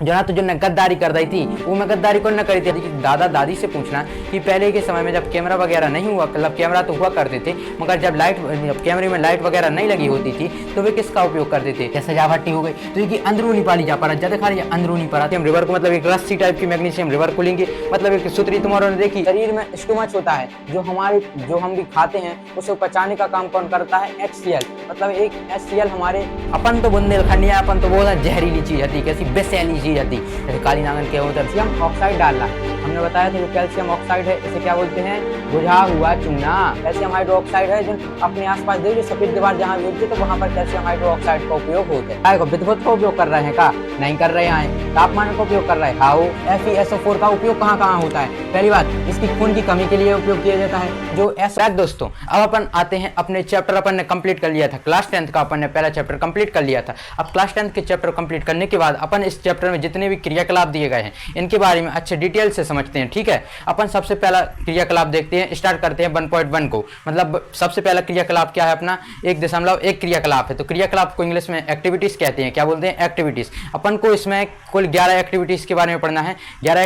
जो ना तो जो न गद्दारी कर रही थी वो मैं गद्दारी को न करी थी। दादा दादी से पूछना कि पहले के समय में जब कैमरा वगैरह नहीं हुआ, मतलब कैमरा तो हुआ करते थे मगर जब कैमरे में लाइट वगैरह नहीं लगी होती थी तो वे किसका उपयोग करते थे? क्या सजावटी हो गई तो ये अंदरूनी पाली जा पा ज्यादा खा रही है अंदरूनी परा। हम रिवर को मतलब एक रस्सी टाइप की मैग्नीशियम रिवर को लेंगे, मतलब एक सूत्री तुम्हारों ने देखी। शरीर में स्टोमच होता है जो हम भी खाते हैं उसे पचाने का काम कौन करता है? HCl, मतलब एक HCl हमारे अपन तो बुंदेलखंडी अपन तो बहुत जहरीली चीज होती, कैसी बेसैली चीज होती। जैसे काली नांगन क्या होता है कैल्शियम ऑक्साइड डालना, हमने बताया था जो कैल्शियम ऑक्साइड है इसे क्या बोलते हैं? बुझा हुआ चूना। कैल्शियम हाइड्रोक्साइड है जो अपने आसपास देखिए सफेद दीवार जहाँ भी होती है तो वहाँ पर कैल्शियम हाइड्रोक्साइड का उपयोग होता है। विद्युत का उपयोग कर रहे हैं का? नहीं कर रहे हैं। तापमान का उपयोग कर रहे हैं। हाउ FeSO4 का उपयोग कहाँ कहाँ होता है? पहली बात इसकी खून की कमी के लिए उपयोग किया जाता है जो दोस्तों। अब अपन आते हैं अपने चैप्टर, अपन ने कंप्लीट कर लिया था क्लास 10th का, अपन ने पहला चैप्टर कंप्लीट कर लिया था। अब क्लास 10th के चैप्टर कंप्लीट करने के बाद अपन इस चैप्टर में जितने भी क्रियाकलाप दिए गए हैं इनके बारे में अच्छे डिटेल से समझते हैं, ठीक है। अपन सबसे पहला क्रियाकलाप देखते हैं, स्टार्ट करते हैं 1.1 को। मतलब सबसे पहला क्रियाकलाप क्या है अपना? 1.1 क्रियाकलाप है। तो क्रियाकलाप को इंग्लिश में एक्टिविटीज कहते हैं। क्या बोलते हैं? एक्टिविटीज। अपन को इसमें कुल 11 एक्टिविटीज के बारे में पढ़ना है। 11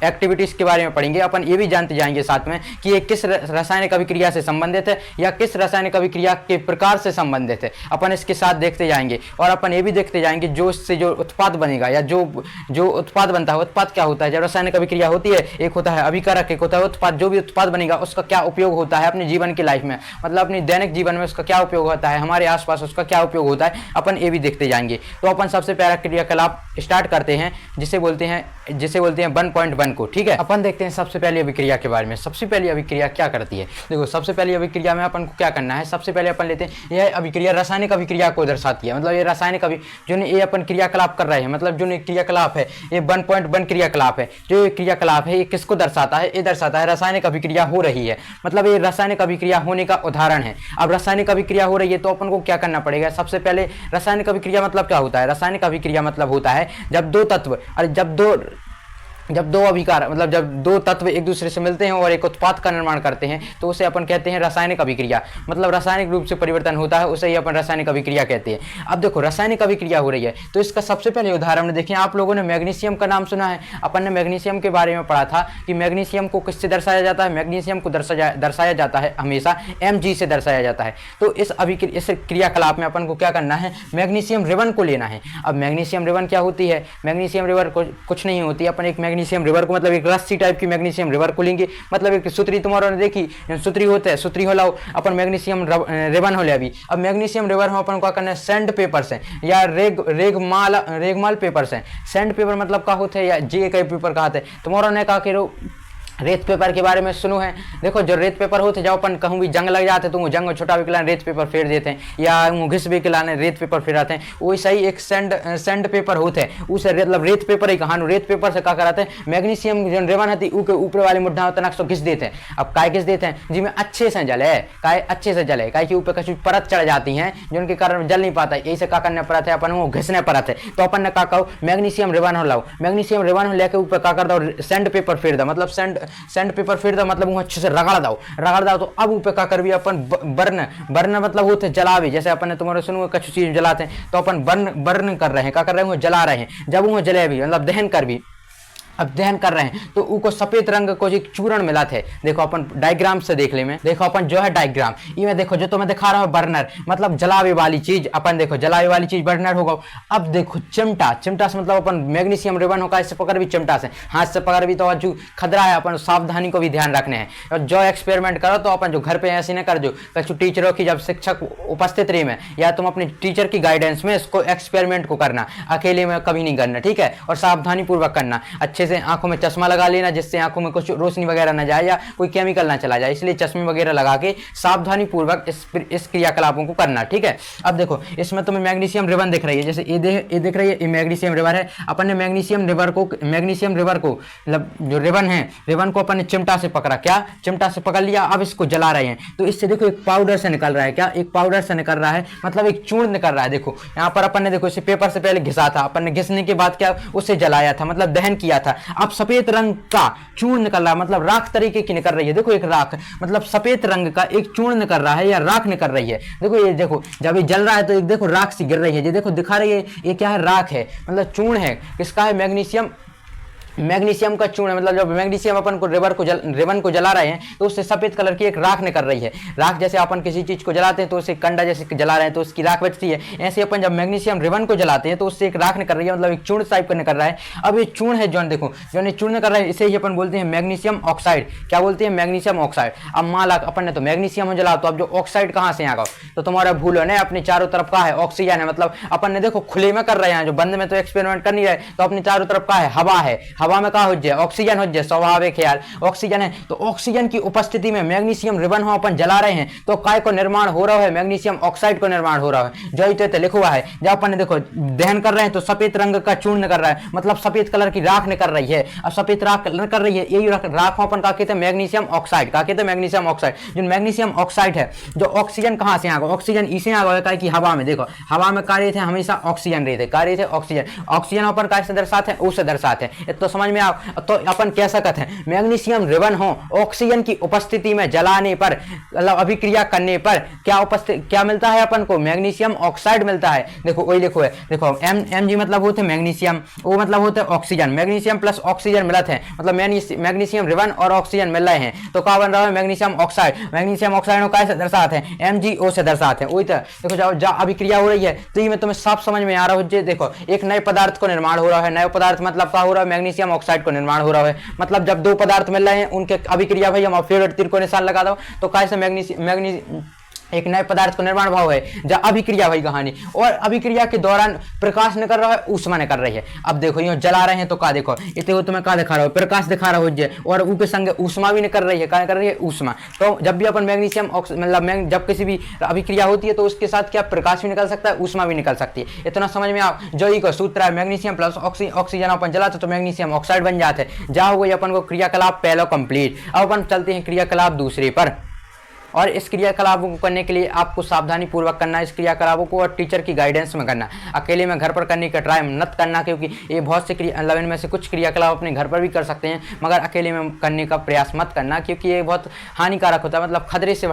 एक्टिविटीज के बारे में पढ़ेंगे। अपन ये भी जानते जाएंगे साथ में कि ये किस रासायनिक अभिक्रिया से संबंधित है या किस रासायनिक अभिक्रिया के प्रकार से संबंधित है, अपन इसके साथ देखते जाएंगे। और अपन ये भी देखते जाएंगे जो इससे जो उत्पाद बनेगा या जो उत्पाद बनता है, उत्पाद क्या होता है? जब रासायनिक अभिक्रिया होती है एक होता है अभिकारक, एक होता है उत्पाद। जो भी उत्पाद बनेगा उसका क्या उपयोग होता है अपने जीवन की लाइफ में, मतलब अपनी दैनिक जीवन में उसका क्या उपयोग होता है, हमारे आसपास उसका क्या उपयोग होता है, अपन ये भी देखते जाएंगे। तो अपन सबसे पहला क्रियाकलाप स्टार्ट करते हैं जिसे बोलते हैं 1.1 को, ठीक है। अपन देखते हैं सबसे पहली अभिक्रिया के बारे में। सबसे पहली अभिक्रिया क्या करती है? देखो सबसे पहली अभिक्रिया में अपन को क्या करना है, सबसे पहले अपन लेते हैं यह अभिक्रिया रासायनिक अभिक्रिया को दर्शाती है। मतलब ये रासायनिक जो ये अपन क्रियाकलाप कर रहे हैं, मतलब जो क्रियाकलाप है ये 1.1 क्रियाकलाप है। जो ये क्रियाकलाप है ये किसको दर्शाता है? ये दर्शाता है रासायनिक अभिक्रिया हो रही है, मतलब ये रासायनिक अभिक्रिया होने का उदाहरण है। अब रासायनिक अभिक्रिया हो रही है तो अपन को क्या करना पड़ेगा? सबसे पहले रासायनिक अभिक्रिया मतलब क्या होता है? रासायनिक अभिक्रिया मतलब होता है जब दो तत्व और जब दो अभिकार मतलब जब दो तत्व एक दूसरे से मिलते हैं और एक उत्पाद का निर्माण करते हैं तो उसे अपन कहते हैं रासायनिक अभिक्रिया। मतलब रासायनिक रूप से परिवर्तन होता है उसे ही अपन रासायनिक अभिक्रिया कहते हैं। अब देखो रासायनिक अभिक्रिया हो रही है तो इसका सबसे पहले उदाहरण देखिए, आप लोगों ने मैग्नीशियम का नाम सुना है। अपन ने मैग्नीशियम के बारे में पढ़ा था कि मैग्नीशियम को किससे दर्शाया जाता है? मैग्नीशियम को दर्शाया जाता है हमेशा Mg से दर्शाया जाता है। तो इस क्रियाकलाप में अपन को क्या करना है? मैग्नीशियम रिबन को लेना है। अब मैग्नीशियम रिबन क्या होती है? मैग्नीशियम रिबन कुछ नहीं होती, अपन एक मैग्नीशियम रिवर को मतलब एक रस्सी टाइप की मैग्नीशियम रिवर को लेंगे। मतलब एक सूत्री तुम्हारों ने देखी, सूत्री होता है, सूत्री हो लाओ अपन मैग्नीशियम रिबन हो ले। अभी अब मैग्नीशियम रिवर हम अपन को करना है सैंड पेपर से या रेगमाल पेपर से। सैंड पेपर मतलब क्या होता है या जे का पेपर कहते हैं। तुम्हारों ने कहा कि रेत पेपर के बारे में सुनो है। देखो जो रेत पेपर होते जब अपन कहूँ भी जंग लग जाते तो वो जंग छोटा भी खिलाने रेत पेपर फेर देते हैं या घिस भी खिलाने रेत पेपर फेराते हैं। वैसा ही एक सैंड पेपर होते हैं, उसे मतलब रेत पेपर ही कहानी रेत पेपर से क्या कराते हैं? मैग्नीशियम जो रेवन है ऊपर ऊपर वाले मुद्दा तनक सो घिस देते हैं। अब काय घिस देते हैं जिसमें अच्छे से जले, काय अच्छे से जले, काय के ऊपर कुछ परत चढ़ जाती है जो उनके कारण जल नहीं पाता है। यही से क्या करने पड़ता है अपन वो घिसने पड़ता है। तो अपन ने क्या कहो मैग्नीशियम रेवन हो लाओ, मैग्नीशियम रेवन लेके ऊपर क्या कर दो? सैंड पेपर फेर दो, मतलब सैंड पेपर फेर दो मतलब वो अच्छे से रगड़ दो। तो अब ऊपर क्या कर भी अपन बर्न मतलब होते जलावे। जैसे अपन ने तुम्हारे सुनो कुछ चीज जलाते हैं तो अपन बर्न कर रहे हैं, क्या कर रहे हैं? वो जला रहे हैं। जब वो जले भी मतलब दहन कर भी अब दहन कर रहे हैं तो उनको सफेद रंग को एक चूर्ण मिला थे। देखो अपन डायग्राम से देख ले में, देखो अपन जो है डायग्राम ये में देखो जो तो मैं दिखा रहा हूँ बर्नर मतलब जलावे वाली चीज। अपन देखो जलावे वाली चीज बर्नर होगा। अब देखो चिमटा से मतलब अपन मैग्नीशियम रिबन होगा, इससे पकड़ भी चिमटा से, हाथ से पकड़ भी तो जो खतरा है अपन सावधानी को भी ध्यान रखने हैं। और जो एक्सपेरिमेंट करो तो अपन जो घर पे ऐसे न कर जो कछु टीचरों की जब शिक्षक उपस्थित रही में या तुम अपने टीचर की गाइडेंस में इसको एक्सपेरिमेंट को करना, अकेले में कभी नहीं करना, ठीक है। और सावधानी पूर्वक करना, अच्छे से आंखों में चश्मा लगा लेना जिससे आंखों में कुछ रोशनी वगैरह ना जाए या कोई केमिकल ना चला जाए, इसलिए चश्मे वगैरह लगा के सावधानी पूर्वक इस क्रियाकलापों को करना, ठीक है। अब देखो इसमें तुम्हें मैग्नीशियम रिबन दिख रही है, जैसे ये दिख रही है, ये मैग्नीशियम रिबन है। अपन ने मैग्नीशियम रिबन को मतलब जो रिबन है रिबन को अपन ने चिमटा से पकड़ा, क्या चिमटा से पकड़ लिया। अब इसको जला रहे हैं तो इससे देखो एक पाउडर से निकल रहा है, क्या एक पाउडर से निकल रहा है मतलब एक चूर्ण निकल रहा है। देखो यहाँ पर अपन ने देखो इसे पेपर से पहले घिसा था, अपन ने घिसने के बाद क्या उसे जलाया था मतलब दहन किया था। अब सफेद रंग का चूर्ण निकल रहा है, मतलब राख तरीके की निकल रही है। देखो एक राख, मतलब सफेद रंग का एक चूर्ण निकल रहा है या राख निकल रही है। देखो ये देखो, जब ये जल रहा है तो एक देखो राख सी गिर रही है, ये देखो दिखा रही है, ये क्या है, राख है, मतलब चूर्ण है। किसका है? मैग्नीशियम, मैग्नीशियम का चूर्ण है। मतलब जब मैग्नीशियम अपन को रिबन को जला रहे हैं तो उससे सफेद कलर की एक राख निकल रही है। राख जैसे अपन किसी चीज को जलाते हैं तो उससे कंडा जैसे जला रहे हैं तो उसकी राख बचती है, ऐसे अपन जब मैग्नीशियम रिबन को जलाते हैं तो उससे एक राख निकल रही है, मतलब एक चूर्ण टाइप का निकल रहा है। अब ये चूर्ण है जौन, देखो जौन ये चूर्ण निकल रहा है, इसे ही अपन बोलते हैं मैग्नीशियम ऑक्साइड। क्या बोलते हैं? Magnesium oxide. अब मान ला अपन ने तो मैग्नीशियम जला, तो अब जो ऑक्साइड कहाँ से आएगा? तो तुम्हारा भूल है, अपने चारों तरफ का है ऑक्सीजन है। मतलब अपन ने देखो खुले में कर रहे हैं, जो बंद में तो एक्सपेरिमेंट कर नहीं रहे, तो अपने चारों तरफ का है हवा है, हवा में कहा हो जाए ऑक्सीजन हो जाए, स्वाभाविक यार ऑक्सीजन है। तो ऑक्सीजन की उपस्थिति में मैग्नीशियम रिबन हो अपन जला रहे हैं तो काय को निर्माण हो रहा है? मैग्नीशियम ऑक्साइड को निर्माण हो रहा है। जो इतने लिखा हुआ है, जब अपन ने देखो दहन कर रहे हैं तो सफेद रंग का चूर्ण कर रहा है, मतलब सफेद कलर की राख निकल रही है। अब सफेद राख निकल रही है, यही राख अपन का कहते हैं मैग्नीशियम ऑक्साइड। का कहते हैं? Magnesium oxide. जो मैग्नीशियम ऑक्साइड है, जो ऑक्सीजन कहां से आएगा? ऑक्सीजन इसे आएगा कि हवा में। देखो हवा में कार्य थे हमेशा ऑक्सीजन रहते, कार्य थे ऑक्सीजन। ऑक्सीजन अपन का से दर्शाते हैं, उससे दर्शाते हैं, तो समझ में आ। तो अपन कह सकते हैं मैग्नीशियम रिबन हो ऑक्सीजन की उपस्थिति में जलाने पर, मतलब अभिक्रिया करने पर क्या मिलता है अपन को? मैग्नीशियम ऑक्साइड मिलता है। देखो वही लिखो है, देखो Mg मतलब होते मैग्नीशियम, O मतलब होते ऑक्सीजन, मैग्नीशियम प्लस ऑक्सीजन मिलते हैं, मतलब मैग्नीशियम रिबन और ऑक्सीजन मिल रहे हैं तो क्या बन रहा है? Magnesium oxide. मैग्नीशियम ऑक्साइड को कैसे दर्शाते हैं? MgO से दर्शाते हैं। वही तो देखो जब अभिक्रिया हो रही है तो ये में तुम्हें साफ समझ में आ रहा हो। देखो एक नए पदार्थ को निर्माण हो रहा है, नए पदार्थ मतलब क्या हो रहा है? मैग्नीशियम ऑक्साइड को निर्माण हो रहा है। मतलब जब दो पदार्थ मिल रहे हैं उनके अभिक्रिया, भाई हम फेवरेट तीर को निशान लगा दो, तो कैसे मैग्नीशियम एक नए पदार्थ को निर्माण भाव है, जब अभिक्रिया भाई कहानी, और अभिक्रिया के दौरान प्रकाश निकल रहा है, ऊष्मा निकल रही है। अब देखो ये जला रहे हैं तो क्या देखो, इतने तुम्हें क्या दिखा रहा हो? प्रकाश दिखा रहा हो, और ऊपर संग ऊष्मा भी निकल रही है। क्या निकल रही है? ऊष्मा। तो जब भी अपन मैग्नीशियम मतलब जब किसी भी अभिक्रिया होती है तो उसके साथ क्या प्रकाश भी निकल सकता है, ऊष्मा भी निकल सकती है। इतना समझ में आओ। जो ई का सूत्र है मैग्नीशियम प्लस ऑक्सीजन अपन जलाते तो मैग्नीशियम ऑक्साइड बन जाते हैं। जा हो गई अपन को क्रियाकलाप पहला कंप्लीट। अब अपन चलते हैं क्रियाकलाप दूसरे पर, और इस क्रियाकलापों को करने के लिए आपको सावधानी पूर्वक करना है। इस क्रियाकलापों को और टीचर की गाइडेंस में करना, अकेले में घर पर करने का ट्राई मत करना, क्योंकि ये बहुत से मतलब इनमें से कुछ क्रियाकलाप अपने घर पर भी कर सकते हैं, मगर अकेले में करने का प्रयास मत करना, क्योंकि ये बहुत हानिकारक होता है, मतलब खतरे से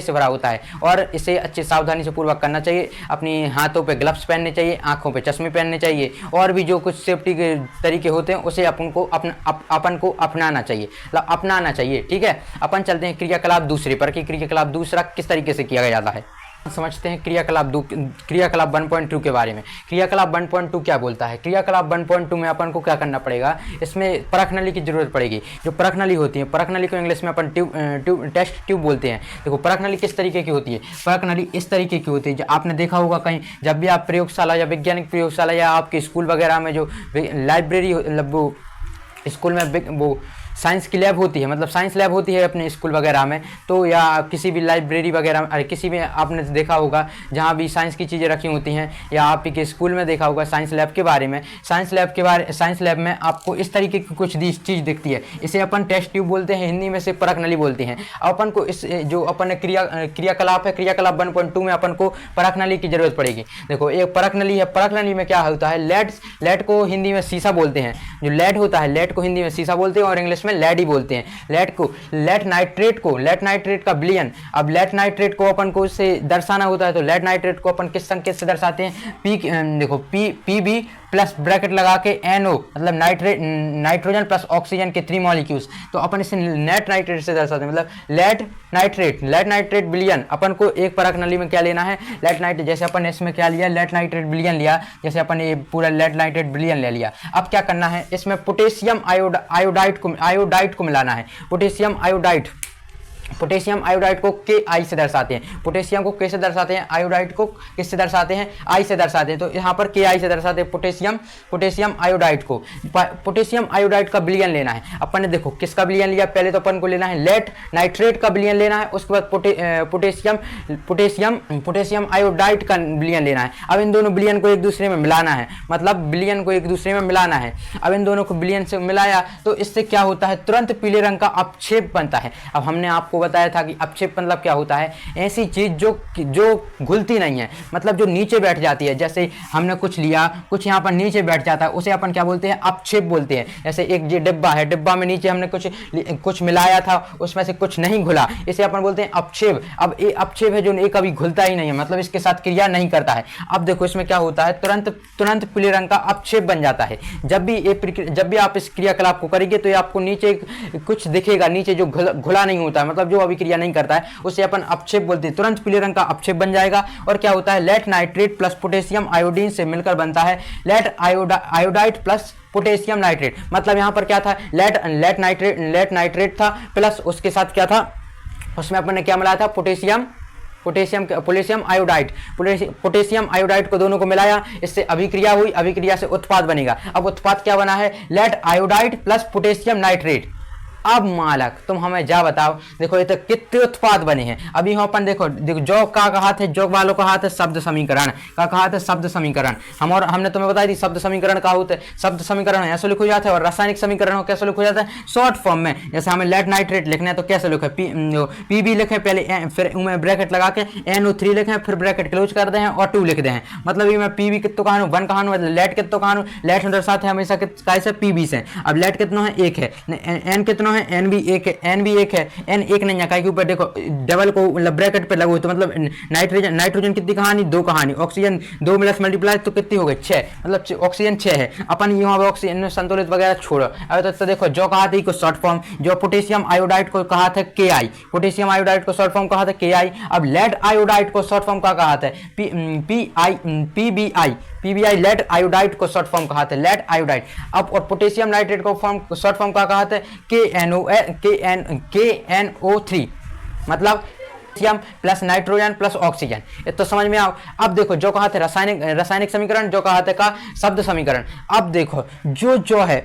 भरा होता है। और इसे अच्छी सावधानी से पूर्वक करना चाहिए। अपनी हाथों पर ग्लव्स पहनने चाहिए, आँखों पर चश्मे पहनने चाहिए, और भी जो कुछ सेफ्टी के तरीके होते हैं उसे अपन को अपनाना चाहिए। ठीक है, अपन चलते हैं क्रियाकलाप दूसरे पर। क्रियाकलाप दूसरा किस तरीके से किया जाता है समझते हैं। क्रियाकलाप 1.2 के बारे में। क्रियाकलाप 1.2 क्या बोलता है? क्रियाकलाप 1.2 में अपन को क्या करना पड़ेगा? इसमें परख नली की जरूरत पड़ेगी। जो परख नली होती है, परख नली को इंग्लिश में अपन टेस्ट ट्यूब बोलते हैं। देखो परख नली किस तरीके की होती है? परख नली इस तरीके की होती है, जो आपने देखा होगा कहीं जब भी आप प्रयोगशाला या वैज्ञानिक प्रयोगशाला या आपके स्कूल वगैरह में जो लाइब्रेरी, मतलब वो स्कूल में वो साइंस की लैब होती है, मतलब साइंस लैब होती है अपने स्कूल वगैरह में, तो या किसी भी लाइब्रेरी वगैरह में, अरे किसी में आपने देखा होगा जहाँ भी साइंस की चीज़ें रखी होती हैं, या आप के स्कूल में देखा होगा साइंस लैब के बारे में। साइंस लैब में आपको इस तरीके की कुछ चीज़ दिखती है, इसे अपन टेस्ट ट्यूब बोलते हैं, हिंदी में से परख नली बोलते हैं। अपन को इस जो अपन क्रियाकलाप है, क्रियाकलाप 1.2 में अपन को परख नली की जरूरत पड़ेगी। देखो एक परख नली है, परख नली में क्या होता है? लेड को हिंदी में शीशा बोलते हैं। जो लेड होता है, लेड को हिंदी में शीशा बोलते हैं और इंग्लिश में लेड ही बोलते हैं। लेड नाइट्रेट का विलयन। अब लेड नाइट्रेट को अपन को इससे दर्शाना होता है, तो लेड नाइट्रेट को अपन किस संकेत से दर्शाते हैं? देखो पीबी प्लस ब्रैकेट लगा के NO, मतलब नाइट्रोजन प्लस ऑक्सीजन के 3 मॉलिक्यूल्स, तो अपन इसे लेड नाइट्रेट से दर्शाते हैं। मतलब लेड नाइट्रेट विलयन। अपन को एक परख नली में क्या लेना है? Lead nitrate. जैसे अपन इसमें क्या लिया? लेड नाइट्रेट विलयन लिया, जैसे अपन ये पूरा लेड नाइट्रेट विलयन ले लिया। अब क्या करना है? इसमें पोटेशियम आयोडाइड को मिलाना है। पोटेशियम आयोडाइड को KI से दर्शाते हैं। पोटेशियम को कैसे दर्शाते हैं? आयोडाइड को किससे दर्शाते हैं? I से दर्शाते हैं। तो यहाँ पर KI से दर्शाते हैं पोटेशियम आयोडाइड को। पोटेशियम आयोडाइड का विलयन लेना है अपन ने। देखो किसका विलयन लिया? पहले तो अपन को लेना है लेड नाइट्रेट का विलयन लेना है, उसके बाद पोटेशियम आयोडाइड का विलयन लेना है। अब इन दोनों विलयन को एक दूसरे में मिलाना है, अब इन दोनों को विलयन से मिलाया तो इससे क्या होता है? तुरंत पीले रंग का अपक्षेप बनता है। अब हमने आपको आपको बताया था कि अपक्षेप मतलब क्या होता है, ऐसी चीज़ जो घुलती नहीं है, मतलब जो नीचे बैठ जाती है। जैसे हमने कुछ लिया, कुछ यहाँ पर नीचे बैठ जाता है, उसे अपन क्या बोलते हैं, अपक्षेप बोलते हैं। जैसे एक ये डिब्बा है, डिब्बा में नीचे हमने कुछ मिलाया था, उसमें से कुछ नहीं घुला, इसे अपन बोलते हैं अपक्षेप। अब ये अपक्षेप है जो ये कभी घुलता ही नहीं है, मतलब इसके साथ क्रिया नहीं करता है। अब देखो इसमें क्या होता है, तुरंत पीले रंग का अपक्षेप बन जाता है। जब भी आप इस क्रियाकलाप को करेंगे तो ये आपको नीचे कुछ दिखेगा, नीचे जो घुला नहीं होता है, मतलब जो अभिक्रिया नहीं करता है, उसे अपन अपक्षेप बोलते हैं। तुरंत पीले रंग का अपक्षेप बन जाएगा। और क्या होता है, lead nitrate plus potassium iodine से मिलकर बनता है lead iodide plus potassium nitrate. मतलब यहाँ पर क्या था, लेड नाइट्रेट था, प्लस उसके साथ क्या था, उसमें अपन ने क्या मिलाया था, पोटेशियम आयोडाइड को दोनों को मिलाया, इससे अभिक्रिया हुई, अभिक्रिया से उत्पाद बनेगा। अब उत्पाद क्या बना है, lead iodide plus potassium nitrate. अब मालक तुम हमें जा बताओ, देखो ये तो कितने उत्पाद बने हैं। अभी हम अपन देखो जो का कहा था, जो वालों का हाथ है शब्द समीकरण का कहा था, शब्द समीकरण हमने तुम्हें बताई थी। शब्द समीकरण का होता है, शब्द समीकरण ऐसे लिखो जाता है, और रासायनिक समीकरण कैसे लिखो जाता है, शॉर्ट फॉर्म में। जैसे हमें लेड नाइट्रेट लिखना है तो कैसे लिखे, पीबी लिखे पहले, फिर उनमें ब्रैकेट लगा के NO3 लिखे, फिर ब्रैकेट क्लोज कर दें और 2 लिख दें। मतलब ये मैं पीबी कितने कहानू 1 कहानू, लेड कितने कहानू, लेड हमारे साथ है हमेशा कैसे पीबी से। अब लेड कितना है, 1 है, एन कितना है, एन भी एक है, एन नहीं है, के ऊपर देखो डबल को मतलब ब्रैकेट पे लगो, तो मतलब नाइट्रोजन कितनी कहानी, 2 कहानी, ऑक्सीजन 2 मिलस मल्टीप्लाई तो कितनी हो गई, 6, मतलब ऑक्सीजन 6 है। अपन यहाँ पे ऑक्सीजन संतुलित वगैरह छोड़ो। अब तो देखो जो कहा था शॉर्ट फॉर्म, जो पोटेशियम आयोडाइड को कहा था KI, पोटेशियम आयोडाइड को शॉर्ट फॉर्म कहा था KI। अब लेड आयोडाइड को शॉर्ट फॉर्म का कहा था PBI, लेड आयोडाइड को शॉर्ट फॉर्म कहा था लेड आयोडाइड। अब और पोटेशियम नाइट्रेट को शॉर्ट फॉर्म का कहा था KNO3, मतलब potassium plus nitrogen plus oxygen. ये तो समझ में आओ। अब देखो जो कहा था रासायनिक समीकरण, जो कहा था का शब्द समीकरण। अब देखो जो है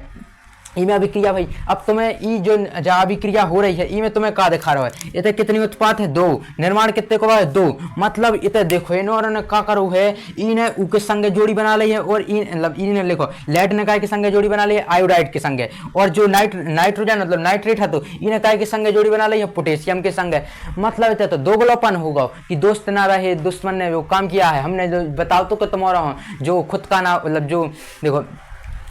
इमें अभिक्रिया भाई, अब तुम्हें ई जो जहाँ अभिक्रिया हो रही है ई में तुम्हें क्या दिखा रहा है, इतने कितनी उत्पाद है, 2, निर्माण कितने को है, 2। मतलब इतने देखो इन्होंने क्या करो है, इन्हें ऊ के संगे जोड़ी बना ली है, और इन्हें लिखो लेड ने काय के संगे जोड़ी बना ली है आयोडाइड के संगे, और जो नाइट्रोजन मतलब नाइट्रेट है तो इन्हें काय के संगे जोड़ी बना ली है पोटेशियम के संगे। मतलब इतने तो दोगलोपन होगा कि दोस्त ना रहे दुश्मन ने वो काम किया है। हमने जो बताओ तो तुम्हारा जो खुद का ना मतलब जो देखो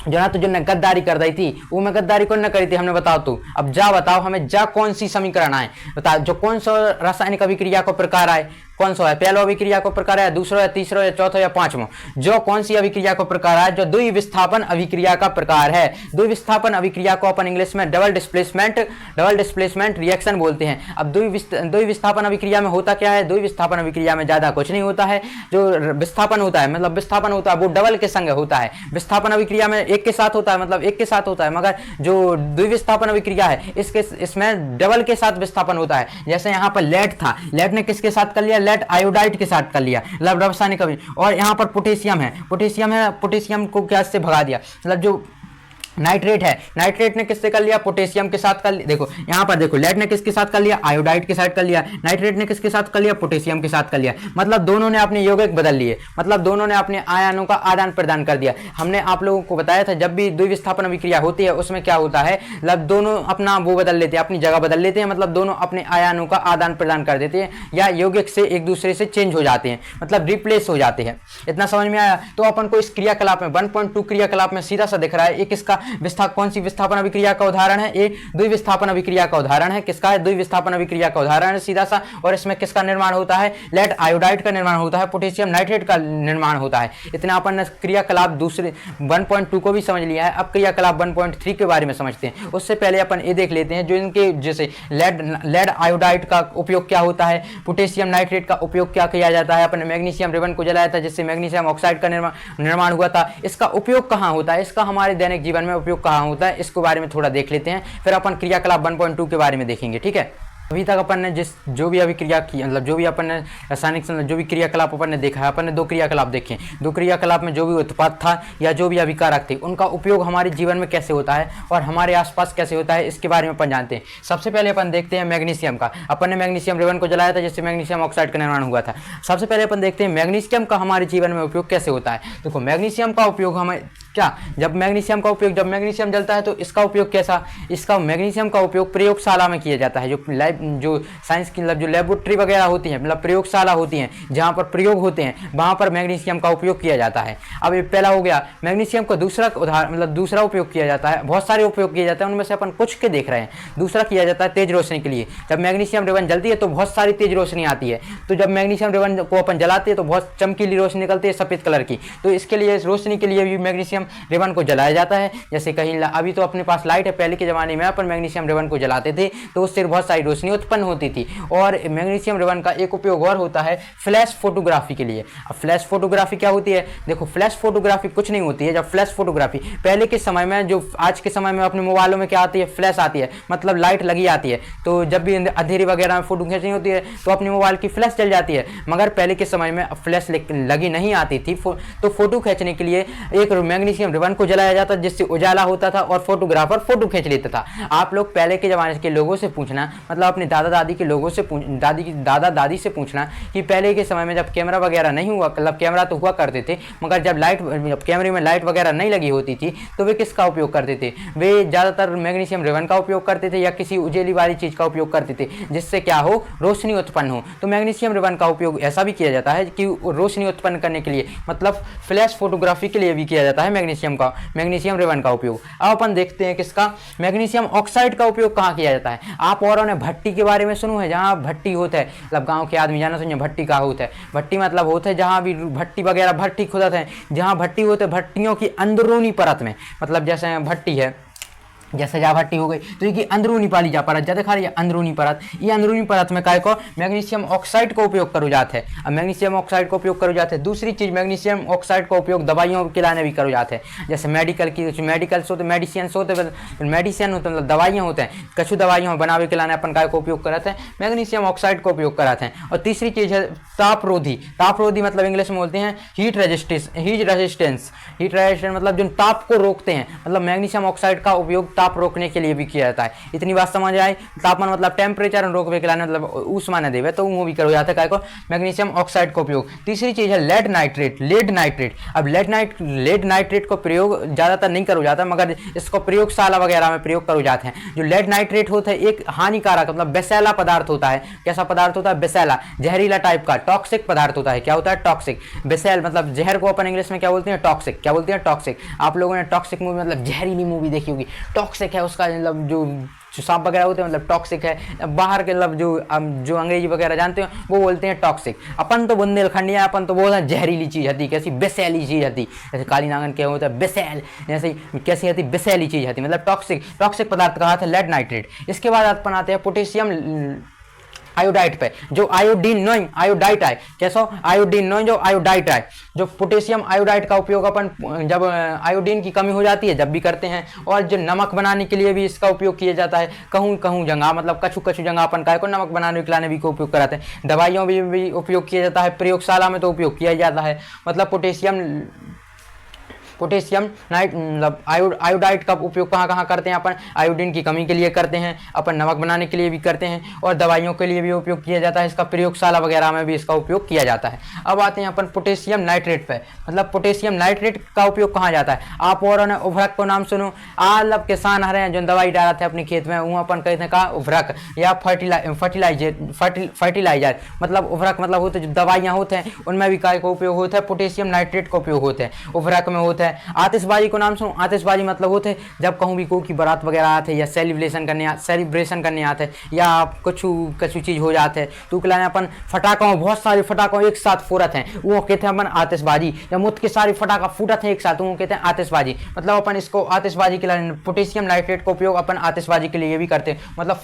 जो ना तो जो गद्दारी कर रही थी वो मैं गद्दारी को न करी थी, हमने बताओ तू। अब जा बताओ हमें जा कौन सी समीकरण आए, बता जो कौन सा रासायनिक अभिक्रिया को प्रकार आए, कौन सा है, पहला अभिक्रिया को प्रकार है, दूसरा या तीसरा या चौथा या पांचवा, जो कौन सी अभिक्रिया को प्रकार है, जो द्विविस्थापन अभिक्रिया का प्रकार है। द्विविस्थापन अभिक्रिया को अपन इंग्लिश में डबल डिस्प्लेसमेंट रिएक्शन बोलते हैं। अब द्विविस्थापन अभिक्रिया में होता क्या है, द्विविस्थापन अभिक्रिया में ज्यादा कुछ नहीं होता है। जो विस्थापन होता है मतलब विस्थापन होता है वो डबल के संग होता है। विस्थापन अभिक्रिया में एक के साथ होता है, मतलब एक के साथ होता है, मगर जो द्विविस्थापन अभिक्रिया है इसमें डबल के साथ विस्थापन होता है। जैसे यहाँ पर लेड था, लेड ने किसके साथ कर लिया, लेड आयोडाइड के साथ कर लिया, मतलब रासायनिक अभिक्रिया। और यहाँ पर पोटेशियम को गैस से भगा दिया, मतलब जो नाइट्रेट है, नाइट्रेट ने किससे कर लिया, पोटेशियम के साथ कर लिया। देखो यहाँ पर देखो लेड ने किसके साथ कर लिया, आयोडाइड के साथ कर लिया, नाइट्रेट ने किसके साथ कर लिया, पोटेशियम के साथ कर लिया। मतलब दोनों ने अपने यौगिक बदल लिए, मतलब दोनों ने अपने आयनों का आदान प्रदान कर दिया। हमने आप लोगों को बताया था जब भी द्विविस्थापन अभिक्रिया होती है उसमें क्या होता है, मतलब दोनों अपना वो बदल लेते हैं, अपनी जगह बदल लेते हैं, मतलब दोनों अपने आयनों का आदान प्रदान कर देते हैं या यौगिक से एक दूसरे से चेंज हो जाते हैं, मतलब रिप्लेस हो जाते हैं। इतना समझ में आया। तो अपन को इस क्रियाकलाप में 1.2 क्रियाकलाप में सीधा सा दिख रहा है एक इसका कौन सी विस्थापन अभिक्रिया का उदाहरण है, ये द्विविस्थापन अभिक्रिया का उदाहरण है। किसका है, द्विविस्थापन अभिक्रिया का उदाहरण है सीधा सा। और इसमें किसका निर्माण होता है, लेड आयोडाइड का निर्माण होता है, पोटेशियम नाइट्रेट का निर्माण होता है। इतना अपन ने क्रियाकलाप दूसरे 1.2 को भी समझ लिया है। अब क्रियाकलाप 1.3 के बारे में समझते हैं। उससे पहले अपन ये देख लेते हैं जो इनके जैसे लेड आयोडाइड का उपयोग क्या होता है, पोटेशियम नाइट्रेट का उपयोग क्या किया जाता है। अपन मैग्नीशियम रिबन को जलाया था जिससे मैग्नीशियम ऑक्साइड का निर्माण हुआ था। इसका उपयोग कहाँ होता है, इसका हमारे दैनिक जीवन में उपयोग कहाँ होता है, इसके बारे में थोड़ा देख लेते हैं, फिर अपन क्रियाकलाप 1.2 के बारे में देखेंगे। ठीक है, अभी तक अपन ने जो भी अभिक्रिया की मतलब जो भी अपन ने रासायनिक जो भी क्रियाकलाप अपन ने देखा है, अपन ने 2 क्रियाकलाप देखे। 2 क्रियाकलाप में जो भी उत्पाद था या जो भी अभिकारक थे उनका उपयोग हमारे जीवन में कैसे होता है और हमारे आसपास कैसे होता है, इसके बारे में अपन जानते हैं। सबसे पहले अपन देखते हैं मैग्नीशियम का। अपन ने मैग्नीशियम रिबन को जलाया था जिससे मैग्नीशियम ऑक्साइड का निर्माण हुआ था। सबसे पहले अपन देखते हैं मैग्नीशियम का हमारे जीवन में उपयोग कैसे होता है। देखो मैग्नीशियम का उपयोग हमें क्या, जब मैग्नीशियम का उपयोग, जब मैग्नीशियम जलता है तो इसका उपयोग कैसा, इसका मैग्नीशियम का उपयोग प्रयोगशाला में किया जाता है। जो साइंस की जो लेबोरेटरी वगैरह होती है, मतलब प्रयोगशाला होती हैं जहाँ पर प्रयोग होते हैं, वहाँ पर मैग्नीशियम का उपयोग किया जाता है। अब ये पहला हो गया। मैग्नीशियम का दूसरा उदाहरण, मतलब दूसरा उपयोग किया जाता है, बहुत सारे उपयोग किए जाते हैं, उनमें से अपन कुछ के देख रहे हैं। दूसरा किया जाता है तेज रोशनी के लिए। जब मैग्नीशियम रिबन जलती है तो बहुत सारी तेज रोशनी आती है, तो जब मैग्नीशियम रिबन को अपन जलाते हैं तो बहुत चमकीली रोशनी निकलती है सफेद कलर की, तो इसके लिए, इस रोशनी के लिए भी मैग्नीशियम रिबन को जलाया जाता है। जैसे कहीं अभी तो अपने पास लाइट है, पहले के ज़माने में अपन मैग्नीशियम रिबन को जलाते थे तो उससे बहुत सारी रोशनी उत्पन्न होती थी। और मैग्नीशियम रिबन का एक उपयोग और होता है फ्लैश फोटोग्राफी के लिए। अब फ्लैश फोटोग्राफी क्या होती है, देखो फ्लैश फोटोग्राफी कुछ नहीं होती है। जब फ्लैश फोटोग्राफी पहले के समय में, जो आज के समय में अपने मोबाइलों में क्या आती है, फ्लैश आती है, मतलब लाइट लगी आती है, तो जब भी अंधेरे वगैरह में फोटो खींचनी होती है तो अपने मोबाइल की फ्लैश जल जाती है। मगर पहले के समय में फ्लैश लगी नहीं आती थी, तो फोटो खींचने के लिए एक मैग्नीशियम रिबन को जलाया जाता, जिससे उजाला होता था और फोटोग्राफर फोटो खींच लेता था। आप लोग पहले के जमाने के लोगों से पूछना, मतलब अपने दादा दादी के लोगों से दादा दादी से पूछना कि पहले के समय में जब कैमरा वगैरह नहीं हुआ, मतलब कैमरा तो हुआ करते थे, मगर जब कैमरे में लाइट वगैरह नहीं लगी होती थी तो वे किसका उपयोग करते थे, वे ज़्यादातर मैग्नीशियम रिबन का उपयोग करते थे या किसी उजेली वाली चीज़ का उपयोग करते थे जिससे क्या हो, रोशनी उत्पन्न हो। तो मैग्नीशियम रिबन का उपयोग ऐसा भी किया जाता है कि रोशनी उत्पन्न करने के लिए, मतलब फ्लैश फोटोग्राफी के लिए भी किया जाता है मैग्नीशियम रिबन का उपयोग। अब अपन देखते हैं किसका, मैग्नीशियम ऑक्साइड का उपयोग कहाँ किया जाता है। आप औरों ने भट्टी के बारे में सुनो है, जहाँ भट्टी होता है, मतलब गाँव के आदमी जाना सुनिए भट्टी का होता है। भट्टी मतलब होता है जहाँ भी भट्टी वगैरह, भट्टी खुदाते हैं जहाँ भट्टी होते हैं, भट्टियों की अंदरूनी परत में, मतलब जैसे भट्टी है, जैसे जा भट्टी हो गई तो ये अंदरूनी वाली जा परत ज्यादा खा रही है, अंदरूनी परत, ये अंदरूनी परत में काय को मैग्नीशियम ऑक्साइड का उपयोग करो जाते हैं। अब मैग्नीशियम ऑक्साइड का उपयोग करो जाते हैं। दूसरी चीज, मैग्नीशियम ऑक्साइड का उपयोग दवाइयों के लाने भी करो जाते हैं। जैसे मेडिकल की, मेडिकल्स होते, मेडिसिन होते, मेडिसिन होते मतलब दवाइयाँ होते हैं, कछु दवाइयों बनावे के लाने अपन काय का उपयोग कराते हैं, मैग्नीशियम ऑक्साइड का उपयोग कराते हैं। और तीसरी चीज है तापरोधी। तापरोधी मतलब इंग्लिश में बोलते हैं हीट रेजिस्टेंस मतलब जो ताप को रोकते हैं, मतलब मैग्नीशियम ऑक्साइड का उपयोग ताप रोकने के लिए भी किया जाता है। इतनी बात समझ आए, तापमान मतलब टेम्परेचर रोकने के लिए, मतलब ऊष्मा न देवे तो वो भी करो जाता है काय को, मैग्नीशियम ऑक्साइड का उपयोग। तीसरी चीज है लेड नाइट्रेट। अब लेड नाइट्रेट को प्रयोग ज्यादातर नहीं करो जाता, मगर इसको प्रयोगशाला वगैरह में प्रयोग करो जाते हैं। जो लेड नाइट्रेट होता है एक हानिकारक, मतलब विषैला पदार्थ होता है। कैसा पदार्थ होता है, विषैला, जहरीला टाइप का, टॉक्सिक पदार्थ होता है। क्या होता है, टॉक्सिक। विषैल मतलब जहर को अपन इंग्लिश में क्या बोलते हैं, टॉक्सिक। क्या बोलते हैं, टॉक्सिक। आप लोगों ने टॉक्सिक मूवी मतलब जहरीली मूवी देखी होगी। टॉक्सिक है उसका मतलब जो सांप वगैरह होते हैं, मतलब टॉक्सिक है। बाहर के मतलब जो अंग्रेजी वगैरह जानते हैं वो बोलते हैं टॉक्सिक। अपन तो बुंदेलखंडिया, अपन तो बोलते हैं जहरीली चीज हती, कैसी विषैली चीज हती। जैसे काली नागन क्या होता है, विषैल, जैसे कैसी हती, विषैली चीज हती, मतलब टॉक्सिक पदार्थ कहा था लेड नाइट्रेट। इसके बाद अपन आते हैं पोटेशियम आयोडाइड पे, जो आयोडीन नोइंग आयोडाइट है। कैसा, आयोडीन नोइंग जो आयोडाइट है, जो पोटेशियम आयोडाइड का उपयोग अपन जब आयोडीन की कमी हो जाती है जब भी करते हैं। और जो नमक बनाने के लिए भी इसका उपयोग किया जाता है। कहूँ जगह, मतलब कछु जगह अपन काय को नमक बनाने के लाने भी को उपयोग कराते हैं। दवाइयों में भी उपयोग किया जाता है, प्रयोगशाला में तो उपयोग किया जाता है। मतलब पोटेशियम मतलब आयोडाइड का उपयोग कहाँ करते हैं अपन, आयोडीन की कमी के लिए करते हैं, अपन नमक बनाने के लिए भी करते हैं, और दवाइयों के लिए भी उपयोग किया जाता है। इसका प्रयोगशाला वगैरह में भी इसका उपयोग किया जाता है। अब आते हैं अपन पोटेशियम नाइट्रेट पे, मतलब पोटेशियम नाइट्रेट का उपयोग कहाँ जाता है। आप और ने उर्वरक को नाम सुनो, मतलब किसान हरे हैं जो दवाई डालते हैं अपने खेत में, वो अपन कहते हैं का उर्वरक या फर्टिलाइजर, मतलब उर्वरक मतलब होते जो दवाइयाँ होते हैं उनमें भी काय का उपयोग होता है, पोटेशियम नाइट्रेट का उपयोग होता है, उर्वरक में होता है। आतिशबाजी को नाम सुनो, आतिशबाजी मतलब होते जब कहूँ भी कोई की बारात वगैरह आते या सेलिब्रेशन करने आते या कुछ चीज हो जाते हैं तो कहलाने अपन फटाकों, बहुत सारे फटाकों एक साथ फोड़त हैं, वो कहते हैं अपन आतिशबाजी। जब मुझ के सारे फटाका फूटत हैं एक साथ वो कहते हैं आतिशबाजी। मतलब अपन इसको आतिशबाजी के लिए पोटेशियम नाइट्रेट का उपयोग अपन आतिशबाजी के लिए भी करते हैं, मतलब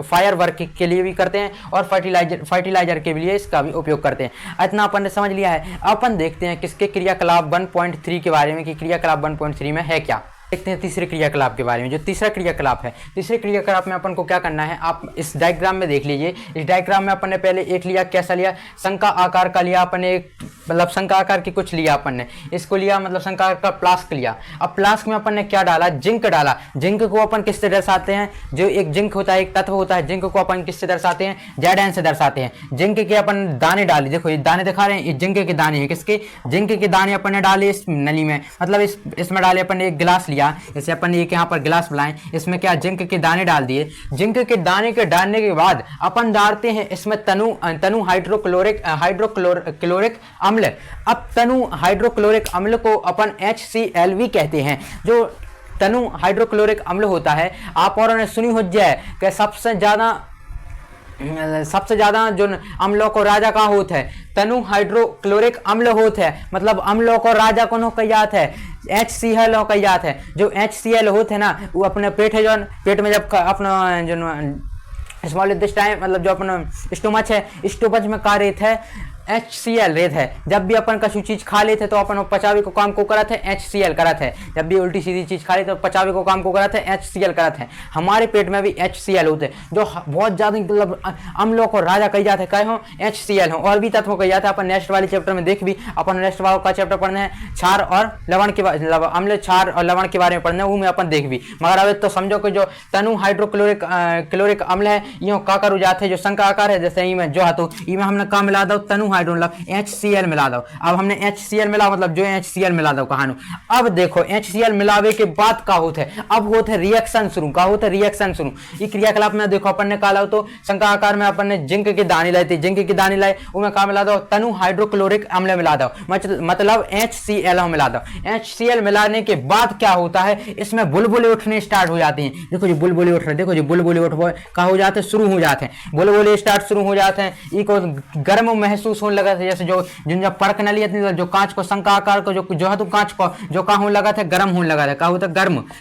फायर वर्क के लिए भी करते हैं और फर्टिलाइजर के लिए इसका भी उपयोग करते हैं। इतना अपन ने समझ लिया है। अपन देखते हैं किसके क्रियाकलाप 1.3 के बारे में कि क्रियाकलाप 1.3 में है क्या। देखते हैं तीसरे क्रियाकलाप के बारे में। जो तीसरा क्रियाकलाप है, तीसरे क्रियाकलाप में अपन को क्या करना है, आप इस डायग्राम में देख लीजिए। इस डायग्राम में अपन ने पहले एक लिया, कैसा लिया, शंका आकार का लिया अपन ने, एक मतलब शंका आकार की कुछ लिया अपन ने, इसको लिया मतलब शंका आकार का प्लास्क लिया। अब प्लास्क में अपन ने क्या डाला, जिंक डाला। जिंक को अपन किससे दर्शाते हैं, जो एक जिंक होता है, एक तत्व होता है, जिंक को अपन किससे दर्शाते हैं, Zn से दर्शाते हैं। जिंक के अपन दाने डाले, देखो ये दाने दिखा रहे हैं, ये जिंक के दाने हैं। किसके, जिंक के दाने अपन ने डाले इस नली में, मतलब इसमें डाले अपन ने एक गिलास लिया, जैसे अपन एक यहाँ पर गिलास बनाए, इसमें क्या जिंक के दाने डाल दिए। जिंक के दाने के डालने के बाद अपन डालते हैं इसमें तनु हाइड्रोक्लोरिक अम्ल। अब तनु हाइड्रोक्लोरिक अम्ल को अपन HCl भी कहते हैं। जो तनु हाइड्रोक्लोरिक अम्ल होता है, आप और ने सुनी हो जाए कि सबसे ज्यादा जो अम्लों को राजा का होता है, तनु हाइड्रोक्लोरिक अम्ल होता है, मतलब अम्लों को राजा को कहियात है, HCl हो कहियात है। जो HCl होते है ना, वो अपने पेट है, जो पेट में जब अपना जो स्मॉल इंटेस्टाइन मतलब जो अपना स्टोमच है, स्टोमच में का रेत है, HCl रेत है। जब भी अपन कछु चीज खा लेते तो अपन पचावे को काम को करत है, HCl करत है। जब भी उल्टी सीधी चीज खा लेते तो पचावे को काम को करत है, HCl करत है। हमारे पेट में भी HCl होते हैं, जो बहुत ज्यादा मतलब अम्लों को राजा कही जाते हैं, कहे हो HCl हो। और भी तत्व कही जाते हैं, अपन नेक्स्ट वाले चैप्टर में देख भी, अपन नेक्स्ट वाला का चैप्टर पढ़ना है क्षार और लवण के अम्ल, क्षार और लवण के बारे में पढ़ना है, वो में अपन देख भी। मगर अब तो समझो कि जो तनु हाइड्रोक्लोरिक अम्ल है, यो का कर जाते हैं, जो शंका आकार है, जैसे में जो हाथों में हमने का मिला दो, तनु मतलब HCl मिला दो। अब हमने HCl मिला, मतलब जो HCl मिला दो कहानी। अब देखो HCl मिलावे के बाद का होता है, अब होता है रिएक्शन शुरू। का होता है रिएक्शन शुरू। ये क्रियाकलाप में देखो अपन ने काला तो शंका आकार में अपन ने जिंक के दाने लाए थे, जिंक के दाने लाए, उसमें का मिला दो, तनु हाइड्रोक्लोरिक अम्ल मिला दो, मतलब HCl मिला दो। HCl मिलाने के बाद क्या होता है, इसमें बुलबुले उठने स्टार्ट हो जाते हैं। देखो जी बुलबुले उठ रहे, देखो जी बुलबुले उठ का हो जाते हैं, शुरू हो जाते हैं, बुलबुले स्टार्ट शुरू हो जाते हैं। इको गर्म महसूस होने लगा था, जैसे जो जब परख न लिया जो कांच को शंका आकार को जो है तो कांच को जो का होने लगा था, गर्म होने लगा था, का होता है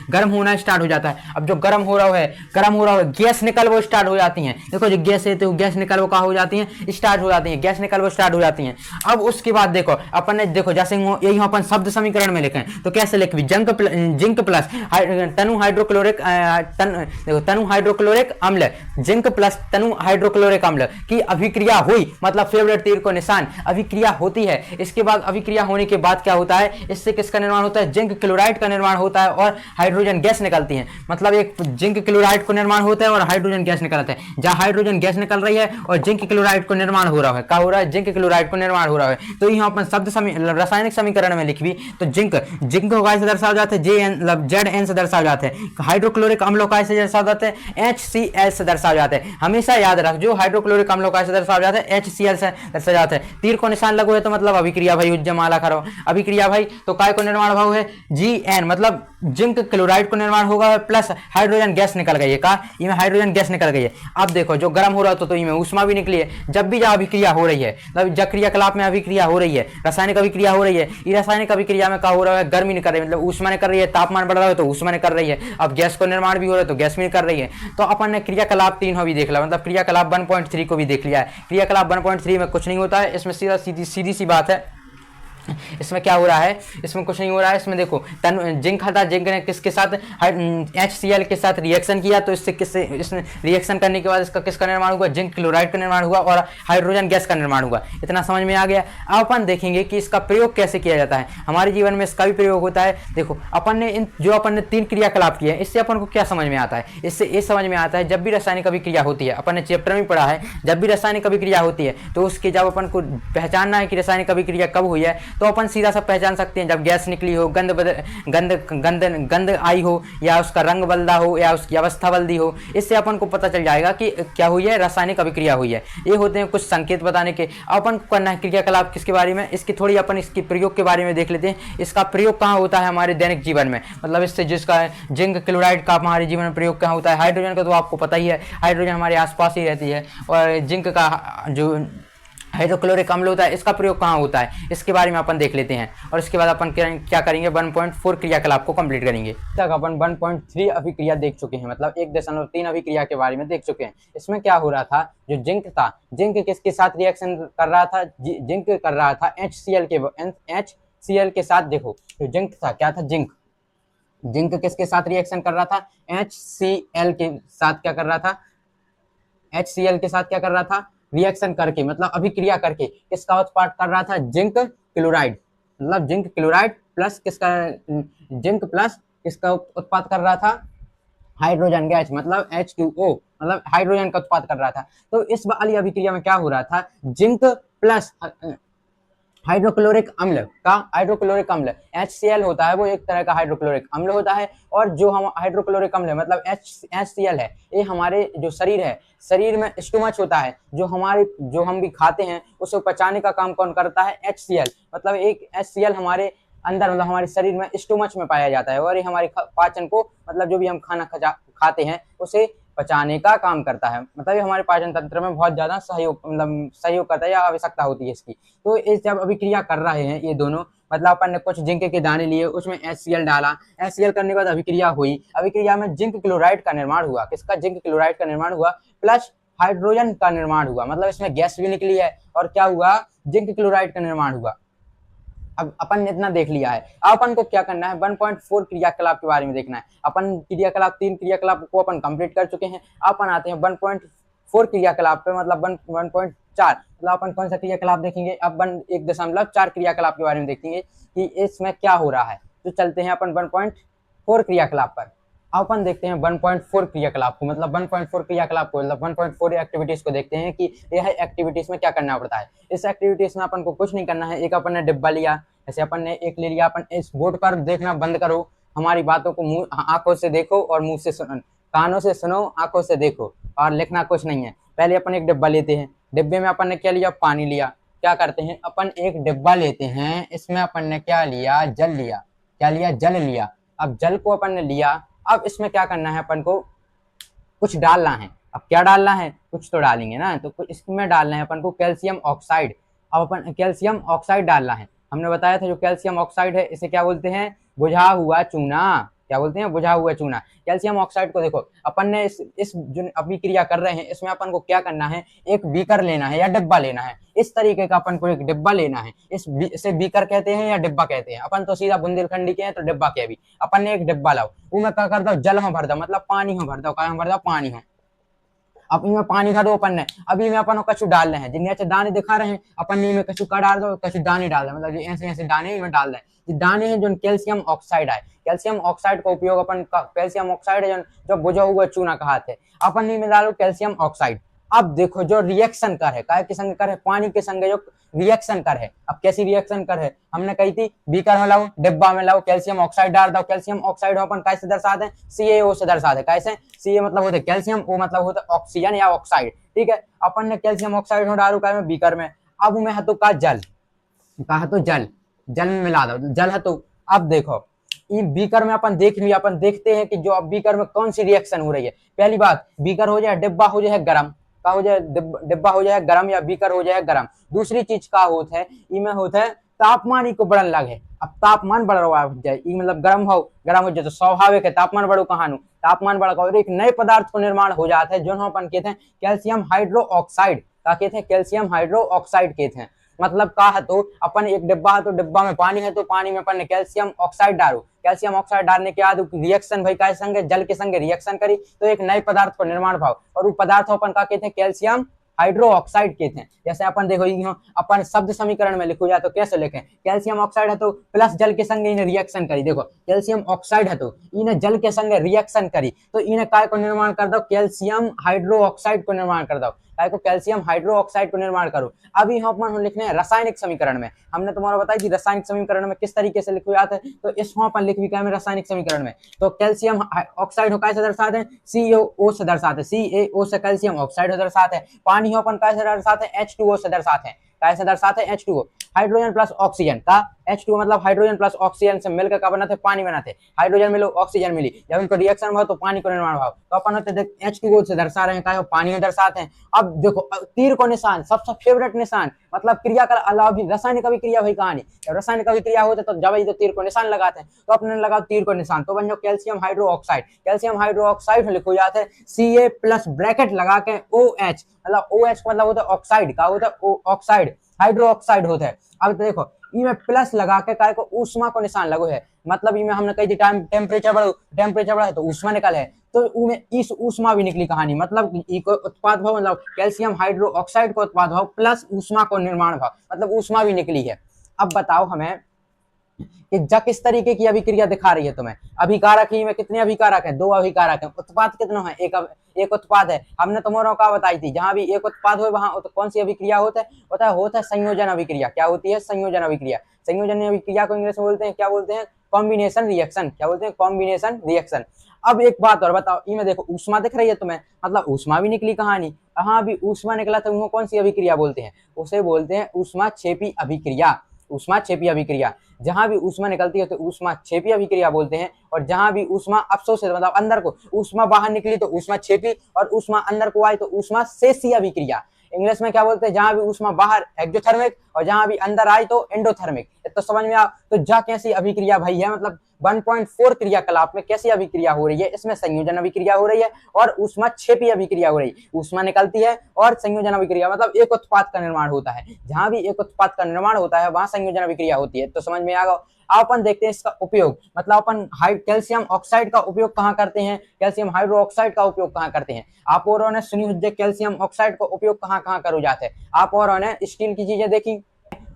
गर्म होना स्टार्ट हो जाता है। अब जो गर्म हो रहा है गैस निकल वो स्टार्ट हो जाती है। देखो जो गैस है तो गैस निकल वो का हो जाती है, स्टार्ट हो जाती है, गैस निकल वो स्टार्ट हो जाती है। अब उसके बाद देखो अपन ने देखो जैसे यही अपन शब्द समीकरण में लिखें तो कैसे लिख भी, जिंक प्लस तनु हाइड्रोक्लोरिक अम्ल, जिंक प्लस तनु हाइड्रोक्लोरिक अम्ल की अभिक्रिया हुई, मतलब फेवरेट तीर को निशान, अभिक्रिया होती है। इसके बाद अभिक्रिया होने के बाद क्या होता है, इससे किसका निर्माण होता है, जिंक क्लोराइड का निर्माण होता है और हाइड्रोजन गैस निकलती है। मतलब एक जिंक क्लोराइड को निर्माण होता है और हाइड्रोजन गैस निकलता है। जहां हाइड्रोजन गैस निकल रही है और जिंक क्लोराइड को निर्माण हो रहा है, क्या हो रहा है, जिंक क्लोराइड को निर्माण हो रहा है। तो यहाँ अपन शब्द रासायनिक समीकरण में लिख भी तो जिंक को कैसे दर्शाया जाता है, Zn से दर्शाया जाता है। हाइड्रोक्लोरिक अम्लों का कैसे दर्शाया जाता है, HCl से दर्शाया जाता है। हमेशा याद रख, जो हाइड्रोक्लोरिक अम्लों का कैसे दर्शाया जाता है, HCl से दर्शाया जाता है। तीर को निशान लगो है तो मतलब अभिक्रिया भाई उज्जमाला करो, अभिक्रिया भाई तो काय को निर्माण भाव है Gn, मतलब जिंक क्लोराइड को निर्माण होगा प्लस हाइड्रोजन गैस निकल गई है। का इसमें हाइड्रोजन गैस निकल गई है। अब देखो जो गर्म हो रहा तो इसमें ऊष्मा भी निकली है। जब भी जब अभिक्रिया हो रही है, मतलब जब क्रियाकलाप में अभिक्रिया हो रही है, रासायनिक अभिक्रिया हो रही है, ये रासायनिक अभिक्रिया में क्या हो रहा है, गर्मी निकल रही है, मतलब ऊष्मा निकल रही है, तापमान बढ़ रहा है तो ऊष्मा निकल रही है। अब गैस को निर्माण भी हो रहा है तो गैस भी निकल रही है। तो अपन ने क्रियाकलाप 3 भी देख लिया, मतलब क्रियाकलाप 1.3 को भी देख लिया है। क्रियाकलाप 1.3 में कुछ नहीं होता है, इसमें सीधी सी बात है। इसमें क्या हो रहा है, इसमें कुछ नहीं हो रहा है। इसमें देखो जिंक था, जिंक ने किसके साथ HCl के साथ रिएक्शन किया, तो इसने रिएक्शन करने के बाद इसका किसका निर्माण हुआ, जिंक क्लोराइड का निर्माण हुआ और हाइड्रोजन गैस का निर्माण हुआ। इतना समझ में आ गया। अब अपन देखेंगे कि इसका प्रयोग कैसे किया जाता है। हमारे जीवन में इसका भी प्रयोग होता है। देखो अपन ने अपन ने 3 क्रियाकलाप किए हैं, इससे अपन को क्या समझ में आता है, इससे ये समझ में आता है जब भी रासायनिक अभिक्रिया होती है, अपन ने चैप्टर में पढ़ा है, जब भी रासायनिक अभिक्रिया होती है तो उसके जब अपन को पहचानना है कि रासायनिक अभिक्रिया कब हुई है, तो अपन सीधा सा पहचान सकते हैं जब गैस निकली हो, गंध आई हो, या उसका रंग बदला हो, या उसकी अवस्था बदली हो। इससे अपन को पता चल जाएगा कि क्या हुई है, रासायनिक अभिक्रिया हुई है। ये होते हैं कुछ संकेत बताने के। अपन को करना है क्रियाकलाप किसके बारे में, इसकी थोड़ी अपन इसके प्रयोग के बारे में देख लेते हैं। इसका प्रयोग कहाँ होता है हमारे दैनिक जीवन में, मतलब इससे जिसका जिंक क्लोराइड का हमारे जीवन में प्रयोग कहाँ होता है। हाइड्रोजन का तो आपको पता ही है, हाइड्रोजन हमारे आसपास ही रहती है। और जिंक का जो हाइड्रोक्लोरिक अम्ल होता है, इसका प्रयोग कहाँ होता है, इसके बारे में अपन देख लेते हैं। और इसके बाद अपन क्या करेंगे, 1.4 क्रियाकलाप को कंप्लीट करेंगे। तक अपन 1.3 अभिक्रिया देख चुके हैं, मतलब 1.3 अभिक्रिया के बारे में देख चुके हैं। इसमें क्या हो रहा था, जो जिंक था, जिंक किसके साथ रिएक्शन कर रहा था, जिंक कर रहा था HCl के साथ। देखो जो जिंक था, क्या था, जिंक जिंक किसके साथ रिएक्शन कर रहा था, HCl के साथ क्या कर रहा था, HCl के साथ क्या कर रहा था, रिएक्शन करके मतलब अभिक्रिया करके किसका उत्पाद कर रहा था, जिंक क्लोराइड, मतलब जिंक क्लोराइड प्लस किसका, जिंक प्लस किसका उत्पाद कर रहा था, हाइड्रोजन गैस मतलब H2O, मतलब हाइड्रोजन का उत्पाद कर रहा था। तो इस वाली अभिक्रिया में क्या हो रहा था, जिंक प्लस हाइड्रोक्लोरिक अम्ल का, हाइड्रोक्लोरिक अम्ल HCl होता है, वो एक तरह का हाइड्रोक्लोरिक अम्ल होता है, और जो हम हाइड्रोक्लोरिक अम्ल मतलब HCl है, ये हमारे जो शरीर है, शरीर में स्टोमच होता है, जो हम भी खाते हैं उसे पचाने का काम कौन करता है, HCl, मतलब एक HCl हमारे अंदर मतलब हमारे शरीर में स्टोमच में पाया जाता है, और ये हमारे पाचन को मतलब जो भी हम खाना खाते हैं उसे पचाने का काम करता है, मतलब ये हमारे पाचन तंत्र में बहुत ज्यादा सहयोग मतलब सहयोग करता है या आवश्यकता होती है इसकी। तो इस जब अभिक्रिया कर रहे हैं ये दोनों, मतलब अपन ने कुछ जिंक के दाने लिए, उसमें HCl डाला, HCl करने के बाद अभिक्रिया हुई, अभिक्रिया में जिंक क्लोराइड का निर्माण हुआ, किसका, जिंक क्लोराइड का निर्माण हुआ, प्लस हाइड्रोजन का निर्माण हुआ, मतलब इसमें गैस भी निकली है, और क्या हुआ, जिंक क्लोराइड का निर्माण हुआ। अब अपन ने इतना देख लिया है, अब अपन को क्या करना है, 1.4 क्रियाकलाप के बारे में देखना है। अपन क्रियाकलाप 3 क्रियाकलाप को अपन कंप्लीट कर चुके हैं, अपन आते हैं 1.4 क्रियाकलाप पे, मतलब 1.4 मतलब अपन कौन सा क्रियाकलाप देखेंगे, अब 1.4 क्रियाकलाप के बारे में देखेंगे कि इसमें क्या हो रहा है। तो चलते हैं अपन 1.4 क्रियाकलाप पर। अब अपन देखते हैं 1.4 क्रियाकलाप को, मतलब 1.4 क्रियाकलाप को, मतलब 1.4 एक्टिविटीज को देखते हैं कि यह एक्टिविटीज में क्या करना पड़ता है। इस एक्टिविटीज में अपन को कुछ नहीं करना है, एक अपन ने डिब्बा लिया, जैसे अपन ने एक ले लिया, अपन इस बोर्ड पर देखना बंद करो, हमारी बातों को मुंह आंखों से देखो और मुंह से सुनो, कानों से सुनो, आंखों से देखो, और लिखना कुछ नहीं है। पहले अपन एक डिब्बा लेते हैं, डिब्बे में अपन ने क्या लिया, पानी लिया। क्या करते हैं, अपन एक डिब्बा लेते हैं, इसमें अपन ने क्या लिया, जल लिया। क्या लिया, जल लिया। अब जल को अपन ने लिया, अब इसमें क्या करना है, अपन को कुछ डालना है। अब क्या डालना है, कुछ तो डालेंगे ना, तो कुछ इसमें डालना है अपन को कैल्शियम ऑक्साइड। अब अपन कैल्शियम ऑक्साइड डालना है, हमने बताया था जो कैल्शियम ऑक्साइड है इसे क्या बोलते हैं, बुझा हुआ चूना। क्या बोलते हैं, बुझा हुआ चूना। कैल्शियम ऑक्साइड को देखो, अपन ने इस जो अभिक्रिया कर रहे हैं इसमें अपन को क्या करना है, एक बीकर लेना है या डिब्बा लेना है, इस तरीके का अपन को एक डिब्बा लेना है। इसे बीकर कहते हैं या डिब्बा कहते हैं, अपन तो सीधा बुंदेलखंडी के हैं तो डिब्बा के भी। अपन ने एक डिब्बा लाओ, वो मैं क्या कर दो, जल में भर दो, मतलब पानी में भर दो, क्या भर दो, पानी में। अब इनमें पानी भर दो अपन ने, अभी में अपन कछु डाल रहे हैं, जिनके अच्छे दाने दिखा रहे हैं, अपन में कछु का डाल दो, कछु दाने डाल दो, मतलब ऐसे ऐसे दाने इनमें डाल रहे हैं। ये दाने हैं जो कैल्शियम ऑक्साइड है, कैल्शियम ऑक्साइड का उपयोग अपन कैल्शियम ऑक्साइड है जो बुझा हुआ चूना कहते हैं, अपन में डालो कैल्शियम ऑक्साइड। अब देखो जो रिएक्शन कर है, काय के संग कर है, पानी के संग जो रिएक्शन कर है। अब कैसी रिएक्शन कर है, हमने कही थी बीकर में लाओ, डिब्बा में लाओ, कैल्शियम ऑक्साइड डाल दो। कैल्शियम ऑक्साइड अपन कैसे दर्शाते हैं, CaO से दर्शाते हैं। कैसे, Ca मतलब होते कैल्शियम, O मतलब होता है ऑक्सीजन या ऑक्साइड। ठीक है, अपन ने कैल्शियम ऑक्साइड डालू का में बीकर में, अब मैं हतो का जल, कहा तो जल, जल में मिला दो, जल है तो। अब देखो बीकर में अपन देख लिया, अपन देखते हैं कि जो अब बीकर में कौन सी रिएक्शन हो रही है। पहली बात, बीकर हो जाए, डिब्बा हो जाए गर्म, का हो जाए, डिब्बा हो जाए गर्म या बीकर हो जाए गर्म। दूसरी चीज का होता है, इमें होता है तापमान को बढ़न लगे। अब तापमान बढ़ रहा जाए, मतलब गर्म हो जाए तो स्वाभाविक है तापमान बढ़ो, कहां तापमान बढ़ा और एक नए पदार्थ को निर्माण हो जाता है जो हम अपन कहते हैं कैल्शियम हाइड्रो ऑक्साइड। का कहते हैं, कैल्शियम हाइड्रो ऑक्साइड कहते हैं। मतलब का है तो अपन एक डिब्बा है तो डिब्बा में पानी है तो पानी में अपन ने कैल्शियम ऑक्साइड डालो, कैल्शियम ऑक्साइड डालने के बाद रिएक्शन भाई का संगे, जल के संगे रिएक्शन करी तो एक नए पदार्थ को निर्माण भाव, और वो पदार्थ अपन का कहते हैं कैल्शियम हाइड्रो ऑक्साइड कहते हैं। जैसे अपन देखो अपन शब्द समीकरण में लिखो जाए तो कैसे लिखें, कैल्शियम ऑक्साइड है तो प्लस जल के संगे इन्हें रिएक्शन करी। देखो कैल्शियम ऑक्साइड है तो इन्हें जल के संगे रिएक्शन करी तो इन्हें काय को निर्माण कर दो, कैल्शियम हाइड्रो ऑक्साइड को निर्माण कर दो। काय को, कैल्शियम हाइड्रो ऑक्साइड को निर्माण करो। अभी हम लिखने हैं रासायनिक समीकरण में, हमने तुम्हारा बताया कि रासायनिक समीकरण में किस तरीके से लिखो जाते हैं, तो इसमें अपन लिख भी क्या में रासायनिक समीकरण में, तो कैल्शियम ऑक्साइड हो कैसे दर्शाते हैं, CaO से दर्शाते हैं, CaO से कैल्शियम ऑक्साइड हो दर्शाते हैं। पानी हो अपन कैसे दर्शाते हैं, H2O से दर्शाते हैं। कैसे दर्शाते हैं, H2O, हाइड्रोजन प्लस ऑक्सीजन का, H2O मतलब हाइड्रोजन प्लस ऑक्सीजन से मिलकर क्या बनाते, पानी बनाते। हाइड्रोजन मिलो, ऑक्सीजन मिली, जब इनको रिएक्शन हुआ तो पानी को निर्माण भाव, तो अपन होते H2O से दर्शा रहे हैं, क्या पानी में दर्शाते हैं। अब देखो तीर को निशान, सबसे फेवरेट निशान, मतलब क्रिया का अलावा भी रासायनिक अभिक्रिया हुई कहानी, जब रासायनिक अभिक्रिया होते तो जब तो तीर को निशान लगाते हैं, तो अपने लगा तीर को निशान, तो बन जाओ calcium hydro oxide. Calcium hydro oxide लिखो जाते हैं Ca प्लस ब्रैकेट लगा के OH, मतलब OH मतलब होता है ऑक्साइड, का होता है ऑक्साइड, हाइड्रो ऑक्साइड होता है। अब तो देखो इमे प्लस लगा के काय को ऊष्मा को निशान लगो है, मतलब इमे हमने कही थी टेम्परेचर बढ़ो है तो ऊष्मा निकल है, तो उमे इस ऊष्मा भी निकली कहानी, मतलब इको उत्पाद भाव मतलब कैल्शियम हाइड्रोक्साइड को उत्पाद भाव प्लस ऊष्मा को निर्माण भाव, मतलब ऊष्मा भी निकली है। अब बताओ हमें कि जा किस तरीके की अभिक्रिया दिखा रही है तुम्हें। अभिकारक ही में कितने अभिकारक हैं, 2 अभिकारक हैं। उत्पाद कितने हैं, एक उत्पाद है। हमने तुम्हारा का बताई थी, जहां भी एक उत्पाद हो वहां कौन सी अभिक्रिया होता है संयोजन अभिक्रिया। क्या होती है, संयोजन अभिक्रिया। संयोजन अभिक्रिया को इंग्लिश में बोलते हैं, क्या बोलते हैं, कॉम्बिनेशन रिएक्शन। क्या बोलते हैं, कॉम्बिनेशन रिएक्शन। अब एक बात और बताओ, इनमें देखो ऊष्मा दिख रही है तुम्हें, मतलब ऊष्मा भी निकली कहानी। हाँ भी ऊष्मा निकला तो उनको कौन सी अभिक्रिया बोलते हैं, उसे बोलते हैं ऊष्माक्षेपी अभिक्रिया। ऊष्माक्षेपी अभिक्रिया, जहां भी ऊष्मा निकलती है तो ऊष्माक्षेपी अभिक्रिया बोलते हैं, और जहां भी ऊष्मा अवशोषित मतलब अंदर को ऊष्मा बाहर निकली तो ऊष्माक्षेपी, और ऊष्मा अंदर को आई तो ऊष्माशेषी अभिक्रिया। इंग्लिश में क्या बोलते हैं, जहां भी ऊष्मा बाहर एक्सोथर्मिक और जहां भी अंदर आई तो एंडोथर्मिक। तो समझ में आ, तो जा कैसी अभिक्रिया भाई है, मतलब 1.4 क्रियाकलाप में कैसी अभिक्रिया हो रही है, इसमें संयोजन अभिक्रिया हो रही है और ऊष्माक्षेपी अभिक्रिया हो रही है। ऊष्मा निकलती है और संयोजन अभिक्रिया मतलब एक उत्पाद का निर्माण होता है। जहां भी एक उत्पाद का निर्माण होता है वहां संयोजन अभिक्रिया होती है। तो समझ में आ गया। अब अपन देखते हैं इसका उपयोग, मतलब अपन कैल्शियम ऑक्साइड का उपयोग कहाँ करते हैं, कैल्शियम हाइड्रोक्साइड का उपयोग कहाँ करते हैं। आप और ने सुनी हुई कैल्शियम ऑक्साइड का उपयोग कहाँ कहाँ करो जाते हैं। आप और ने स्टील की चीजें देखी,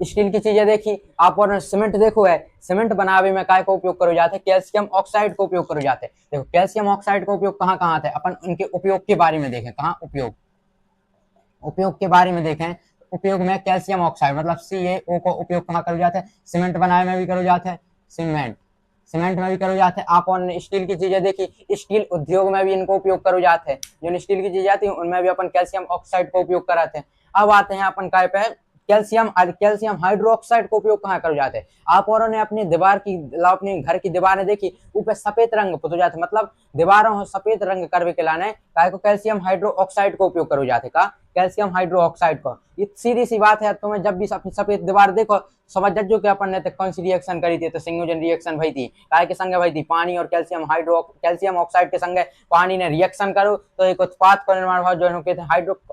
स्टील की चीजें देखी। आप और सीमेंट देखो है, सीमेंट बनावे में काय का उपयोग करो जाते हैं, कैल्शियम ऑक्साइड का उपयोग करो जाते हैं। देखो कैल्शियम ऑक्साइड का उपयोग कहाँ कहाँ आता है, अपन उनके उपयोग के बारे में देखें। कहाँ उपयोग के बारे में देखें। उपयोग में कैल्शियम ऑक्साइड मतलब CaO का उपयोग कहाँ करो जाता है, सीमेंट बनाने में भी करो जाता है, सीमेंट में भी करो जाते हैं। आप और स्टील की चीजें देखी, स्टील उद्योग में भी इनको उपयोग करो जाते हैं। जो स्टील की चीजें आती है उनमें भी अपन कैल्शियम ऑक्साइड का उपयोग कराते हैं। अब आते हैं अपन काय पे, कैल्शियम हाइड्रोक्साइड का उपयोग कहाँ करो जाते हैं। आप और ने अपनी दीवार की अपने घर की दीवारें देखी, ऊपर सफेद रंग पुतो जाते, मतलब दीवारों सफेद रंग करवे के लाने काय को कैल्शियम हाइड्रोक्साइड का उपयोग करो जाते का, कैल्शियम हाइड्रोक्साइड का। ये सीधी सी बात है, तुम्हें जब भी अपनी सफेद दीवार देखो समझ जो कि अपन ने तो कौन सी रिएक्शन करी थी, तो संयोजन रिएक्शन भई थी। काय के संग भई थी, पानी और कैल्शियम ऑक्साइड के संग पानी ने रिएक्शन करो तो एक उत्पाद का निर्माण हुआ, जो कहते हैं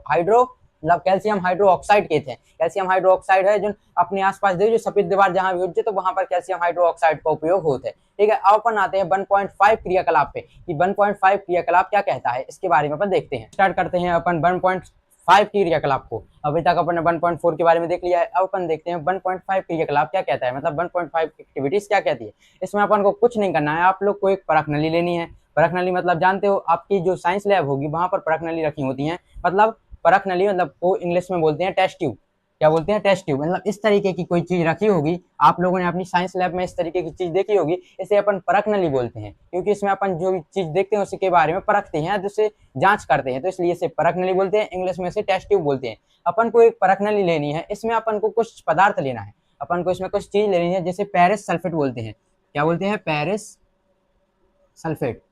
हाइड्रो मतलब कैल्शियम हाइड्रोक्साइड के थे। कैल्शियम हाइड्रोक्साइड है जो अपने आसपास देखो जो सफेद दीवार जहां भी होती है तो वहां पर कैल्शियम हाइड्रोक्साइड का उपयोग होता है। ठीक है, अब अपन आते हैं 1.5 क्रियाकलाप पे कि 1.5 क्रियाकलाप क्या कहता है, इसके बारे में अपन देखते हैं। स्टार्ट करते हैं अपन 1.5 क्रियाकलाप को। अभी तक अपन ने 1.4 के बारे में देख लिया है, अब अपन देखते हैं 1.5 क्रियाकलाप क्या कहता है, मतलब 1.5 एक्टिविटीज क्या कहती है। इसमें अपन को कुछ नहीं करना है, आप लोग को एक परख नली लेनी है। परख नली मतलब जानते हो, आपकी जो साइंस लैब होगी वहां पर परख नली रखी होती है, मतलब परख नली मतलब वो इंग्लिश में बोलते हैं टेस्ट ट्यूब। क्या बोलते हैं, टेस्ट ट्यूब। मतलब इस तरीके की कोई चीज रखी होगी, आप लोगों ने अपनी साइंस लैब में इस तरीके की चीज देखी होगी, इसे अपन परख नली बोलते हैं, क्योंकि इसमें अपन जो भी चीज देखते हैं उसके बारे में परखते हैं, जिससे जांच करते हैं, तो इसलिए इसे परख नली बोलते हैं, इंग्लिश में इसे टेस्ट ट्यूब बोलते हैं। अपन को एक परख नली लेनी है, इसमें अपन को कुछ पदार्थ लेना है, अपन को इसमें कुछ चीज लेनी है, जैसे पेरिस सल्फेट बोलते हैं। क्या बोलते हैं, पेरिस सल्फेट।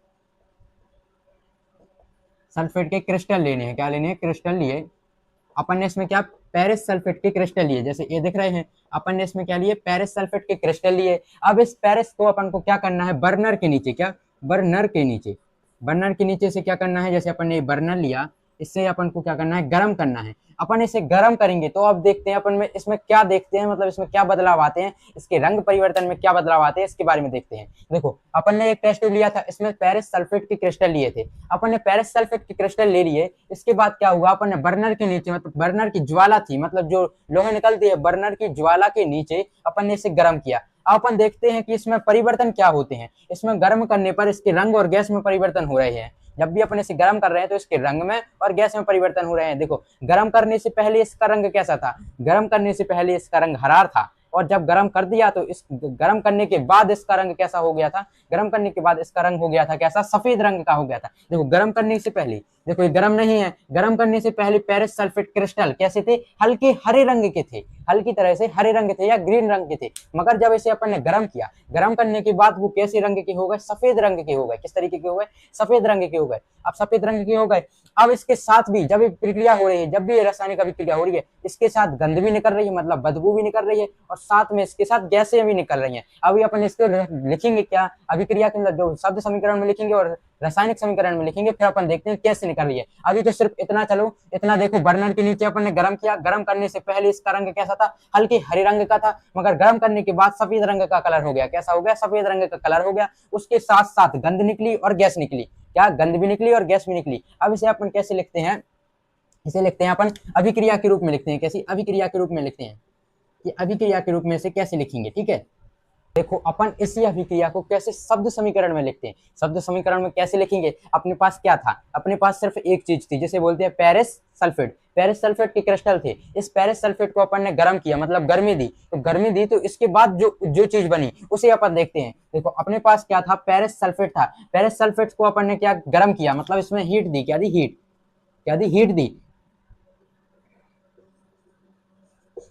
सल्फेट के क्रिस्टल लेने हैं। क्या लेने हैं, क्रिस्टल लिए। अपन ने इसमें क्या, पेरिस सल्फेट के क्रिस्टल लिए, जैसे ये दिख रहे हैं। अपन ने इसमें क्या लिए, पेरिस सल्फेट के क्रिस्टल लिए। अब इस पेरिस को अपन को क्या करना है, बर्नर के नीचे, क्या बर्नर के नीचे से क्या करना है, जैसे अपन ने बर्नर लिया, इससे अपन को क्या करना है, गर्म करना है। अपन इसे गर्म करेंगे तो अब देखते हैं अपन में इसमें क्या देखते हैं, मतलब इसमें क्या बदलाव आते हैं, इसके रंग परिवर्तन में क्या बदलाव आते हैं, इसके बारे में देखते हैं। देखो अपन ने एक टेस्ट लिया था, इसमें पेरिस सल्फेट के क्रिस्टल लिए थे। अपन ने पेरिस सल्फेट के क्रिस्टल ले लिए, इसके बाद क्या हुआ, अपन ने बर्नर के नीचे, मतलब बर्नर की ज्वाला थी, मतलब जो लोहे निकलती है बर्नर की ज्वाला के नीचे अपन ने इसे गर्म किया। अब अपन देखते हैं कि इसमें परिवर्तन क्या होते हैं। इसमें गर्म करने पर इसके रंग और गैस में परिवर्तन हो रहे हैं। जब भी अपन इसे गर्म कर रहे हैं तो इसके रंग में और गैस में परिवर्तन हो रहे हैं। देखो गर्म करने से पहले इसका रंग कैसा था, गर्म करने से पहले इसका रंग हरा था, और जब गर्म कर दिया तो इस गर्म करने के बाद इसका रंग कैसा हो गया था, गर्म करने के बाद इसका रंग हो गया था कैसा, सफेद रंग का हो गया था। देखो गर्म करने से पहले, देखो ये गर्म नहीं है, गर्म करने से पहले पेरिस सल्फेट क्रिस्टल कैसे थे, हल्के हरे रंग के थे, हल्की तरह से हरे रंग थे या ग्रीन रंग के थे। मगर जब इसे अपन ने गर्म किया, गर्म करने के बाद वो कैसे रंग के हो गए, सफेद रंग के हो गए। किस तरीके के हो गए, सफेद रंग के हो गए। अब सफेद रंग के हो गए। अब इसके साथ भी जब ये प्रक्रिया हो रही है, जब भी ये रासायनिक अभिक्रिया हो रही है, इसके साथ गंध भी निकल रही है, मतलब बदबू भी निकल रही है, और साथ में इसके साथ गैसें भी निकल रही हैं। अभी अपन इसको लिखेंगे क्या, अभिक्रिया के अंदर जो शब्द समीकरण में लिखेंगे और रासायनिक समीकरण में लिखेंगे, फिर अपन देखते हैं कैसे निकल रही है। अभी तो सिर्फ इतना चलो, इतना देखो, बर्नर के नीचे अपन ने गर्म किया, गर्म करने से पहले इसका रंग कैसा था, हल्के हरे रंग का था, मगर गर्म करने के बाद सफेद रंग का कलर हो गया। कैसा हो गया, सफेद रंग का कलर हो गया। उसके साथ साथ गंध निकली और गैस निकली, क्या गंध भी निकली और गैस भी निकली। अब इसे अपन कैसे लिखते हैं, इसे लिखते हैं अपन अभिक्रिया के रूप में लिखते हैं। कैसी, अभिक्रिया के रूप में लिखते हैं, कि अभिक्रिया के रूप में इसे कैसे लिखेंगे, ठीक है। देखो अपन इसी अभिक्रिया को कैसे शब्द समीकरण में लिखते हैं। शब्द समीकरण में कैसे लिखेंगे, अपने पास क्या था, अपने पास सिर्फ एक चीज थी, जिसे बोलते हैं पेरिस सल्फेट। पेरिस सल्फेट के क्रिस्टल थे। इस पेरिस सल्फेट को अपन ने गर्म किया, मतलब गर्मी दी, तो गर्मी दी तो इसके बाद जो जो चीज बनी उसे अपन देखते हैं। देखो अपने पास क्या था, पेरिस सल्फेट था। पेरिस सल्फेट को अपन ने क्या गर्म किया, मतलब इसमें हीट दी, क्या दी, हीट, क्या दी, हीट दी,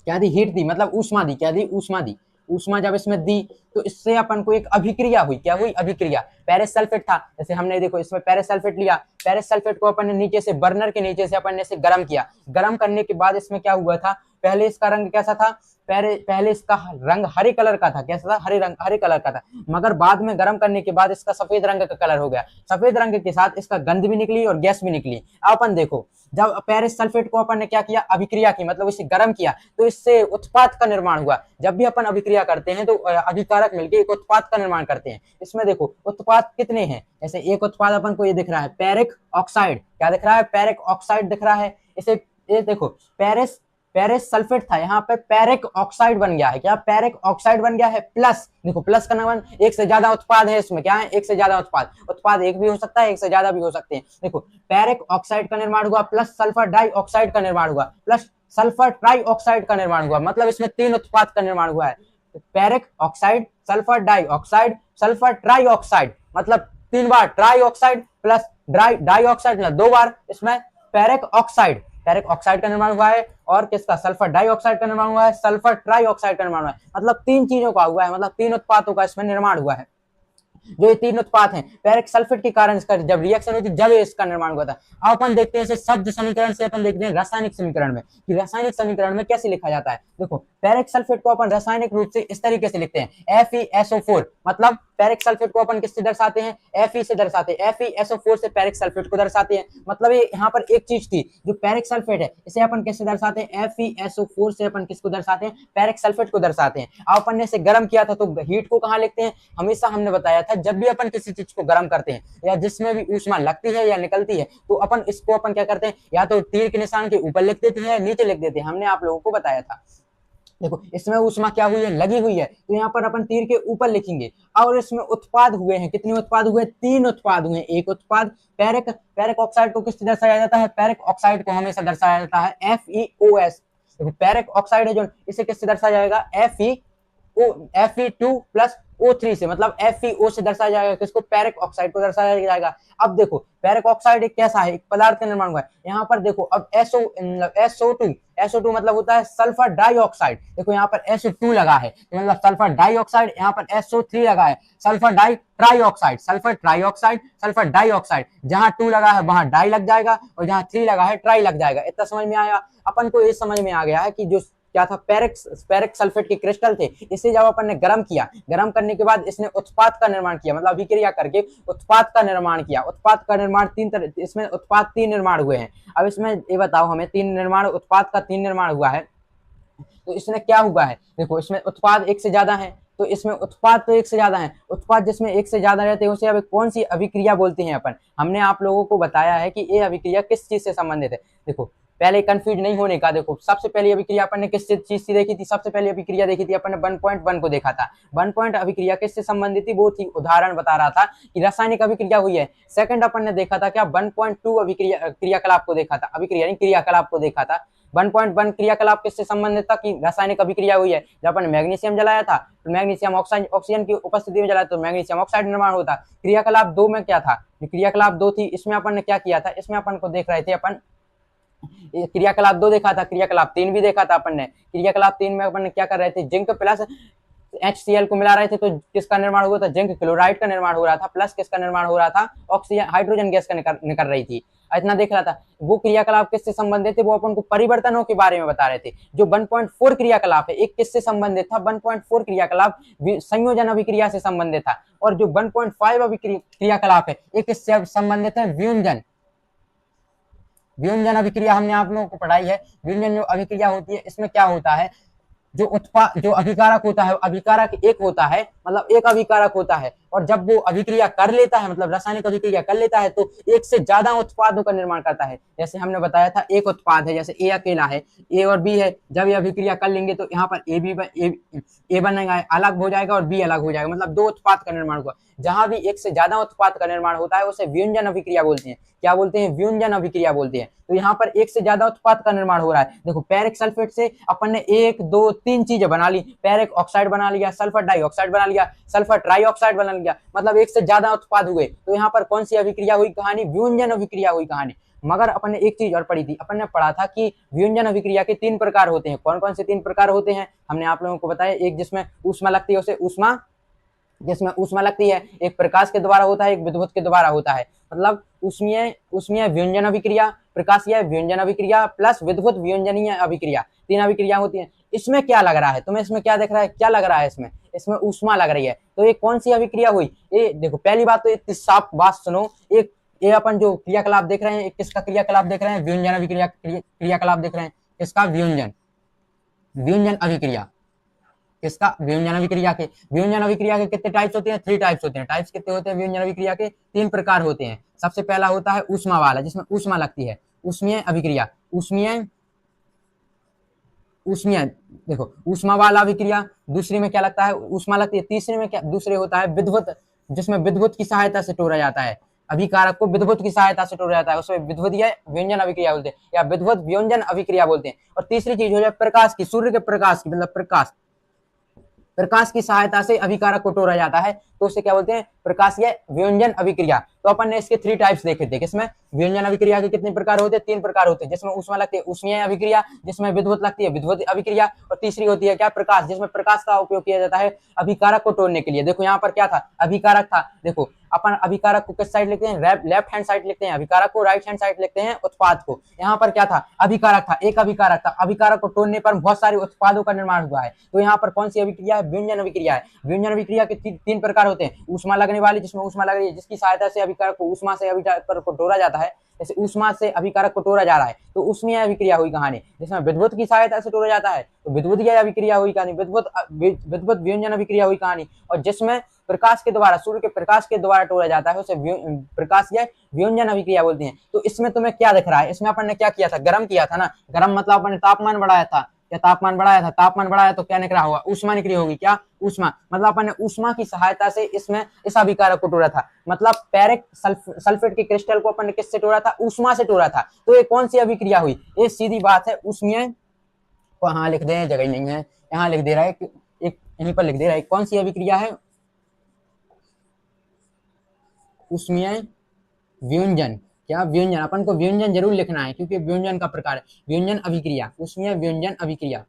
क्या दी, हीट दी, मतलब ऊष्मा दी, क्या दी, ऊष्मा दी। ऊष्मा जब इसमें दी तो इससे अपन को एक अभिक्रिया हुई, क्या हुई, अभिक्रिया। पेरिस सल्फेट था, जैसे हमने देखो इसमें पेरिस सल्फेट लिया, पेरिस सल्फेट को अपन ने नीचे से, बर्नर के नीचे से अपन ने इसे गर्म किया। गर्म करने के बाद इसमें क्या हुआ था, पहले इसका रंग कैसा था, पहले इसका रंग हरे कलर का था। कैसा था, हरे रंग, हरे कलर का था, मगर बाद में गर्म करने के बाद इसका सफेद रंग का कलर हो गया। सफेद रंग के साथ इसका गंध भी निकली और गैस भी निकली। अपन देखो, जब पेरिस सल्फेट को अपन ने क्या किया, अभिक्रिया की, मतलब इसे गर्म किया, तो इससे उत्पाद का निर्माण हुआ। जब भी अपन अभिक्रिया करते हैं तो अभिकारक मिलकर एक उत्पाद का निर्माण करते हैं। इसमें देखो उत्पाद कितने हैं, जैसे एक उत्पाद अपन को ये दिख रहा है, पेरिक ऑक्साइड, क्या दिख रहा है, पेरिक ऑक्साइड दिख रहा है। इसे ये देखो, पेरिस पेरिस सल्फेट था, यहाँ पे पेरिक ऑक्साइड बन गया है, क्या, पेरिक ऑक्साइड बन गया है। प्लस देखो, प्लस का नाम, एक से ज्यादा उत्पाद है इसमें, क्या है, एक से ज्यादा उत्पाद। उत्पाद एक भी हो सकता है, एक से ज्यादा भी हो सकते हैं। देखो पेरिक ऑक्साइड का निर्माण हुआ, प्लस सल्फर डाइऑक्साइड का निर्माण हुआ, प्लस सल्फर ट्राइऑक्साइड का निर्माण हुआ, मतलब इसमें 3 उत्पाद का निर्माण हुआ है। Ferric oxide, sulphur dioxide, sulphur trioxide, मतलब 3 बार ट्राइऑक्साइड प्लस डाइऑक्साइड, मतलब 2 बार इसमें पेरिक ऑक्साइड, पेरिक ऑक्साइड का निर्माण हुआ है। और किसका, सल्फर डाइऑक्साइड का निर्माण हुआ है, सल्फर ट्राइऑक्साइड का निर्माण हुआ है, मतलब 3 चीजों का हुआ है, मतलब 3 उत्पादों का इसमें निर्माण हुआ है। जो ये 3 उत्पाद हैं, पेरिक सल्फेट के कारण इसका जब रिएक्शन हुई थी, जब इसका निर्माण हुआ था। अब अपन देखते हैं इसे शब्द समीकरण से, अपन देखते हैं रासायनिक समीकरण में, कि रासायनिक समीकरण में कैसे लिखा जाता है। देखो पेरिक सल्फेट को अपन रासायनिक रूप से इस तरीके से लिखते हैं, FeSO4, मतलब पेरिक सल्फेट को अपन किससे दर्शाते हैं, Fe से दर्शाते हैं। FeSO4 से पेरिक सल्फेट को दर्शाते हैं। मतलब ये यहाँ पर एक चीज थी, जो पेरिक सल्फेट है, इसे अपन कैसे दर्शाते हैं, FeSO4 से अपन किसको दर्शाते हैं, पेरिक सल्फेट को दर्शाते हैं। अब अपन ने इसे गर्म किया था, तो हीट को कहाँ लिखते हैं, हमेशा हमने बताया था, जब भी अपन किसी चीज को गर्म करते हैं या जिसमें भी ऊष्मा लगती है या निकलती है, तो अपन इसको अपन क्या करते हैं, या तो तीर के निशान के ऊपर लिख देते हैं या नीचे लिख देते हैं। हमने आप लोगों को बताया था। देखो इसमें ऊष्मा क्या हुई है, लगी हुई है, तो यहाँ पर अपन तीर के ऊपर लिखेंगे। और इसमें उत्पाद हुए हैं, कितने उत्पाद हुए, 3 उत्पाद हुए। एक उत्पाद पेरिक ऑक्साइड को किससे दर्शाया जाता है, पेरिक ऑक्साइड को हमेशा दर्शाया जाता है FeOS। देखो पेरिक ऑक्साइड है जो, इसे किससे दर्शाया जाएगा, Fe2 प्लस O3 से, मतलब FeO से दर्शाया जाएगा, किसको, पेरिक ऑक्साइड को दर्शाया जाएगा। अब देखो पेरिक ऑक्साइड एक कैसा है, एक पदार्थ का निर्माण हुआ है। यहाँ पर देखो अब SO2 मतलब होता है सल्फर डाइऑक्साइड। देखो यहाँ पर SO2 लगा है, मतलब सल्फर डाइऑक्साइड, यहाँ पर SO3 लगा है, sulphur trioxide, sulphur trioxide, sulphur dioxide. जहां 2 लगा है वहां डाई लग जाएगा, और जहां 3 लगा है ट्राई लग जाएगा। इतना समझ में आया। अपन को ये समझ में आ गया है कि जो क्या था, पेरिक सल्फेट के क्रिस्टल थे, इसे जब अपन ने गर्म किया, गर्म करने के बाद इसने उत्पाद का निर्माण किया, मतलब अभिक्रिया करके उत्पाद का निर्माण किया। उत्पाद का निर्माण 3 तरह, इसमें उत्पाद 3 निर्माण हुए हैं। अब इसमें ये बताओ हमें, 3 निर्माण, उत्पाद का 3 निर्माण हुआ है, तो इसमें क्या हुआ है। देखो इसमें उत्पाद एक से ज्यादा है, तो इसमें उत्पाद तो एक से ज्यादा है। उत्पाद जिसमें एक से ज्यादा रहते हैं उसे अब कौन सी अभिक्रिया बोलते हैं अपन। हमने आप लोगों को बताया है कि ये अभिक्रिया किस चीज से संबंधित है। देखो पहले कंफ्यूज नहीं होने का, देखो सबसे पहली अभिक्रिया अपन ने किस चीज से देखी थी, सबसे पहली अभिक्रिया देखी थी अपन ने 1.1 को देखा था। 1 पॉइंट अभिक्रिया किससे संबंधित थी, वो थी, उदाहरण बता रहा था कि रासायनिक अभिक्रिया हुई है। सेकंड अपन ने देखा था क्या, 1.2 अभिक्रिया, क्रियाकलाप को देखा था, अभिक्रिया नहीं क्रियाकलाप को देखा था। 1.1 क्रियाकलाप किससे संबंधित था, कि रासायनिक अभिक्रिया हुई है। जब अपन मैग्नीशियम जलाया था, तो मैग्नीशियम ऑक्सीजन की उपस्थिति में जलाया, तो मैग्नीशियम ऑक्साइड निर्माण होता। क्रियाकलाप 2 में क्या था, क्रियाकलाप 2 थी, इसमें अपन ने क्या किया था, इसमें अपन को देख रहे थे अपन, क्रियाकलाप 2 देखा था, क्रियाकलाप 3 भी देखा था अपन ने। क्रियाकलाप 3 में अपन ने क्या कर रहे थे, जिंक प्लस HCl को मिला रहे थे तो किसका निर्माण हुआ था, जिंक क्लोराइड का निर्माण हो रहा था, प्लस किसका निर्माण हो रहा था, ऑक्सीजन हाइड्रोजन गैस का निकल रही थी। इतना देख रहा था। वो क्रियाकलाप किससे संबंधित थे, वो अपन को परिवर्तनों के बारे में बता रहे थे। जो 1.4 क्रियाकलाप है, एक किससे संबंधित था, 1.4 क्रियाकलाप संयोजन अभिक्रिया से संबंधित था। और जो 1.5 क्रियाकलाप है, एक किससे संबंधित है, व्युंजन अभिक्रिया हमने आप लोगों को पढ़ाई है। व्युंजन जो अभिक्रिया होती है, इसमें क्या होता है, जो अभिकारक होता है, अभिकारक एक होता है, मतलब एक अभिकारक होता है, और जब वो अभिक्रिया कर लेता है, मतलब रासायनिक अभिक्रिया कर लेता है, तो एक से ज्यादा उत्पादों का निर्माण करता है। जैसे हमने बताया था, एक उत्पाद है, जैसे ए अकेला है, ए और बी है, जब ये अभिक्रिया कर लेंगे तो यहाँ पर ए बनेगा, अलग हो जाएगा, और बी अलग हो जाएगा, मतलब 2 उत्पाद का निर्माण हुआ। जहां भी एक से ज्यादा उत्पाद का निर्माण होता है, उसे व्युंजन अभिक्रिया बोलते हैं। क्या बोलते हैं, व्युंजन अभिक्रिया बोलते हैं। तो यहाँ पर एक से ज्यादा उत्पाद का निर्माण हो रहा है। देखो, पैरिक सल्फेट से अपन ने 1 2 3 चीजें बना ली, पैरिक ऑक्साइड बना लिया, सल्फर डाइऑक्साइड बना लिया, सल्फर ट्राइऑक्साइड बना लिया, मतलब एक से ज्यादा उत्पाद हुए। तो यहाँ पर कौन सी अभिक्रिया हुई, कहानी व्युंजन अभिक्रिया हुई कहानी। मगर अपन ने एक चीज और पढ़ी थी, अपन ने पढ़ा था कि व्युंजन अभिक्रिया के 3 प्रकार होते हैं। कौन कौन से 3 प्रकार होते हैं, हमने आप लोगों को बताया। एक जिसमें ऊष्मा लगती है, उसे ऊष्मा लगती है। एक प्रकाश के द्वारा होता है, एक विद्युत के द्वारा होता है। मतलब ऊष्मीय व्युंजन अभिक्रिया, प्रकाशीय व्युंजन अभिक्रिया, प्लस विद्युत व्युंजनीय अभिक्रिया, 3 अभिक्रिया होती हैं। इसमें क्या लग रहा है तुम्हें, इसमें क्या दिख रहा है, क्या लग रहा है, इसमें ऊष्मा लग रही है। तो ये कौन सी अभिक्रिया हुई, ये देखो, पहली बात तो इतनी साफ बात सुनो। एक ये अपन जो क्रियाकलाप देख रहे हैं, किसका क्रियाकलाप देख रहे हैं, व्युंजन अभिक्रिया क्रियाकलाप देख रहे हैं। किसका, व्युंजन अभिक्रिया, किसका, व्युंजन अभिक्रिया के कितने टाइप्स होते हैं, 3 टाइप्स होते हैं। टाइप्स कितने होते हैं व्युंजन अभिक्रिया के, 3 प्रकार होते हैं। सबसे पहला होता है ऊष्मा वाला, जिसमें ऊष्मा लगती है, ऊष्मीय अभिक्रिया, ऊष्मीय देखो, ऊष्मा वाला अभिक्रिया। दूसरी में क्या लगता है, ऊष्मा लगती है। तीसरे में क्या, दूसरे होता है विद्युत, जिसमें विद्युत की सहायता से तोड़ा जाता है, अभिकारक को विद्युत की सहायता से तोड़ा जाता है, उसमें विद्युतीय व्युंजन अभिक्रिया बोलते हैं, या विद्युत व्युंजन अभिक्रिया बोलते हैं। और तीसरी चीज हो जाए प्रकाश की, सूर्य के प्रकाश की, मतलब प्रकाश की सहायता से अभिकारक को तोड़ा जाता है, तो उसे क्या बोलते हैं, प्रकाशीय व्युंजन अभिक्रिया। तो अपन ने इसके 3 टाइप्स देखे थे। किसमें, व्युंजन अभिक्रिया के कितने प्रकार होते हैं, 3 प्रकार होते हैं। जिसमें ऊष्मा लगती है, ऊष्मीय अभिक्रिया, जिसमें विद्युत लगती है, विद्युत अभिक्रिया, और तीसरी होती है क्या, प्रकाश, जिसमें प्रकाश का उपयोग किया जाता है अभिकारक को तोड़ने के लिए। देखो यहाँ पर क्या था, अभिकारक था। देखो, अपन अभिकारक को किस साइड लिखते हैं, लेफ्ट हैंड साइड लिखते हैं, अभिकारक को राइट हैंड साइड लिखते हैं, उत्पाद को। यहाँ पर क्या था, अभिकारक था, एक अभिकारक था। अभिकारक को तोड़ने पर बहुत सारे उत्पादों का निर्माण हुआ है। तो यहाँ पर कौन सी अभिक्रिया है, व्युंजन अभिक्रिया है। व्युंजन अभिक्रिया के 3 प्रकार होते हैं। ऊष्मा लगने वाली, जिसमें ऊष्मा लग रही है, जिसकी सहायता से अभिकारक को, ऊष्मा से अभिकारक को तोड़ा जाता है। जैसे ऊष्मा से अभिकारक को तोड़ा जा रहा है, तो ऊष्मीय अभिक्रिया हुई कहानी। जिसमें विद्युत की सहायता से तोड़ा जाता है, तो विद्युतीय अभिक्रिया हुई कहानी, विद्युत व्युंजन अभिक्रिया हुई कहानी। और जिसमें प्रकाश के द्वारा, सूर्य के प्रकाश के द्वारा तोड़ा जाता है, उसे प्रकाशीय व्युंजन अभिक्रिया बोलते हैं। तो इसमें तुम्हें क्या दिख रहा है, इसमें अपन ने क्या किया था, गर्म किया था ना। गर्म मतलब अपन ने तापमान बढ़ाया था, या तापमान बढ़ाया तो क्या निकला होगा, ऊष्मा निकली होगी। क्या, ऊष्मा, मतलब अपन ने ऊष्मा की सहायता से इसमें इस अभिकारक को तोड़ा था। मतलब पैरिक सल्फेट के क्रिस्टल को अपन ने किससे तोड़ा था, ऊष्मा से तोड़ा था। तो ये कौन सी अभिक्रिया हुई, ये सीधी बात है, ऊष्मीय। हाँ लिख दे, जगह नहीं है, यहाँ लिख दे रहा है, एक यहीं पर लिख दे रहा है, कौन सी अभिक्रिया है, ऊष्मीय व्युंजन। क्या, व्युंजन, अपन को व्युंजन जरूर लिखना है, क्योंकि व्युंजन का प्रकार है, व्युंजन अभिक्रिया, ऊष्मीय व्युंजन अभिक्रिया।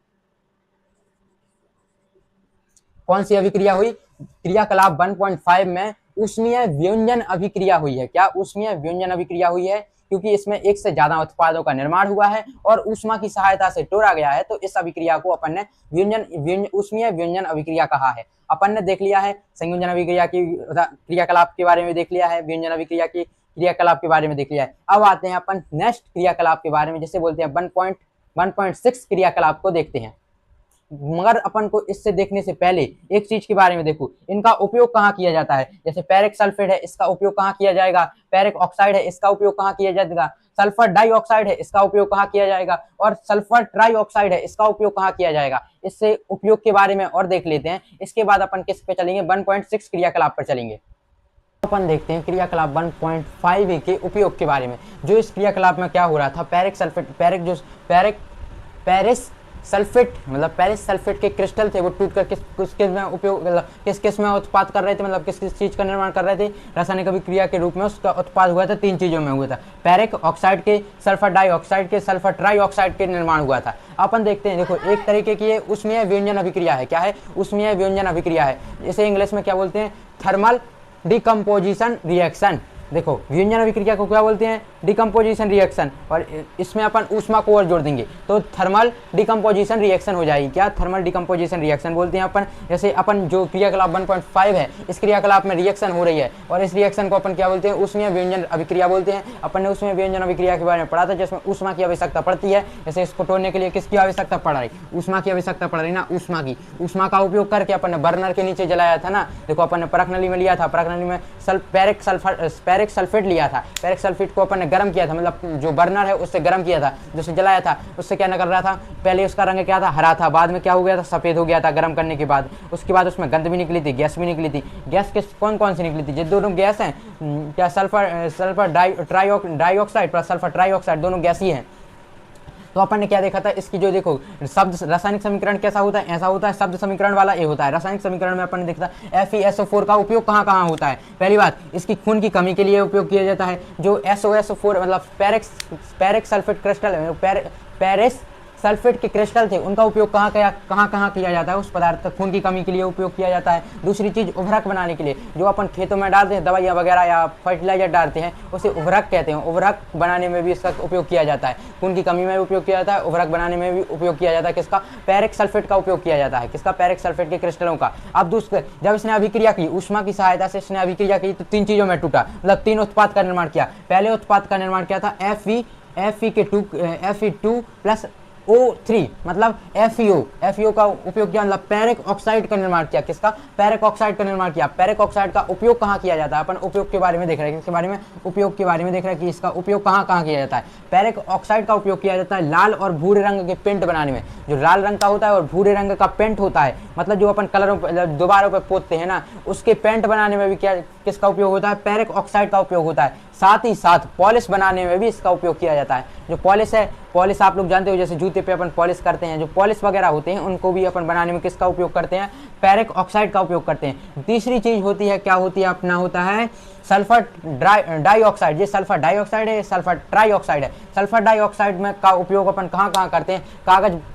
कौन सी अभिक्रिया हुई, क्रियाकलाप 1.5 में ऊष्मीय व्युंजन अभिक्रिया हुई है। क्या, ऊष्मीय व्युंजन अभिक्रिया हुई है, क्योंकि इसमें एक से ज्यादा उत्पादों का निर्माण हुआ है और ऊष्मा की सहायता से तोड़ा गया है। तो इस अभिक्रिया को अपन ने ऊष्मीय व्युंजन अभिक्रिया कहा है। अपन ने देख लिया है संयोजन अभिक्रिया की क्रियाकलाप के बारे में देख लिया है, व्युंजन अभिक्रिया की क्रियाकलाप के बारे में देख लिया है। अब आते हैं अपन नेक्स्ट क्रियाकलाप के बारे में, जिसे बोलते हैं 1.6 क्रियाकलाप को देखते हैं। मगर अपन को इससे देखने से पहले एक चीज के बारे में देखो, इनका उपयोग कहाँ किया जाता है। जैसे पैरिक सल्फेट है, इसका उपयोग कहाँ किया जाएगा, पैरिक ऑक्साइड है, इसका उपयोग कहाँ किया जाएगा, सल्फर डाइऑक्साइड है, इसका उपयोग कहाँ किया जाएगा, और सल्फर ट्राइऑक्साइड है, इसका उपयोग कहाँ किया जाएगा। इससे उपयोग के बारे में और देख लेते हैं। इसके बाद अपन किस पे चलेंगे, 1.6 क्रियाकलाप पर चलेंगे। अपन देखते हैं क्रियाकलाप 1.5 के उपयोग के बारे में। जो इस क्रियाकलाप में क्या हो रहा था, पैरिस सल्फेट मतलब पेरिस सल्फेट के क्रिस्टल थे वो टूट कर किस में उपयोग मतलब किस में उत्पाद कर रहे थे, मतलब किस चीज़ का निर्माण कर रहे थे, रासायनिक अभिक्रिया के रूप में उसका उत्पाद हुआ था। 3 चीज़ों में हुआ था, फेरिक ऑक्साइड के, सल्फर डाइऑक्साइड के, सल्फर ट्राइऑक्साइड के निर्माण हुआ था। अपन देखते हैं, देखो एक तरीके की ये ऊष्मीय वियोजन अभिक्रिया है। क्या है? ऊष्मीय वियोजन अभिक्रिया है। इसे इंग्लिश में क्या बोलते हैं? Thermal decomposition reaction. देखो वियोजन अभिक्रिया को क्या बोलते हैं? Decomposition reaction. और इसमें अपन ऊष्मा को और जोड़ देंगे तो थर्मल डिकम्पोजिशन रिएक्शन हो जाएगी। क्या? थर्मल डिकम्पोजिशन रिएक्शन बोलते हैं अपन। जैसे अपन जो क्रियाकलाप 1.5 है, इस क्रियाकलाप में रिएक्शन हो रही है और इस रिएक्शन को अपन क्या बोलते हैं? ऊष्मीय वियोजन अभिक्रिया बोलते हैं। अपन ने ऊष्मीय वियोजन अभिक्रिया के बारे में पढ़ा था, जिसमें ऊष्मा की आवश्यकता पड़ती है। जैसे इसको तोड़ने के लिए किसकी आवश्यकता पड़ रही? ऊष्मा की आवश्यकता पड़ रही ना, ऊष्मा की। ऊष्मा का उपयोग करके अपन ने बर्नर के नीचे जलाया था ना। देखो अपन ने परख नली में लिया था, परख नली में पेरिक सल्फेट लिया था। पेरिक सल्फेट को अपन ने गर्म किया था, मतलब जो बर्नर है उससे गर्म किया था, जिससे जलाया था। उससे क्या निकल रहा था? पहले उसका रंग क्या था? हरा था, बाद में क्या हो गया था? सफेद हो गया था गर्म करने के बाद। उसके बाद उसमें गंध भी निकली थी, गैस भी निकली थी। गैस किस कौन कौन सी निकली थी? जो दोनों गैस हैं, क्या sulphur dioxide plus sulphur trioxide, दोनों गैस ही हैं। तो अपन ने क्या देखा था? इसकी जो देखो शब्द रासायनिक समीकरण कैसा होता है? ऐसा होता है, शब्द समीकरण वाला ये होता है। रासायनिक समीकरण में अपन ने देखा था FeSO4 का उपयोग कहाँ कहाँ होता है। पहली बात, इसकी खून की कमी के लिए उपयोग किया जाता है। जो SOSO4 मतलब पेरिक सल्फेट क्रिस्टल, पेरिस सल्फेट के क्रिस्टल थे, उनका उपयोग कहाँ किया जाता है? उस पदार्थ का खून की कमी के लिए उपयोग किया जाता है। दूसरी चीज़ उर्वरक बनाने के लिए, जो अपन खेतों में डालते हैं दवाइयाँ वगैरह या फर्टिलाइजर डालते हैं, उसे उर्वरक कहते हैं। उर्वरक बनाने में भी इसका उपयोग किया जाता है। खून की कमी में भी उपयोग किया जाता है, उर्वरक बनाने में भी उपयोग किया जाता है। किसका? पेरिक सल्फेट का उपयोग किया जाता है। किसका? पेरिक सल्फेट के क्रिस्टलों का। अब दूसरे, जब इसने अभिक्रिया की, ऊष्मा की सहायता से इसने अभिक्रिया की, तो 3 चीज़ों में टूटा, मतलब 3 उत्पाद का निर्माण किया। पहले उत्पाद का निर्माण किया था Fe2 प्लस O3 मतलब FeO का उपयोग किया, मतलब पेरिक ऑक्साइड का निर्माण किया। किसका? पेरिक ऑक्साइड का निर्माण किया। पेरिक ऑक्साइड का उपयोग कहाँ किया जाता है? अपन उपयोग के बारे में देख रहे हैं, किसके बारे में? उपयोग के बारे में देख रहे हैं कि इसका उपयोग कहाँ कहाँ किया जाता है। पेरिक ऑक्साइड का उपयोग किया जाता है लाल और भूरे रंग के पेंट बनाने में। जो लाल रंग का होता है और भूरे रंग का पेंट होता है, मतलब जो अपन कलरों पर दोबारों पर पोतते हैं ना, उसके पेंट बनाने में भी क्या किसका उपयोग होता है? पेरिक ऑक्साइड का उपयोग होता है। साथ ही साथ पॉलिश बनाने में भी इसका उपयोग किया जाता है। जो पॉलिश है, पॉलिश आप लोग जानते हो, जैसे जूते पे अपन पॉलिश करते हैं, जो पॉलिश वगैरह होते हैं उनको भी अपन बनाने में किसका उपयोग करते हैं? पेरिक ऑक्साइड का उपयोग करते हैं। तीसरी चीज होती है, क्या होती है? अपना होता है सल्फर डाइऑक्साइड। ये सल्फर डाइऑक्साइड है, सल्फर ट्राइऑक्साइड है। सल्फर डाइऑक्साइड में का उपयोग अपन कहाँ कहाँ करते हैं?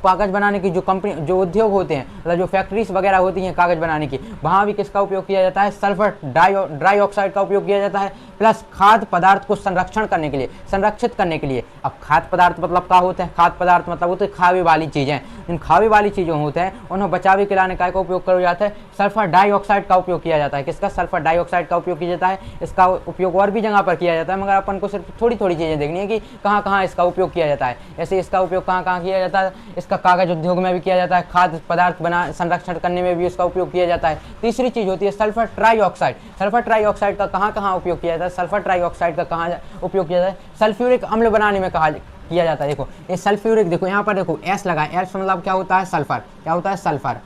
कागज बनाने की जो कंपनी, जो उद्योग होते हैं, मतलब जो फैक्ट्रीज वगैरह होती हैं कागज बनाने की, वहाँ भी किसका उपयोग किया जाता है? सल्फर डाइऑक्साइड का उपयोग किया जाता है। प्लस खाद्य पदार्थ को संरक्षण करने के लिए, संरक्षित करने के लिए। अब खाद्य पदार्थ मतलब क्या होते हैं? खाद्य पदार्थ मतलब होते हैं खावे वाली चीजें। इन खावे वाली चीजों होते हैं, उन्हें बचावे के लाने का उपयोग किया जाता है। सल्फर डाइऑक्साइड का उपयोग किया जाता है। किसका? सल्फर डाइऑक्साइड का उपयोग किया जाता है। इसका उपयोग और भी जगह पर किया जाता है, मगर अपन को सिर्फ थोड़ी थोड़ी चीजें देखनी है कि कहाँ कहाँ इसका उपयोग किया जाता है। जैसे इसका उपयोग कहाँ कहाँ किया जाता है? इसका कागज उद्योग में भी किया जाता है, खाद्य पदार्थ संरक्षण करने में भी इसका उपयोग किया जाता है। तीसरी चीज होती है सल्फर ट्राइऑक्साइड। सल्फर ट्राइऑक्साइड का कहाँ कहाँ उपयोग किया जाता है? सल्फर ट्राइऑक्साइड का कहाँ उपयोग किया जाता है? सल्फ्यूरिक अम्ल बनाने में किया जाता है। देखो ये सल्फ्यूरिक, देखो यहाँ पर देखो एस लगा है, एस मतलब क्या होता है? सल्फर। क्या होता है? सल्फर।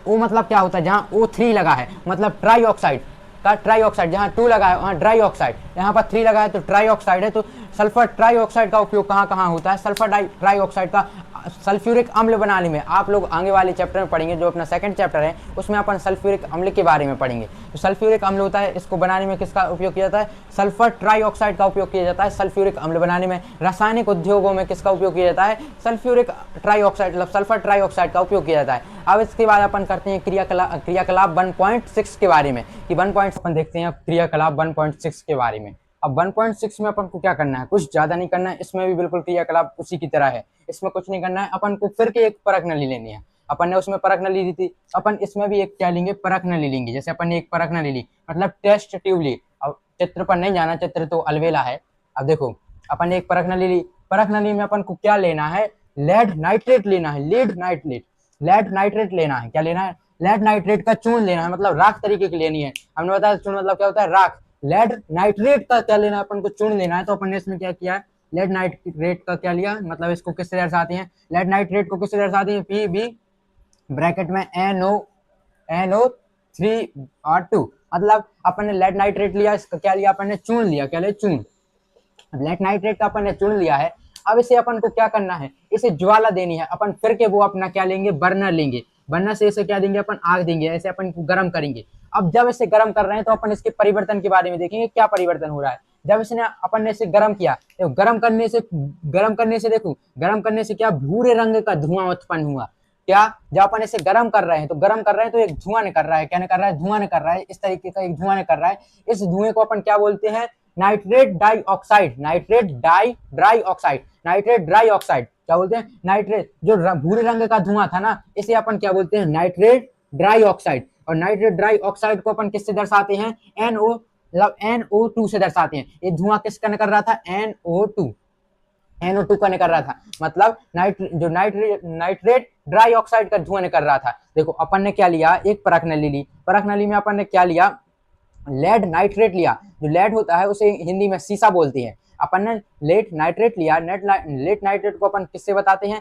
ओ मतलब क्या होता है? जहाँ O3 लगा है मतलब ट्राइऑक्साइड का, ट्राइऑक्साइड। जहाँ 2 लगा है वहाँ ड्राइऑक्साइड, यहाँ पर 3 लगा है तो ट्राइऑक्साइड है। तो सल्फर ट्राइऑक्साइड का उपयोग कहाँ कहाँ होता है? सल्फर ट्राइऑक्साइड का सल्फ्यूरिक अम्ल बनाने में। आप लोग आगे वाले चैप्टर में पढ़ेंगे, जो अपना सेकंड चैप्टर है उसमें अपन सल्फ्यूरिक अम्ल के बारे में पढ़ेंगे। तो सल्फ्यूरिक अम्ल होता है, इसको बनाने में किसका उपयोग किया जाता है? सल्फर ट्राइऑक्साइड का उपयोग किया जाता है सल्फ्यूरिक अम्ल बनाने में। रासायनिक उद्योगों में किसका उपयोग किया जाता है? सल्फ्यूरिक ट्राइऑक्साइड मतलब सल्फर ट्राइऑक्साइड का उपयोग किया जाता है। अब इसके बाद अपन करते हैं क्रियाकलाप 1.6 के बारे में, कि 1. अपन देखते हैं क्रियाकलाप 1.6 के बारे में। अब 1.6 में अपन को क्या करना है? कुछ ज्यादा नहीं करना है, इसमें भी बिल्कुल क्रियाकलाप उसी की तरह है। इसमें कुछ नहीं करना है, अपन को फिर के एक परख नली लेनी है। अपन ने उसमें परख नली ली थी, अपन इसमें भी एक क्या लेंगे? परख नली लेंगे। जैसे अपन ने एक परख नली ली मतलब टेस्ट ट्यूब ली। अब चित्र पर नहीं जाना, चित्र तो अलवेला है। अब देखो अपन ने एक परख नली ली, परख नली में अपन को क्या लेना है? लेड नाइट्रेट लेना है। लेड नाइट्रेट लेना है। क्या लेना है? लेड नाइट्रेट का चूर्ण लेना है, मतलब राख तरीके की लेनी है। हमने बताया चूर्ण मतलब क्या होता है? राख। लेड नाइट्रेट का क्या लेना है? अपन को चूर्ण लेना है। तो अपन ने इसमें क्या किया है? लेड नाइट्रेट का क्या लिया, मतलब इसको किससे दर्शाते हैं? लेड नाइट्रेट को किससे दर्शाते हैं? PB ब्रैकेट में NO3 मतलब अपन ने लेड नाइट्रेट लिया, इसका क्या लिया? अपन ने चूर्ण लिया। क्या लिया? चूर्ण। लेड नाइट्रेट का अपन ने चूर्ण लिया है। अब इसे अपन को क्या करना है, इसे ज्वाला देनी है। अपन फिर के वो अपना क्या लेंगे, बर्नर लेंगे। बर्नर से इसे क्या देंगे, अपन आग देंगे, ऐसे अपन को गर्म करेंगे। अब जब इसे गर्म कर रहे हैं तो अपन इसके परिवर्तन के बारे में देखेंगे, क्या परिवर्तन हो रहा है। जब इसने अपन ने इसे गर्म किया तो गर्म करने से क्या भूरे रंग का धुआं उत्पन्न हुआ। क्या, जब अपन इसे गर्म कर रहे हैं तो एक धुआं निकल रहा है। क्या निकल रहा है, धुआं निकल रहा है। इस तरीके का एक धुआं निकल रहा है। इस धुएं को अपन क्या बोलते हैं, नाइट्रेट डाइऑक्साइड। नाइट्रेट डाइऑक्साइड क्या बोलते हैं, नाइट्रेट, जो भूरे रंग का धुआं था ना, इसे अपन क्या बोलते हैं, नाइट्रेट डाइऑक्साइड। और नाइट्रेट डाइऑक्साइड को अपन किससे दर्शाते हैं, NO, मतलब NO2 से दर्शाते हैं। ये धुआं किसका निकल रहा था, NO2 का निकल रहा था। मतलब नाइट्रेट डाइऑक्साइड का धुआं निकल रहा था। देखो अपन ने क्या लिया, एक परख नली ली। परख नली में अपन ने क्या लिया, लेड नाइट्रेट लिया। जो लेड होता है उसे हिंदी में सीसा बोलते हैं। अपन ने लेड नाइट्रेट लिया। लेड नाइट्रेट को अपन किससे बताते हैं,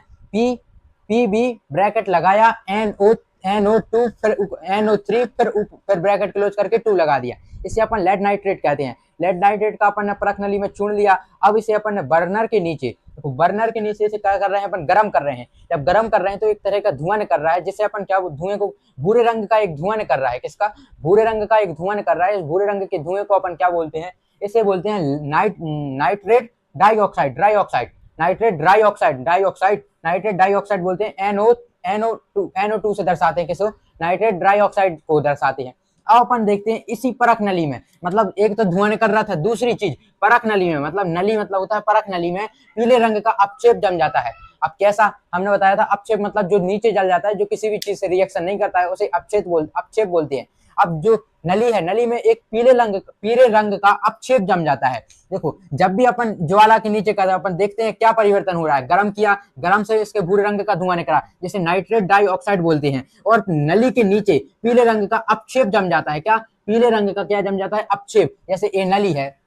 PB ब्रैकेट लगाया, NO2 फिर NO3 फिर ब्रैकेट क्लोज करके 2 लगा दिया। इसे अपन लेड नाइट्रेट कहते हैं। लेड नाइट्रेट का अपन ने परख नली में चुन लिया। अब इसे अपन ने बर्नर के नीचे इसे क्या कर रहे हैं, अपन गर्म कर रहे हैं। जब गर्म कर रहे हैं तो एक तरह का धुआं निकल रहा है, जिससे अपन क्या, धुएं को, भूरे रंग का एक धुआं निकल रहा है। किसका, भूरे रंग का एक धुआं निकल रहा है। इस भूरे रंग के धुएं को अपन क्या बोलते हैं, इसे बोलते हैं नाइट्रेट डाइऑक्साइड। नाइट्रेट डाइऑक्साइड बोलते हैं। NO2 से दर्शाते हैं, किसको, नाइट्रेट डाइऑक्साइड को दर्शाते हैं। अब अपन देखते हैं इसी परख नली में, मतलब एक तो धुआं निकल रहा था, दूसरी चीज परख नली में, मतलब नली मतलब होता है परख नली में पीले रंग का अपक्षेप जम जाता है। अब कैसा, हमने बताया था अपक्षेप मतलब जो नीचे जल जाता है, जो किसी भी चीज से रिएक्शन नहीं करता है, उसे अपक्षेप बोलते हैं। अब जो नली है, नली में एक पीले रंग का अपक्षेप जम जाता है। देखो जब भी अपन ज्वाला के नीचे का अपन देखते हैं क्या परिवर्तन हो रहा है, गर्म किया, गर्म से इसके भूरे रंग का धुआं निकला, जिसे नाइट्रेट डाइऑक्साइड बोलते हैं। और नली के नीचे पीले रंग का अपक्षेप जम जाता है। क्या, पीले रंग का क्या जम जाता है, अपक्षेप। जैसे ये नली है,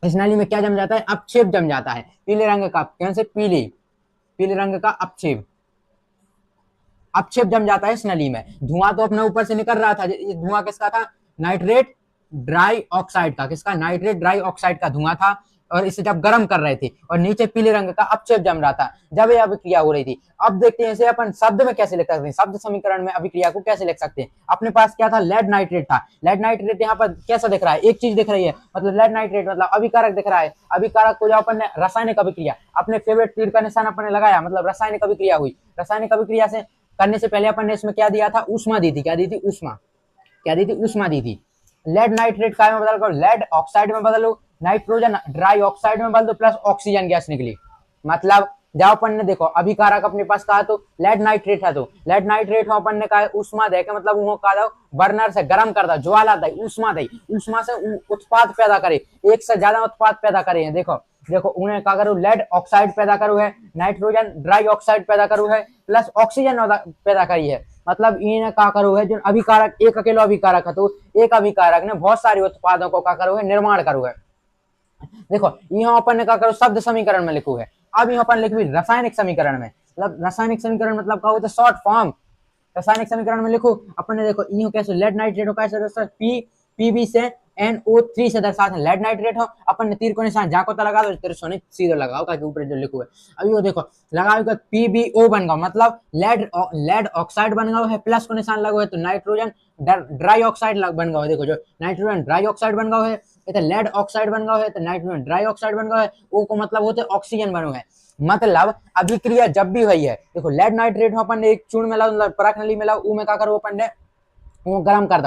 इस नली में क्या जम जाता है, अपक्षेप जम जाता है पीले रंग का। कैसे, पीले रंग का अपक्षेप जम जाता है इस नली में। धुआं तो अपने ऊपर से निकल रहा था, ये धुआं किसका था, नाइट्रेट डाइऑक्साइड का। किसका, नाइट्रेट डाइऑक्साइड का धुआं था। और इसे जब गर्म कर रहे थे और नीचे पीले रंग का अपक्षेप जम रहा था, जब ये अभिक्रिया हो रही थी। अब देखते हैं इसे अपन शब्द में कैसे लिख सकते हैं, शब्द समीकरण में अभिक्रिया को कैसे लिख सकते हैं। अपने पास क्या था, लेड नाइट्रेट था। लेड नाइट्रेट यहाँ पर कैसा दिख रहा है, एक चीज दिख रही है, मतलब लेड नाइट्रेट मतलब अभिकारक दिख रहा है। अभिकारक को जो अपन ने रासायनिक अभिक्रिया, अपने फेवरेट तीर का निशान अपन ने लगाया, मतलब रासायनिक अभिक्रिया हुई। रासायनिक अभिक्रिया से करने से पहले अपन ने इसमें क्या दिया था, ऊष्मा दी थी। क्या दी थी, ऊष्मा दी थी। लेड नाइट्रेट का में बदल कर लेड ऑक्साइड में बदलो, नाइट्रोजन डाइऑक्साइड में बदल दो, प्लस ऑक्सीजन गैस निकली। मतलब जब अपन ने देखो अभिकारक अपने पास कहा तो लेड नाइट्रेट है, तो लेड नाइट्रेट अपन ने कहा ऊष्मा दे के, मतलब वो कहा बर्नर से गर्म कर दो, ज्वाला दे, ऊष्मा से उत्पाद पैदा करे, एक से ज्यादा उत्पाद पैदा करे। देखो उन्हें क्या करो, लेड ऑक्साइड पैदा करो है, नाइट्रोजन डाइऑक्साइड पैदा करो है, प्लस ऑक्सीजन पैदा करी है। मतलब इन्हें क्या करो है, जो अभिकारक, एक अकेला अभिकारक है तो एक अभिकारक ने बहुत सारे उत्पादों को क्या करो है, निर्माण करो है। देखो यहाँ अपन ने क्या करो, शब्द समीकरण में लिखो है। अब यहाँ अपन लिखो रासायनिक समीकरण में, मतलब रासायनिक समीकरण मतलब क्या होता है, शॉर्ट फॉर्म। रासायनिक समीकरण में लिखो अपन ने, देखो यहाँ कैसे लेड नाइट्रेट हो, कैसे PB से NO3 से दर्शाते हैं लेड नाइट्रेट हो। अपन ने तीर को निशान जहाँ को तो लगा दो, तेरे सोने सीधे लगाओ ताकि ऊपर जो लिखो है। अभी वो देखो लगाओ PbO बन गया, मतलब लेड ऑक्साइड बन गया है, प्लस को निशान लगो है तो नाइट्रोजन डाइऑक्साइड बन गया है। देखो जो नाइट्रोजन डाइऑक्साइड बन गया है, तो लेड ऑक्साइड बन गया है, तो नाइट्रोजन डाइऑक्साइड बन गया है, वो को मतलब होते ऑक्सीजन बनो है। मतलब अभिक्रिया जब भी हुई है, देखो लेड नाइट्रेट अपन ने एक चूर्ण में लाओ, परख नली में लाओ, ऊ में क्या करो अपन ने, वो गरम कर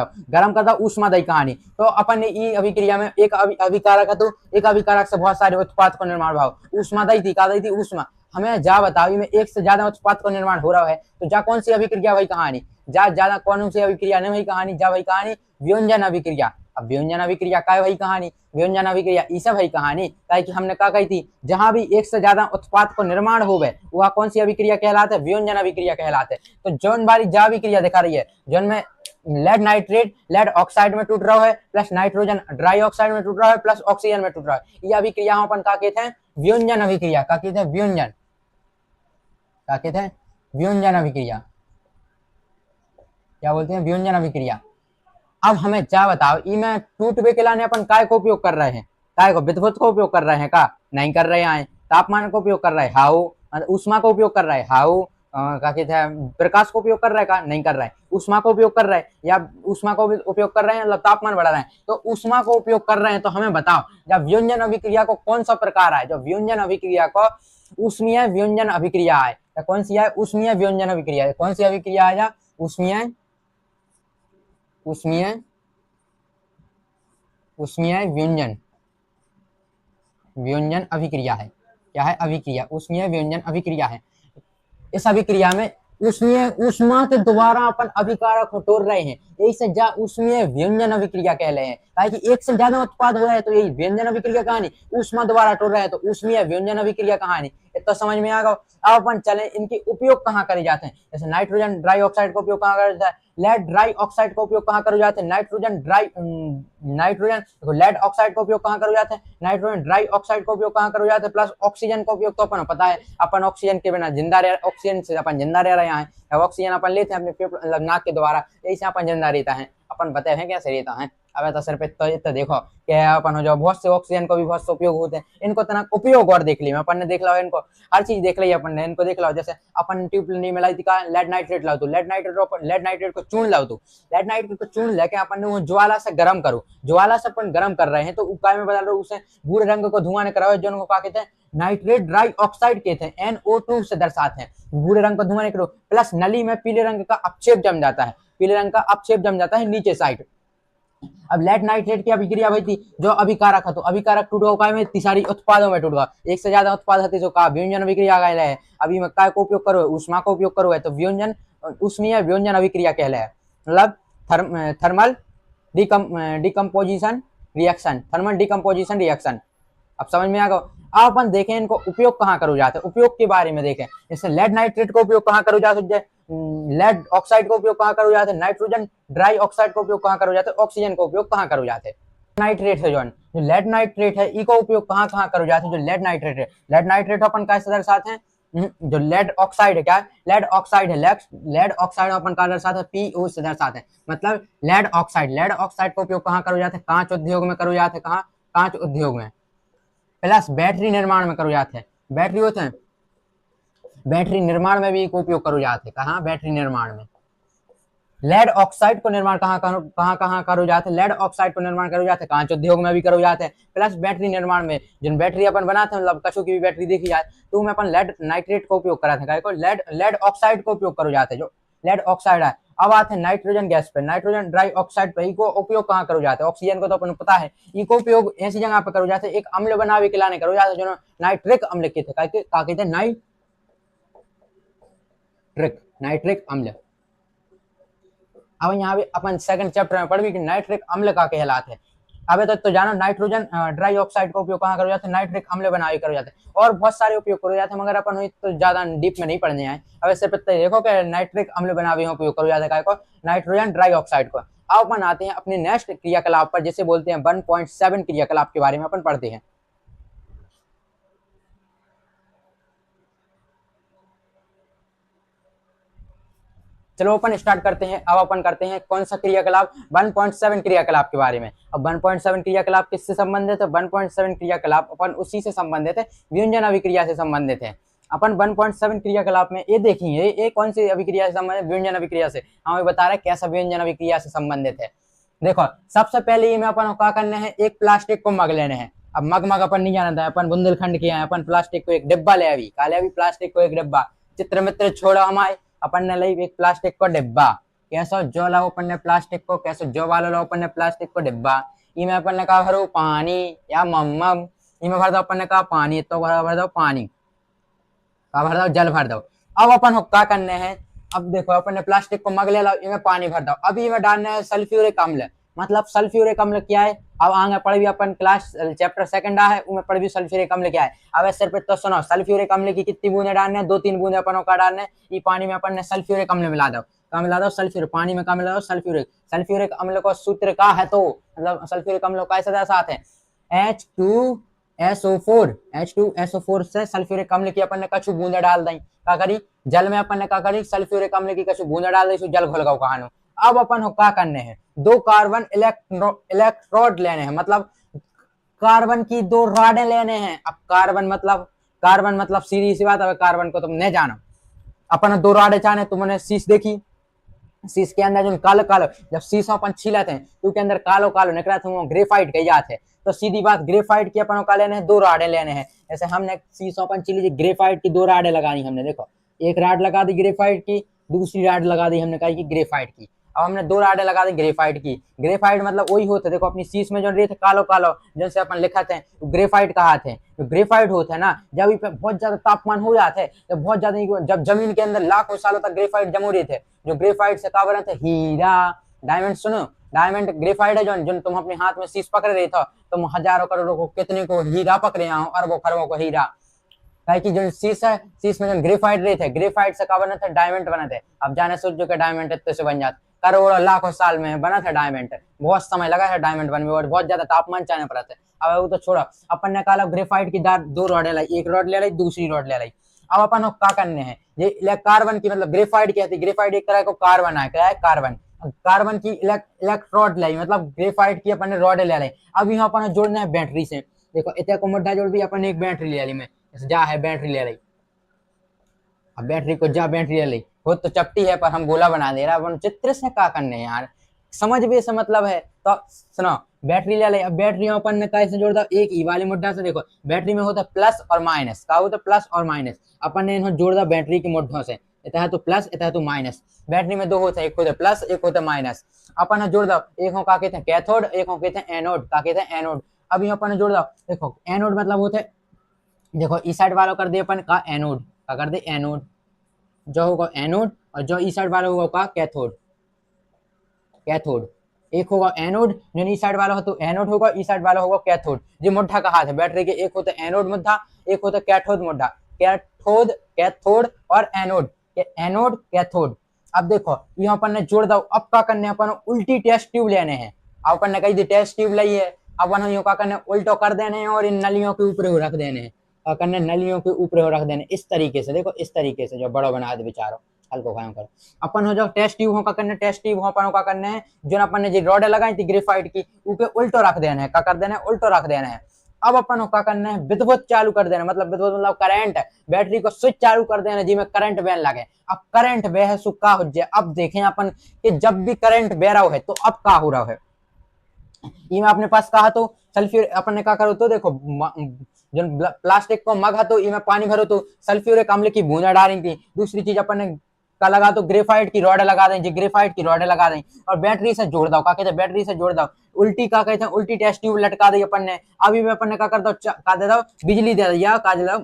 दो ऊष्मादायी कहानी। तो अपन ने ई अभिक्रिया में एक अभिकारक है, तो एक अभिकारक से बहुत सारे उत्पाद को निर्माण भाव, ऊष्मादायी थी, दी थी ऊष्मा। हमें जा बताओ में एक से ज्यादा उत्पाद को निर्माण हो रहा है, तो जा कौन सी अभिक्रिया वही कहानी, जा ज्यादा कौन सी अभिक्रिया नहीं वही कहानी, जा वही कहानी व्योंजन अभिक्रिया। अब व्योंजन अभिक्रिया का वही कहानी, व्योंजन अभिक्रिया ई सब वही कहानी, ताकि हमने क्या कही थी, जहां भी एक से ज्यादा उत्पाद को निर्माण हो गए वह कौन सी अभिक्रिया कहलाते हैं, व्योंजन अभिक्रिया कहलाते हैं। तो जौन बारी जा अभिक्रिया दिखा रही है, जौन में लेड नाइट्रेट लेड ऑक्साइड में टूट रहा है, प्लस नाइट्रोजन डाइऑक्साइड में टूट रहा है, प्लस ऑक्सीजन में टूट रहा है, ये अभिक्रिया अपन का कहते हैं व्योंजन अभिक्रिया। का कहते हैं व्योंजन, का कहते हैं व्योंजन अभिक्रिया, क्या बोलते हैं, व्योंजन अभिक्रिया। अब हमें क्या बताओ, में टूटवे के लाने अपन काय को उपयोग कर रहे हैं, काय को, विद्युत को उपयोग कर रहे हैं, का नहीं कर रहे हैं। तापमान का उपयोग कर रहा है हाउ, ऊष्मा का उपयोग कर रहा है हाउ, क्या कहते हैं प्रकाश को उपयोग कर रहा है का नहीं कर रहा है, ऊष्मा का उपयोग कर रहा है या ऊष्मा का उपयोग कर रहे हैं मतलब तापमान बढ़ा रहे हैं, तो ऊष्मा को उपयोग कर रहे हैं। तो हमें बताओ जब व्योंजन अभिक्रिया को कौन सा प्रकार है, जो व्योंजन अभिक्रिया को ऊष्मीय व्योंजन अभिक्रिया है, तो कौन सी है ऊष्मीय व्योंजन अभिक्रिया है, कौन सी अभिक्रिया है ऊष्मीय ऊष्मीय ऊष्मीय व्योंजन व्योंजन अभिक्रिया है। क्या है अभिक्रिया, ऊष्मीय व्योंजन अभिक्रिया है। इस अभिक्रिया में ऊष्मीय ऊष्मा के द्वारा अपन अभिकारक को तोड़ रहे हैं, यही से जा ऊष्मीय व्यंजन अभिक्रिया कह रहे हैं, ताकि एक से ज्यादा उत्पाद हो रहा है तो यही व्यंजन अभिक्रिया कहानी, ऊष्मा द्वारा तोड़ रहे हैं तो ऊष्मीय व्यंजन अभिक्रिया कहानी। तो समझ में आ गया। अब अपन चले इनके उपयोग कहाँ करे जाते हैं, जैसे नाइट्रोजन डाइऑक्साइड का उपयोग कहाँ करा जाता है, लेड ड्राई ऑक्साइड का उपयोग कहाँ करे जाते हैं, नाइट्रोजन लेड ऑक्साइड का उपयोग कहाँ करे जाते हैं, नाइट्रोजन ड्राई ऑक्साइड का उपयोग कहाँ करे जाते हैं, प्लस ऑक्सीजन का उपयोग तो अपन पता है, अपन ऑक्सीजन के बिना जिंदा रह, ऑक्सीजन से अपन जिंदा रह रहे हैं, ऑक्सीजन अपन लेते हैं अपने नाक के द्वारा, यही से अपन जिंदा रहता है, अपन बताए हैं कैसे रहता है। अब तो सिर्फ तो देखो क्या अपन जो बहुत से ऑक्सीजन को भी बहुत से उपयोग होते हैं, इनको तना उपयोग और देख ली अपन ने देख लो, इनको हर चीज देख ली अपन ने, इनको देख लो। जैसे अपन ट्यूब नहीं मिलाई थी का लेड नाइट्रेट लाओ, तो लेड नाइट्रेट को चूर्ण लाओ, तो लेड नाइट्रेट को चूर्ण लेके अपन ने वो ज्वाला से गर्म करो, ज्वाला से अपन गर्म कर रहे हैं तो उपाय में बदल रहे उसे भूरे रंग को धुआं ने कराओ, जो उनको क्या कहते हैं नाइट्रेट ड्राई ऑक्साइड कहते हैं, NO2 से दर्शाते हैं, भूरे रंग को धुआं ने करो। प्लस नली में पीले रंग का अपक्षेप जम जाता है, पीले रंग का अपक्षेप जम जाता है नीचे साइड। अब लेड नाइट्रेट की अभिक्रिया हुई थी जो अभिकारक है, तो अभिकारक टूट गया में सारी उत्पादों में टूट गया, एक से ज्यादा उत्पाद होते तो का व्योंजन अभिक्रिया कहला है। अभी में काय को उपयोग करो, ऊष्मा का उपयोग करो है तो व्योंजन ऊष्मीय व्योंजन अभिक्रिया कहला है, मतलब thermal decomposition reaction, thermal decomposition reaction. अब समझ में आ गया। अब अपन देखें इनको उपयोग कहाँ करो जाते हैं, उपयोग के बारे में देखें। जैसे लेड नाइट्रेट का उपयोग कहाँ करो जाते हैं, लेड ऑक्साइड का उपयोग कहाँ करो जाते हैं, नाइट्रोजन ड्राई ऑक्साइड का उपयोग कहाँ करो जाते हैं, ऑक्सीजन का उपयोग कहाँ करो जाते हैं। नाइट्रेट है जो लेड नाइट्रेट है इसका उपयोग कहाँ कहाँ करो जाते हैं, जो लेड नाइट्रेट है, लेड नाइट्रेट अपन कैसे दर्शाते हैं, जो लेड ऑक्साइड है, क्या लेड ऑक्साइड है, लेड ऑक्साइड अपन का दर्शाते हैं PO से दर्शाते हैं, मतलब लेड ऑक्साइड का उपयोग कहाँ करो जाते हैं, कांच उद्योग में करो जाते हैं, कहाँ कांच उद्योग में। प्लस बैटरी निर्माण में करो जाते हैं, बैटरी होते हैं, बैटरी निर्माण में भी उपयोग करो जाते हैं, कहाँ बैटरी निर्माण में। लेड ऑक्साइड को निर्माण कहाँ करो जाते हैं, लेड ऑक्साइड को निर्माण करो जाते हैं, कांच उद्योग में भी करो जाते हैं। प्लस बैटरी निर्माण में जिन बैटरी अपन बनाते हैं, मतलब कछू की भी बैटरी देखी जाए तो उनमें अपन लेड नाइट्रेट का उपयोग कराते हैं, लेड ऑक्साइड का उपयोग करो जाते हैं, जो लेड ऑक्साइड है। अब आते हैं नाइट्रोजन गैस पे, नाइट्रोजन ड्राई ऑक्साइड पे, इको उपयोग कहाँ करो जाते हैं, ऑक्सीजन को तो अपन पता है, इको उपयोग ऐसी जगह पे करो जाते हैं, एक अम्ल बनावे के लाने करो जाते हैं, जो नाइट्रिक अम्ल के थे, क्या कहते हैं नाइट्रिक अम्ल। अब यहाँ भी अपन सेकंड चैप्टर में पढ़ भी कि नाइट्रिक अम्ल का कहलाते हैं। अब तो जानो नाइट्रोजन ड्राई ऑक्साइड का उपयोग कहाँ करो जाते हैं, नाइट्रिक अम्ल बनावे करो जाते हैं, और बहुत सारे उपयोग करो जाते हैं, मगर अपन तो ज्यादा डीप में नहीं पढ़ने आए। अब सिर्फ देखो कि नाइट्रिक अम्ल बनावे उपयोग करो जाता है, नाइट्रोजन ड्राई ऑक्साइड को। अब अपन आते हैं अपने नेक्स्ट क्रियाकलाप पर, जिसे बोलते हैं 1.7 क्रियाकलाप के बारे में अपन पढ़ते हैं। चलो अपन स्टार्ट करते हैं। अब अपन करते हैं कौन सा क्रियाकलाप, 1.7 क्रियाकलाप के बारे में। अब 1.7 क्रियाकलाप किससे संबंधित है, 1.7 क्रियाकलाप अपन उसी से संबंधित है, व्योंजन अभिक्रिया से संबंधित है। अपन 1.7 क्रियाकलाप में ये देखिए ये कौन सी अभिक्रिया से संबंधित, व्योंजन अभिक्रिया से। हमें बता रहे कैसा व्योंजन अभिक्रिया से संबंधित है। देखो सबसे पहले में अपन क्या करना है, एक प्लास्टिक को मग लेने हैं। अब मग अपन नहीं जानता है, अपन बुंदेलखंड के हैं, अपन प्लास्टिक को एक डिब्बा ले अभी काले अभी प्लास्टिक को एक डिब्बा, चित्र मित्र छोड़ो हमारे, अपन ने ली एक प्लास्टिक को डिब्बा, कैसो जो लाओ अपन ने प्लास्टिक को, कैसो जो वालो लो अपन ने प्लास्टिक को डिब्बा, इमें अपन ने कहा भरो पानी या मम्मम, इमें भर दो अपन ने कहा पानी, तो भर दो पानी, का भर दो जल भर दो। अब अपन क्या करने हैं, अब देखो अपन ने प्लास्टिक को मग ले लो, इमें पानी भर दो, अभी इमें डालना है सल्फ्यूरिक अम्ल, मतलब सल्फ्यूरिक अम्ल क्या है, अब आगे पढ़ भी अपन क्लास चैप्टर सेकंड है उनमें पढ़ भी सल्फ्यूरिक अम्ल क्या है। अब सिर्फ तो सुनो सल्फ्यूरिक अम्ल की कितनी बूंदे डालने हैं, 2-3 बूंदे अपन का डालने, ये पानी में अपन ने सल्फ्यूरिक अम्ल मिला दो, क्या मिला दो सल्फ्यूरिक, पानी में क्या मिला दो सल्फ्यूरिक अम्ल को सूत्र का है, तो मतलब सल्फ्यूरिक अम्ल का ऐसा साथ है H2SO4 से सल्फ्यूरिक अम्ल की अपन ने कछु बूंदे डाल दी, क्या करी जल में अपन ने क्या करी सल्फ्यूरिक अम्ल की कछु बूंदे डाल दी, जल घुल गया कहानो। अब अपन क्या करने हैं, 2 कार्बन इलेक्ट्रोड लेने हैं, मतलब कार्बन की 2 राडें लेने हैं। अब कार्बन मतलब कार्बन मतलब सीधी सी बात है, कार्बन को तुम नहीं जानो। अपन दो राडे चाने तुमने शीश देखी, शीश के अंदर जो कालो कालो जब शीश अपन छीलते हैं तो के अंदर कालो कालो निकला थे वो ग्रेफाइट कही जाते हैं। तो सीधी बात ग्रेफाइट की अपन का लेने हैं, दो राडे लेने हैं। जैसे हमने शीश अपन छीली ग्रेफाइट की दो राडे लगानी हमने, देखो एक राड लगा दी ग्रेफाइट की, दूसरी राड लगा दी हमने कहा कि ग्रेफाइट की। अब हमने दो राडे लगा दी ग्रेफाइट की। ग्रेफाइट मतलब वही होते, देखो अपनी शीश में जो रेत कालो कालो जैसे अपन लिखा थे ग्रेफाइट कहा थे। जो ग्रेफाइट होते हैं ना, जब पे बहुत ज्यादा तापमान हो जाते हैं, जब बहुत ज्यादा जब जमीन के अंदर लाखों सालों तक ग्रेफाइट जमो रहे थे, जो ग्रेफाइट से का बना थे हीरा डायमंड। सुनो, डायमंड ग्रेफाइट है जो तुम अपने हाथ में शीश पकड़ रहे थे, तुम हजारों करोड़ों को कितने को हीरा पकड़े हो, अरबों खरबों को हीरा। कि जो शीश है, शीश में जो ग्रेफाइट रहे थे, ग्रेफाइट से का बना था डायमंड बना थे। अब जाने सोच जो कि डायमंड इतने से बन जाते, करोड़ों लाखों साल में बना था डायमंड। बहुत समय लगा था डायमंड बनने में और बहुत ज्यादा तापमान चाहने पड़ा था। अब वो तो छोड़ो, अपन ने कहा ग्रेफाइट की दो रॉडे लाई, एक रॉड ले लाई, दूसरी रॉड ले लाई। अब अपन क्या करने हैं, ये कार्बन की मतलब ग्रेफाइट कहती है, ग्रेफाइट एक तरह को कार्बन है, क्या है कार्बन। कार्बन की इलेक्ट्रोड लाई, मतलब ग्रेफाइट की अपन ने रॉड ले लाई। अब यहाँ अपन जोड़ना है बैटरी से, देखो इतना को मुद्दा जोड़ भी अपन एक बैटरी ले ली, में जा है बैटरी ले ली। अब बैटरी को जा बैटरी ले ली, वो तो चपटी है पर हम गोला बना दे रहा है। चित्र से क्या करने हैं यार, समझ भी से मतलब है। तो सुनो, बैटरी ले ली। अब बैटरी अपन ने कैसे जोड़ दो, एक ई वाले मुद्दा से। देखो बैटरी में होता है प्लस और माइनस, क्या होता है प्लस और माइनस। अपन ने इन्हें जोड़ दिया बैटरी के मुद्दों से, इतना तो प्लस इतना तो माइनस। बैटरी में दो होते हैं, एक होता है प्लस एक होता है माइनस। अपन ने जोड़ दो, एक हो का कहते हैं कैथोड, एक हो कहते हैं एनोड, का कहते हैं एनोड। अब यहाँ अपन ने जोड़ दो, देखो एनोड मतलब होते है, देखो इस साइड वालों कर दे अपन का एनोड, का कर दे एनोड, जो होगा एनोड, और जो इस साइड वाला होगा का कैथोड, कैथोड। एक होगा एनोड, जो इस साइड वाला हो तो एनोड होगा, इस साइड वाला होगा कैथोड। जो मुद्दा का हाथ है बैटरी के, एक होता है एनोड मुद्दा, एक होता है कैथोड मुद्दा। कैथोड, कैथोड और एनोड, एनोड कैथोड। अब देखो यहाँ अपन ने जोड़ दो। अब क्या करने अपन उल्टी टेस्ट ट्यूब लेने हैं। अब अपन ने कही थी टेस्ट ट्यूब लाई है, अब अपन क्या करने उल्टो कर देने हैं और इन नलियों के ऊपर रख देने हैं, करने नलियों के ऊपर रख देने इस तरीके से। देखो इस तरीके से जो बड़ा बना दे बेचारो, हल्को खाओ करो। अपन हो जाओ टेस्ट ट्यूब हो का करने, टेस्ट ट्यूब हो अपन का करने है जो अपन ने जो रॉड लगाई थी ग्रेफाइट की, ऊपर उल्टो रख देना है, क्या कर देना है उल्टो रख देना है। अब अपन का करना है विद्युत चालू कर देना, मतलब विद्युत मतलब करंट, बैटरी को स्विच चालू कर देना जिसमें करंट बहन लगे। अब करंट बह सुखा हो जाए। अब देखें अपन कि जब भी करंट बह रहा है तो अब क्या हो रहा है, ये में अपने पास कहा तो सल्फ्यूर, अपन ने क्या करो तो देखो जो प्लास्टिक को मग है तो इसमें पानी भरो तो सल्फ्यूरिक अम्ल की बूंदा डाली थी। दूसरी चीज अपन ने का लगा तो ग्रेफाइट की रॉड लगा दें, ग्रेफाइट की रॉड लगा दें और बैटरी से जोड़ दो, क्या कहते हैं बैटरी से जोड़ दो। उल्टी का कहते हैं उल्टी टेस्ट ट्यूब लटका दी अपन ने। अभी में अपन ने क्या कर दो, का दे दो बिजली दे दिया, का दे दो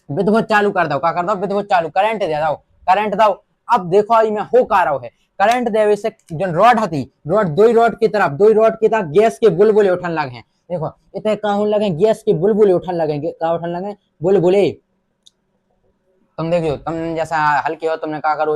विद्युत चालू कर दो, क्या कर दो विद्युत चालू, करंट दे दो, करंट दो। अब देखो इसमें हो का रहा है, करंट देवे से जो रॉड हती, रॉड दो रॉड की तरफ गैस के बुलबुले उठन लगे। देखो इतने का लगे गैस के बुलबुले उठन लगे, क्या उठन लगे बुलबुले। तुम देखियो, तुम जैसा हल्के हो, तुमने क्या करो,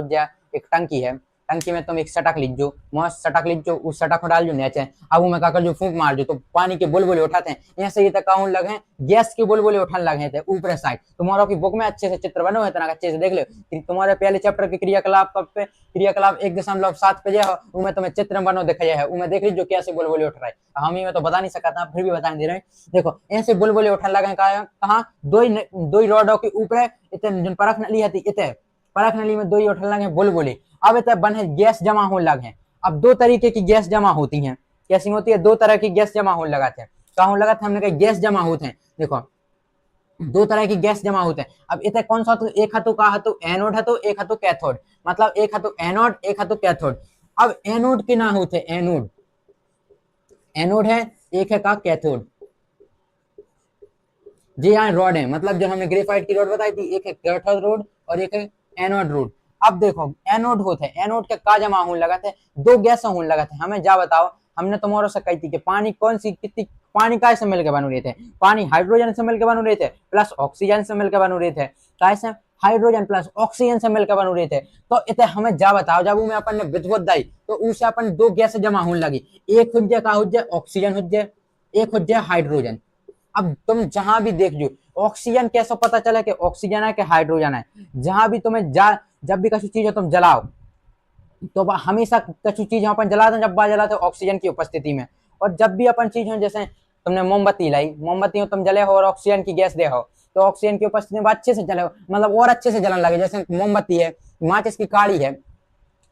एक टंकी है, टंकी में तुम एक सटक लीजो, मस्त सटक लीजो, उस सटक में डाल जो नीचे। अब मैं क्या कर जो फूंक मार जो तो पानी के बुलबुले उठाते हैं। यहाँ से ये तक काउन लगे गैस के बुलबुले उठान लगे थे ऊपर साइड। तुम्हारा की बुक में अच्छे से चित्र बनो है, इतना अच्छे से देख लो। तुम्हारे पहले चैप्टर के क्रियाकलाप पे, क्रियाकलाप 1.7 पे जो है तुम्हें चित्र बनो दिखाया है, उमें देख लीजिए कैसे बुलबुले उठ रहा है। हम ही में तो बता नहीं सकता था, फिर भी बता दे रहे हैं। देखो ऐसे बुलबुले उठन लगे कहाँ, दो रॉडों के ऊपर इतने परख नली है, इतने परख नली में दो ही उठन लगे बुलबुले। अब इतने बने गैस जमा होने लगे। अब दो तरीके की गैस जमा होती हैं, कैसी होती है, दो तरह की गैस जमा होने लगा थे। कहाँ होने लगा था, हमने कहा गैस जमा होते हैं। देखो दो तरह की गैस जमा होते हैं। अब इतने कौन सा, तो एक है तो का है तो एनोड है, तो एक है तो कैथोड, मतलब एक है तो एनोड एक है तो कैथोड। अब एनोड के ना होते, एनोड, एनोड है, एक है का कैथोड। जी यहाँ रॉड है, मतलब जो हमने ग्रेफाइट की रॉड बताई थी, एक है कैथोड रोड और एक है एनोड रोड। अब देखो एनोड होते हैं, एनोड के का जमा होने लगा थे, दो गैस होने लगा थे। हमें जा बताओ, हमने तुम्हारे से कही थी कि पानी कौन सी कितनी, पानी का से मिलकर बन रहे थे, पानी हाइड्रोजन से मिलकर बन रहे थे प्लस ऑक्सीजन से मिलकर बन रहे थे, कैसे हाइड्रोजन प्लस ऑक्सीजन से मिलकर बन रहे थे। तो इतने हमें जा बताओ, जब में अपन ने विद्युत दाई तो उसे अपन दो गैस जमा होने लगी, एक हो जाए का हो जाए ऑक्सीजन हो जाए, एक हो जाए हाइड्रोजन। अब तुम जहां भी देख लो ऑक्सीजन कैसे पता चला कि ऑक्सीजन है कि हाइड्रोजन है, जहां भी तुम्हें जब भी किसी चीज तुम जलाओ तो हमेशा कुछ चीज अपन जलाते हैं, जब जलाते ऑक्सीजन की उपस्थिति में। और जब भी अपन चीज हो, जैसे तुमने मोमबत्ती लाई, मोमबत्ती में तुम जले हो और ऑक्सीजन की गैस दे हो, तो ऑक्सीजन की उपस्थिति में अच्छे से जले, मतलब और अच्छे से जलन लगे। जैसे मोमबत्ती है, माचिस की काड़ी है,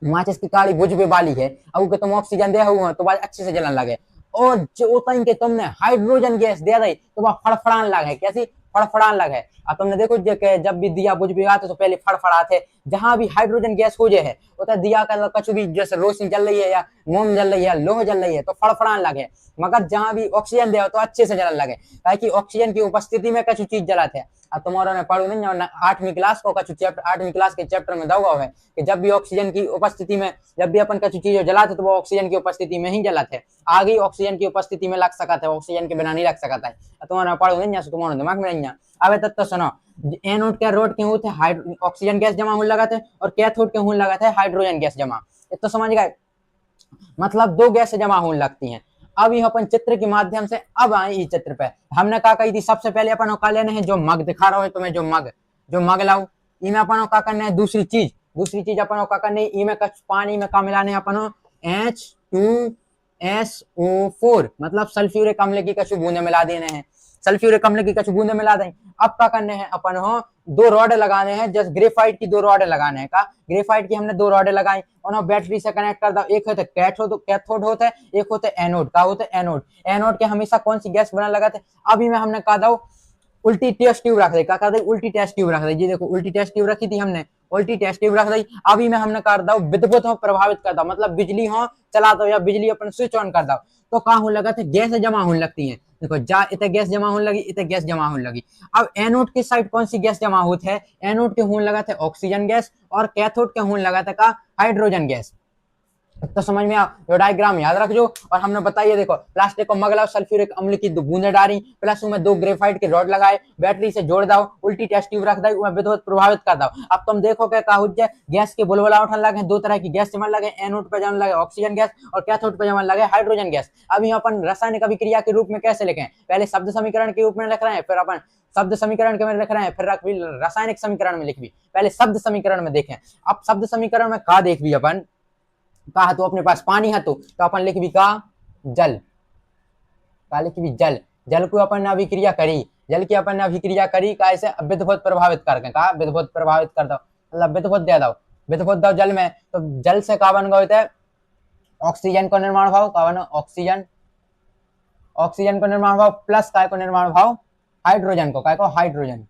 माचिस की काड़ी बुझबे वाली है, अब के तुम ऑक्सीजन दे हुए तो बात अच्छे से जलन लगे। और जो तन के तुमने हाइड्रोजन गैस दे दी तो वह फड़फड़ान लगे। कैसी? फड़फड़ान लगे। अब तुमने देखो जब भी दिया बुझ भी आते तो पहले फड़फड़ाते। जहां भी हाइड्रोजन गैस हो जाए है उतना दिया का कछु भी, जैसे रोशनी जल रही है या मोम जल रही है, लोह जल रही है तो फड़फड़ान लगे। मगर जहां भी ऑक्सीजन दे तो अच्छे से जलन लगे, ताकि ऑक्सीजन की उपस्थिति में कछु चीज जलाते हैं। अब तुम्हारा ने पढ़ू नहीं 8वीं क्लास को कछु चैप्टर, 8वीं क्लास के चैप्टर में दवा है कि जब भी ऑक्सीजन की उपस्थिति में, जब भी अपन कछु चीज जलाते तो वो ऑक्सीजन की उपस्थिति में ही जलाते। आगे ऑक्सीजन की उपस्थिति में लग सकता है, ऑक्सीजन के बिना नहीं लग सकता है। तुम्हारा पढ़ो नहीं तुम्हारे दिमाग में नहीं। अब तब तो सुनो, एनोड के रोड के होते ऑक्सीजन गैस जमा होने लगा थे और कैथोड के होने लगा था हाइड्रोजन गैस जमा। तो समझ गए, मतलब दो गैस जमा होने लगती हैं। अब यह अपन चित्र के माध्यम से अब आए इस चित्र पे। हमने कहा कही थी सबसे पहले अपन का लेने हैं जो मग दिखा रहा है तुम्हें, जो मग लाओ इनमें अपन का करना है दूसरी चीज अपन का करनी इनमें पानी में का मिलाने अपन H2SO4 मतलब सल्फ्यूरिक अम्ल की कछु बूंदे मिला देने हैं, सल्फ्यूरिक अम्ल की कछु बूंदे मिला दें। अब क्या करने हैं अपन हो, दो रॉड लगाने हैं, जस्ट ग्रेफाइट की 2 रॉड लगाने हैं। का ग्रेफाइट की हमने 2 रॉड लगाई, उन्हें बैटरी से कनेक्ट कर दो। एक होता है कैथोड होता है, एक होता है एनोड। का होता है एनोड। एनोड के हमेशा कौन सी गैस बना लगाते? अभी में हमने कहा दो उल्टी टेस्ट ट्यूब रख दी। क्या कर दी? उल्टी टेस्ट ट्यूब रख दी। जी देखो उल्टी टेस्ट ट्यूब रखी थी हमने, उल्टी टेस्ट ट्यूब रख दी। अभी में हमने कर दो विद्युत हो प्रभावित कर दो, मतलब बिजली हो चला दो या बिजली अपन स्विच ऑन कर दो तो कहाँ होने लगा था? गैस जमा होने लगती है। देखो जा इत गैस जमा होने लगी, इत गैस जमा होने लगी। अब एनोड की साइड कौन सी गैस जमा होती है? एनोड के होने लगा था ऑक्सीजन गैस और कैथोड के होने लगा था का हाइड्रोजन गैस। तो समझ में आओ, जो डायग्राम याद रखो। और हमने बताइए देखो प्लास्टिक को मगलाओ, सल्फ्यूरिक अम्ल की 2 बूंदे डाली, प्लस उसमें 2 ग्रेफाइट के रॉड लगाए, बैटरी से जोड़ दो, उल्टी टेस्ट ट्यूब रख दो, विद्युत प्रभावित कर दो। अब तुम देखो क्या हो जाए, गैस के बुलबुला उठने लगे, 2 तरह की गैस जमने लगे, एनोड पे जमने लगे ऑक्सीजन गैस और कैथोड पे जमने लगे हाइड्रोजन गैस। अब यहाँ अपन रासायनिक अभिक्रिया के रूप में कैसे लिखें? पहले शब्द समीकरण के रूप में लिख रहे हैं, फिर अपन शब्द समीकरण के में लिख रहे हैं, फिर रासायनिक समीकरण में लिख भी। पहले शब्द समीकरण में देखें। अब शब्द समीकरण में का देख भी अपन का तो अपने पास पानी है तो अपन लिख भी का जल, का लिख भी जल। जल को अपन ने अभिक्रिया करी, जल की अपन ने अभिक्रिया करी का ऐसे विद्युत प्रभावित करके, का विद्युत प्रभावित कर दो, मतलब विद्युत दे दो, विद्युत दो जल में। तो जल से का बन गए ऑक्सीजन को निर्माण भाव, का बनो ऑक्सीजन, ऑक्सीजन को निर्माण भाव प्लस काय को निर्माण भाव हाइड्रोजन को, काय को हाइड्रोजन।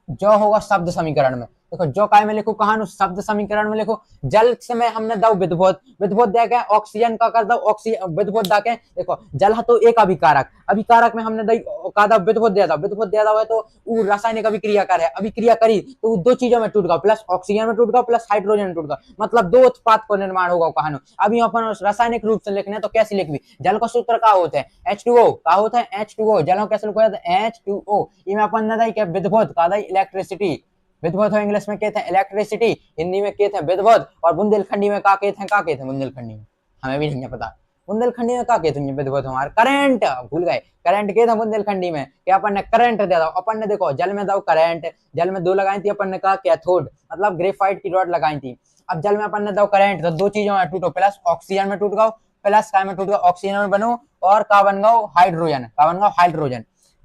जो होगा शब्द समीकरण में, देखो जो काय में लिखो कहा शब्द समीकरण में लिखो जल से में हमने दो विद्युत, विद्युत दे के ऑक्सीजन का कर दो ऑक्सीजन, विद्युत दे के देखो जल है तो एक अभिकारक, अभिकारक में हमने दो का दो विद्युत दे दो, विद्युत दे दो है तो वो रासायनिक अभिक्रिया करे, अभिक्रिया करी तो 2 चीजों में टूट गया, प्लस ऑक्सीजन में टूट गया प्लस हाइड्रोजन में टूट गया, मतलब 2 उत्पाद को निर्माण होगा कहानो। अभी अपन रासायनिक रूप से लिखने तो कैसे लिख भी? जल का सूत्र का होता है H2O, का होता है H2O, जल कैसे लिखा जाता है H2O। इसमें अपन ने दई विद्युत का दई इलेक्ट्रिसिटी, विद्युत हो इंग्लिश में कहते हैं इलेक्ट्रिसिटी, हिंदी में कहते हैं विद्युत, और बुंदेलखंडी में का कहते हैं बुंदेलखंडी में हमें भी नहीं पता, बुंदेलखंडी में का कहते हैं विद्युत हमारे करंट, भूल गए करंट कहते हैं बुंदेलखंडी में। क्या अपन ने करंट दे दो, अपन ने देखो जल में दो करंट, जल में 2 लगाई थी अपन ने कहा कैथोड मतलब ग्रेफाइट की रॉड लगाई थी। अब जल में अपन ने दो करंट तो 2 चीजों में टूटो, प्लस ऑक्सीजन में टूट गो, प्लस काय में टूट गो ऑक्सीजन में बनो और का बन गो हाइड्रोजन, का बन गो हाइड्रोजन।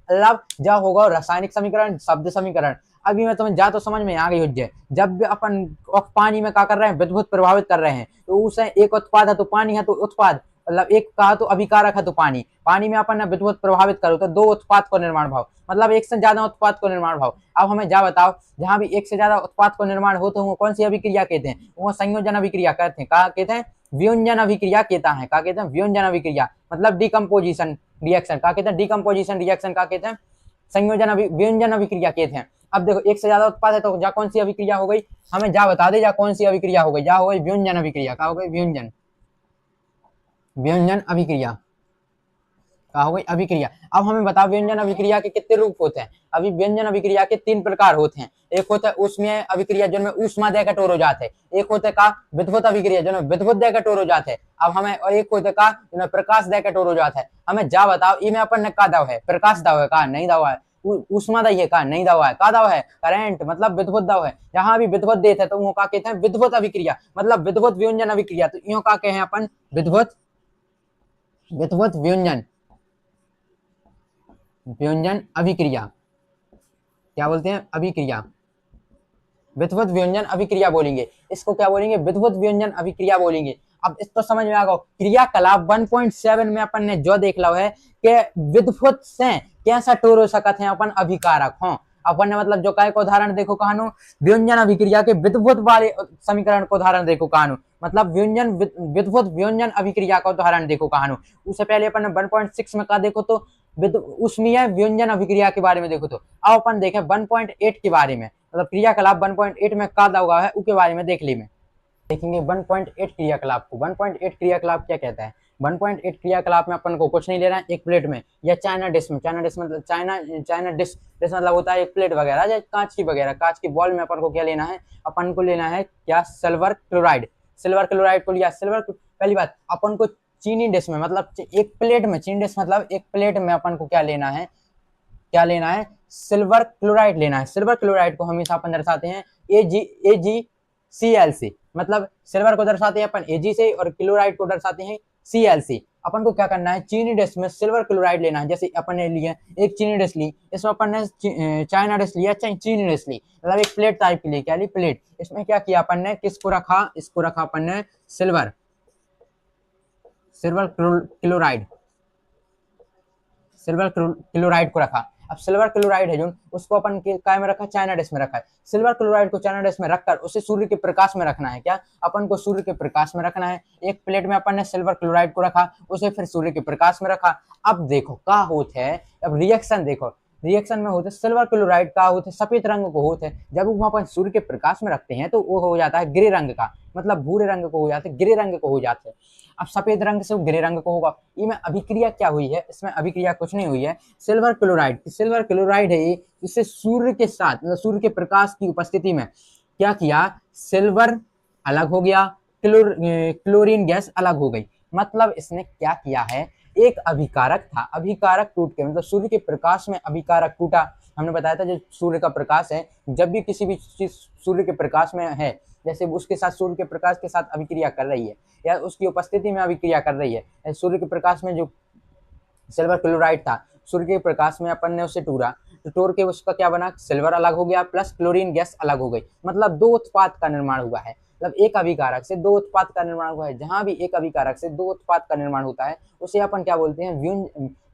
मतलब जब होगा रासायनिक समीकरण शब्द समीकरण। अभी मैं तुम्हें जा तो समझ में आ गई हो जाए, जब भी अपन पानी में क्या कर रहे हैं विद्युत प्रभावित कर रहे हैं तो उसे एक उत्पाद है तो पानी है तो उत्पाद, मतलब एक कहा तो अभिकारक है तो पानी, पानी में अपन ने विद्युत प्रभावित करो तो 2 उत्पाद को निर्माण भाव, मतलब एक से ज्यादा उत्पाद को निर्माण भाव। अब हमें जा बताओ जहां भी एक से ज्यादा उत्पाद को निर्माण हो तो वो कौन सी अभिक्रिया कहते हैं? वो संयोजन अभिक्रिया कहते हैं। कहा कहते हैं? व्योंजन अभिक्रिया कहता है। क्या कहते हैं? व्योंजन अभिक्रिया मतलब डिकम्पोजिशन रिएक्शन। क्या कहते हैं? Decomposition reaction. क्या कहते हैं? संयोजन व्योंजन अभिक्रिया कहते हैं। अब देखो एक से ज्यादा उत्पाद है तो जा कौन सी अभिक्रिया हो गई? हमें जा बता दे जा कौन सी अभिक्रिया हो गई? जा हो गई व्योंजन अभिक्रिया। क्या हो गई? व्योंजन, व्योंजन अभिक्रिया का हो गई अभिक्रिया। अब हमें बताओ व्यंजन अभिक्रिया के कितने रूप होते हैं? अभी व्यंजन अभिक्रिया के 3 प्रकार होते हैं। एक होता है ऊष्मीय अभिक्रिया जिनमें ऊष्मा देकर टोर हो जाते हैं, एक होता है का विद्युत अभिक्रिया जिनमें विद्युत देकर टोर हो जाते हैं। अब हमें और एक होता है का जिनमें प्रकाश देकर टोर हो जाता है। हमें जा बताओ इनमें अपन ने का दाव है? प्रकाश दाव है का? नहीं दाव है। ऊष्मा दाई है का? नहीं दाव है। का दाव है? करंट मतलब विद्युत दाव है। जहां भी विद्युत देते हैं तो वो का कहते हैं विद्युत अभिक्रिया मतलब विद्युत व्यंजन अभिक्रिया। तो यो का कहे अपन विद्युत, विद्युत व्यंजन, व्यंजन अभिक्रिया, क्या बोलते हैं, अभिक्रिया, विद्युत व्यंजन अभिक्रिया बोलेंगे इसको, क्या बोलेंगे, विद्युत व्यंजन अभिक्रिया बोलेंगे। अब इसको समझ में आ गया। क्रियाकलाप 1.7 में अपन ने जो देख लो है कि विद्युत से कैसा टोर हो सकत है अपन अभिकारक हो। अपन ने मतलब जो काय को उदाहरण देखो कहानो, व्यंजन अभिक्रिया के विद्युत वाले समीकरण को उदाहरण देखो कहानो, मतलब व्यंजन विद्युत व्यंजन अभिक्रिया का उदाहरण देखो कहानो। उससे पहले अपन ने 1.6 में का देखो तो उसमें व्यंजन अभिक्रिया के बारे में देखो। तो अब अपन देखें 1.8 के बारे में, मतलब क्रियाकलाप 1.8 में का दगा है उसके बारे में देख ली में देखेंगे 1.8 क्रियाकलाप को। 1.8 क्रियाकलाप क्या कहता है? 1.8 क्रियाकलाप में अपन को कुछ नहीं लेना है, एक प्लेट में या चाइना डिश में, चाइना डिश मतलब चाइना डिश मतलब होता है एक प्लेट वगैरह या कांच की वगैरह, कांच की बॉल में अपन को क्या लेना है, अपन को लेना है क्या, सिल्वर क्लोराइड। सिल्वर क्लोराइड को लिया, सिल्वर पहली बात अपन को चीनी डिश में मतलब एक प्लेट में, चीनी डिश मतलब एक प्लेट में अपन को क्या लेना है, क्या लेना है, सिल्वर क्लोराइड लेना है। सिल्वर क्लोराइड को हमेशा अपन दर्शाते हैं AgCl से, मतलब सिल्वर को दर्शाते हैं अपन Ag से और क्लोराइड को दर्शाते हैं Cl से। अपन को क्या करना है, चीनी डिश में सिल्वर क्लोराइड लेना है। जैसे अपन ने लिया एक चीनी डिश ली, इसमें अपन ने चाइना डिश लिया, चीनी डिश ली, मतलब एक प्लेट टाइप की ली, क्या ली, प्लेट। इसमें क्या किया अपन ने, किसको रखा, इसको रखा अपन ने silver, silver chloride, silver chloride को रखा। अब सिल्वर क्लोराइड है जो उसको अपन के काय में रखा, चाइना डिश में रखा है। सिल्वर क्लोराइड को चाइना डिश में रखकर उसे सूर्य के प्रकाश में रखना है, क्या अपन को सूर्य के प्रकाश में रखना है। एक प्लेट में अपन ने सिल्वर क्लोराइड को रखा, उसे फिर सूर्य के प्रकाश में रखा। अब देखो क्या होता है, अब रिएक्शन देखो, रिएक्शन में होते सिल्वर क्लोराइड का होते सफेद रंग को होते हैं, जब वो अपन सूर्य के प्रकाश में रखते हैं तो वो हो जाता है ग्रे रंग का, मतलब भूरे रंग को हो जाते, ग्रे रंग को हो जाते हैं। अब सफेद रंग से ग्रे रंग को होगा। ये में अभिक्रिया क्या हुई है, इसमें अभिक्रिया कुछ नहीं हुई है। सिल्वर क्लोराइड है ये, इसे सूर्य के साथ मतलब सूर्य के प्रकाश की उपस्थिति में क्या किया, सिल्वर अलग हो गया, क्लोरीन गैस अलग हो गई। मतलब इसने क्या किया है, एक अभिकारक था, अभिकारक टूट के मतलब सूर्य के प्रकाश में अभिकारक टूटा। हमने बताया था जो सूर्य का प्रकाश है, जब भी किसी भी चीज सूर्य के प्रकाश में है, जैसे उसके साथ सूर्य के प्रकाश के साथ अभिक्रिया कर रही है या उसकी उपस्थिति में अभिक्रिया कर रही है, सूर्य के प्रकाश में जो सिल्वर क्लोराइड था, सूर्य के प्रकाश में अपन ने उसे टूरा, तो तोड़ के उसका क्या बना, सिल्वर अलग हो गया प्लस क्लोरीन गैस अलग हो गई। मतलब दो उत्पाद का निर्माण हुआ है, मतलब एक अभिकारक से दो उत्पाद का निर्माण हुआ है। जहां भी एक अभिकारक से दो उत्पाद का निर्माण होता है उसे अपन क्या बोलते हैं,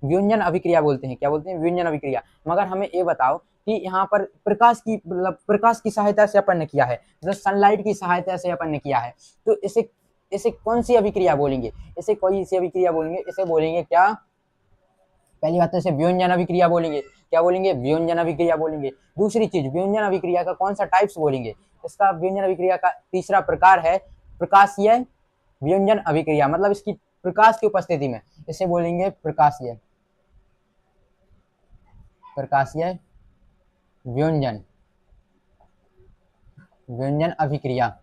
व्युंजन अभिक्रिया बोलते हैं। क्या बोलते हैं, व्युंजन अभिक्रिया। मगर हमें ये बताओ कि यहाँ पर प्रकाश की मतलब प्रकाश की सहायता से अपन ने किया है, मतलब सनलाइट की सहायता से अपन ने किया है, तो इसे इसे कौन सी अभिक्रिया बोलेंगे, इसे कोई सी अभिक्रिया बोलेंगे, इसे बोलेंगे क्या, पहली बात तो इसे व्युंजन अभिक्रिया बोलेंगे। क्या बोलेंगे, व्युंजन अभिक्रिया बोलेंगे। दूसरी चीज, व्युंजन अभिक्रिया का कौन सा टाइप्स बोलेंगे, इसका व्युंजन अभिक्रिया का तीसरा प्रकार है प्रकाशीय व्युंजन अभिक्रिया, मतलब इसकी प्रकाश की उपस्थिति में इसे बोलेंगे प्रकाशीय व्युंजन व्युंजन अभिक्रिया।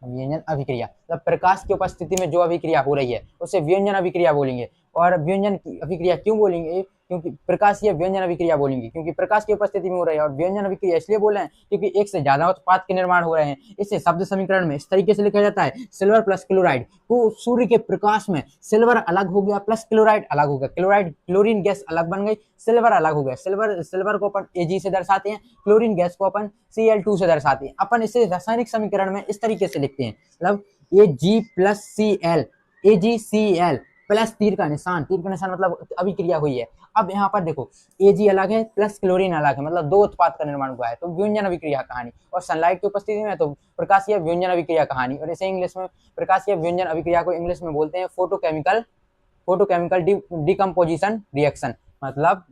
व्यंजन अभिक्रिया मतलब प्रकाश की उपस्थिति में जो अभिक्रिया हो रही है उसे व्यंजन अभिक्रिया बोलेंगे। और व्यंजन की अभिक्रिया क्यों बोलेंगे, क्योंकि प्रकाशीय व्यंजन अभिक्रिया बोलेंगे क्योंकि प्रकाश की उपस्थिति में हो रही है। और व्यंजन अभिक्रिया इसलिए बोल रहे हैं क्योंकि एक से ज्यादा उत्पाद के निर्माण हो रहे हैं। इसे शब्द समीकरण में इस तरीके से लिखा जाता है, सिल्वर प्लस क्लोराइड को सूर्य के प्रकाश में सिल्वर अलग हो गया प्लस क्लोराइड अलग हो गया, क्लोराइड क्लोरीन गैस अलग बन गई, सिल्वर अलग हो गया। सिल्वर को अपन Ag से दर्शाते हैं, क्लोरीन गैस को अपन Cl2 से दर्शाते हैं। अपन इसे रासायनिक समीकरण में इस तरीके से लिखते हैं, मतलब Ag plus Cl, AgCl plus तीर का निशान मतलब अभिक्रिया हुई है। अब यहाँ पर देखो Ag अलग है प्लस क्लोरीन अलग है, मतलब दो उत्पाद का निर्माण हुआ है, तो व्युंजन अभिक्रिया कहानी। और सनलाइट की उपस्थिति में तो प्रकाशीय व्युंजन अभिक्रिया कहानी। और इसे इंग्लिश में प्रकाशीय व्युंजन अभिक्रिया को इंग्लिश में बोलते हैं फोटोकेमिकल डिकम्पोजिशन रिएक्शन, मतलब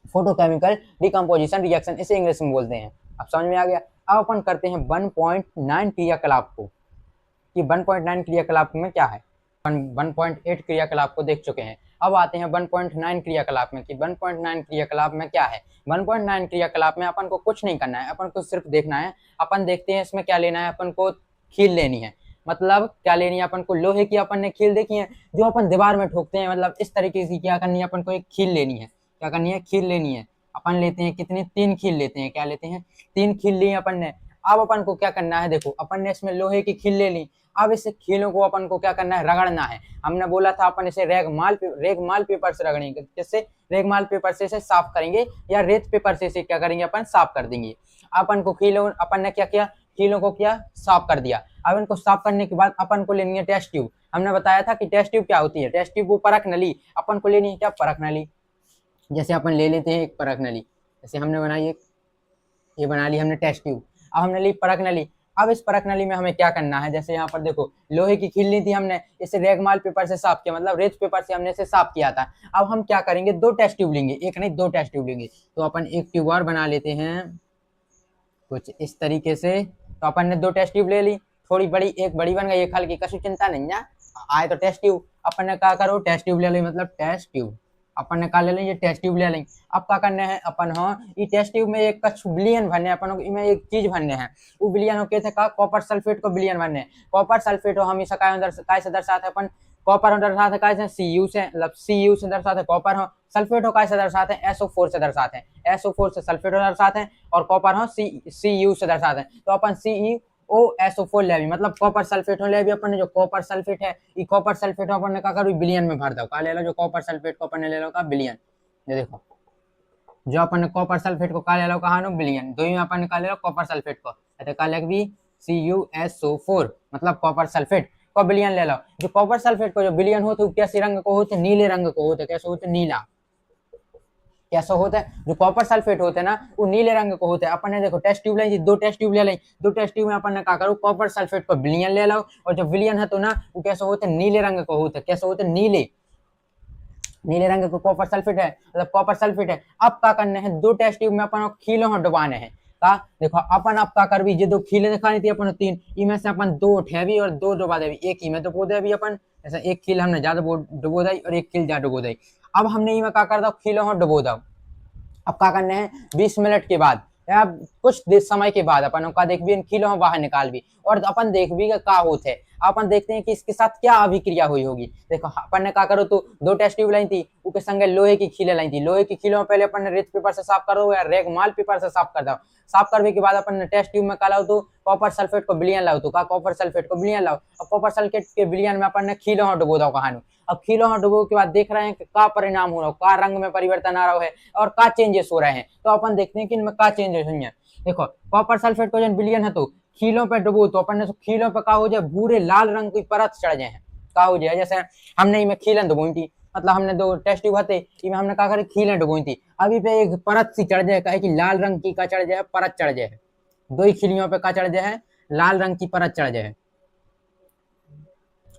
फोटोकेमिकल डिकम्पोजिशन रिएक्शन, इसे इंग्लिश में बोलते हैं। अब समझ में आ गया। अब अपन करते हैं 1.9 क्रियाकलाप को, कि 1.9 क्रियाकलाप में क्या है। 1.8 क्रियाकलाप को देख चुके हैं, अब आते हैं 1.9 क्रियाकलाप में कि 1.9 क्रियाकलाप में क्या है। 1.9 क्रियाकलाप में अपन को कुछ नहीं करना है, अपन को सिर्फ देखना है। अपन देखते हैं इसमें क्या लेना है, अपन को खील लेनी है। मतलब क्या लेनी है अपन को, लोहे की अपन ने खील देखी है जो अपन दीवार में ठोकते हैं, मतलब इस तरीके से क्या करनी है, अपन को एक खील लेनी है। क्या करनी है, खील लेनी है। अपन लेते हैं कितनी, 3 खील लेते हैं। क्या लेते हैं, 3 खील ली अपन ने। अब अपन को क्या करना है, देखो अपन ने इसमें लोहे की खील ले ली। अब इस खीलों को अपन को क्या करना है, रगड़ना है। हमने बोला था अपन इसे रेगमाल पेपर से रगड़ेंगे। किससे? रेगमाल पेपर से इसे साफ करेंगे, या रेत पेपर से इसे क्या करेंगे, अपन साफ कर देंगे। अपन को खीलों, अपन ने क्या किया, खीलों को क्या साफ कर दिया। अब इनको साफ करने के बाद अपन को लेनी है टेस्ट ट्यूब। हमने बताया था कि टेस्ट ट्यूब क्या होती है, टेस्ट ट्यूब वो परख नली। अपन को लेनी है क्या, परख नली। जैसे अपन ले लेते हैं एक परख नली, जैसे हमने बनाई एक, ये बना ली हमने टेस्ट ट्यूब। अब हमने ली परख नली। अब इस परख नली में हमें क्या करना है, जैसे यहाँ पर देखो लोहे की खील ली थी हमने, इसे रेगमाल पेपर से साफ किया, मतलब रेत पेपर से हमने इसे साफ किया था। अब हम क्या करेंगे, 2 टेस्ट ट्यूब लेंगे, एक नहीं 2 टेस्ट ट्यूब लेंगे। तो अपन एक ट्यूब और बना लेते हैं कुछ इस तरीके से। तो अपन ने 2 टेस्ट ट्यूब ले ली, थोड़ी बड़ी, एक बड़ी बन गई, एक हल्की, कछु चिंता नहीं है, आए तो टेस्ट ट्यूब। अपन ने क्या करो, टेस्ट ट्यूब ले ली, मतलब टेस्ट ट्यूब अपन ने का ले लेंगे, टेस्ट ट्यूब ले लेंगे। अब क्या करने हैं अपन, हाँ ये टेस्ट ट्यूब में एक कछु विलियन भरने अपन में एक चीज भरने हैं। वो विलियन के थे का, कॉपर सल्फेट को विलियन भरने। कॉपर सल्फेट हमेशा काय से दर्शाते अपन, कॉपर दर्शाते काय से, Cu से, मतलब Cu से दर्शाते कॉपर हो। सल्फेट हो काय से दर्शाते हैं, SO4 से दर्शाते हैं, SO4 से सल्फेट हो दर्शाते हैं। और कॉपर हो Cu से दर्शाते हैं। तो अपन CeOSO4 ले भी, मतलब कॉपर सल्फेट हो ले भी। अपन ने जो कॉपर सल्फेट है, ये कॉपर सल्फेट अपन ने क्या करो, बिलियन में भर दो। का ले लो, जो कॉपर सल्फेट को अपन ने ले लो का बिलियन। ये देखो, जो अपन ने कॉपर सल्फेट को का ले लो, कहा नो बिलियन। दो ही में अपन ने का ले लो कॉपर सल्फेट को, तो का ले भी CuSO4, मतलब कॉपर सल्फेट को बिलियन ले लो। जो कॉपर सल्फेट को जो बिलियन होते हैं कैसे रंग को होते, नीले रंग को होते। कैसे होते, नीला। कैसा होता है, जो कॉपर सल्फेट होते हैं ना, वो नीले रंग को होते हैं। अपन ने देखो टेस्ट ट्यूब ली, 2 टेस्ट ट्यूब ले ली, 2 टेस्ट ट्यूब में अपन ने क्या करो, कॉपर सल्फेट को विलियन ले लो। और जो विलियन है तो ना, वो कैसे होते, नीले रंग को होते। कैसे होते, नीले, नीले रंग को कॉपर सल्फेट है, मतलब कॉपर सल्फेट है। अब क्या करने हैं, 2 टेस्ट ट्यूब में अपन खीलों में डुबाने हैं। का देखो अपन अब क्या कर भी, ये 2 खीले दिखानी थी अपन 3, इनमें से अपन 2 उठेवी और 2 डुबा देवी। एक ही में डुबो देवी अपन, जैसे एक खील हमने ज्यादा डुबो दी और एक खील ज्यादा डुबो दी। अब हमने इनमें क्या कर दो, खीलों में डुबो दो। अब क्या करने हैं, 20 मिनट के बाद या कुछ समय के बाद अपन का देख भी इन खीलों में बाहर निकाल भी, और अपन देख भी का होते है। अपन देखते हैं कि इसके साथ क्या अभिक्रिया हुई होगी। देखो अपन ने क्या करो, तो 2 टेस्ट ट्यूब लाई थी, उसके संगे लोहे की खीले लाई थी। लोहे की खीलों में पहले अपन ने रेत पेपर से साफ कर दो, या रेगमाल पेपर से साफ कर दो। साफ करने के बाद अपन ने टेस्ट ट्यूब में का लाओ, तो कॉपर सल्फेट को विलियन लाओ। तो का कॉपर सल्फेट को विलियन लाओ। अब कॉपर सल्फेट के विलियन में अपन ने खीलों में डुबो दो कहानी। अब खीलों में डुबो के बाद देख रहे हैं कि का परिणाम हो रहा है, का रंग में परिवर्तन आ रहा है और का चेंजेस हो रहे हैं। तो अपन देखते हैं कि इनमें का चेंजेस हुई है। देखो कॉपर सल्फेट को जो विलियन है, तो खीलों पे डुबो, तो अपन ने खीलों पे का हो जाए, भूरे लाल रंग की परत चढ़ जाए हैं। का हो जाए, जैसे हमने इनमें खीलन डुबोई थी, मतलब हमने 2 टेस्ट ट्यूब थे, इनमें हमने क्या करे, खीलें डुबोई थी। अभी पे एक परत सी चढ़ जाए, कहे कि लाल रंग की का चढ़ जाए, परत चढ़ जाए। 2 ही खिलियों पे का चढ़ जाए, लाल रंग की परत चढ़ जाए।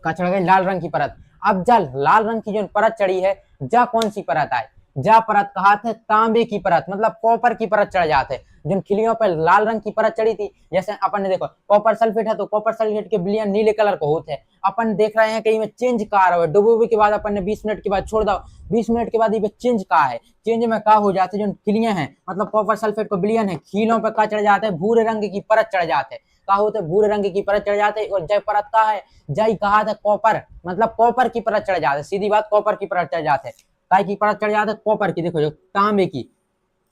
का चढ़ गई लाल रंग की परत। अब जा लाल रंग की जो परत चढ़ी है, जा कौन सी परत आए, जा परत कहा थे तांबे की परत, मतलब कॉपर की परत चढ़ जाते। जिन खिलियों पर लाल रंग की परत चढ़ी थी, जैसे अपन ने देखो कॉपर सल्फेट है, तो कॉपर सल्फेट के विलियन नीले कलर को होते हैं। अपन देख रहे हैं कि में चेंज का रहा है, डुबोबे के बाद अपन ने 20 मिनट के बाद छोड़ दो। 20 मिनट के बाद ये चेंज का है, चेंज में का हो जाते, जो खिलियां हैं, मतलब कॉपर सल्फेट को विलियन है, खीलों पर का चढ़ जाते हैं, भूरे रंग की परत चढ़ जाते हैं। का होते, भूरे रंग की परत चढ़ जाते। और जय परत का है, जय कहा था कॉपर, मतलब कॉपर की परत चढ़ जाते। सीधी बात, कॉपर की परत चढ़ जाते। काय की परत चढ़ जाते, कॉपर की। देखो जो तांबे की,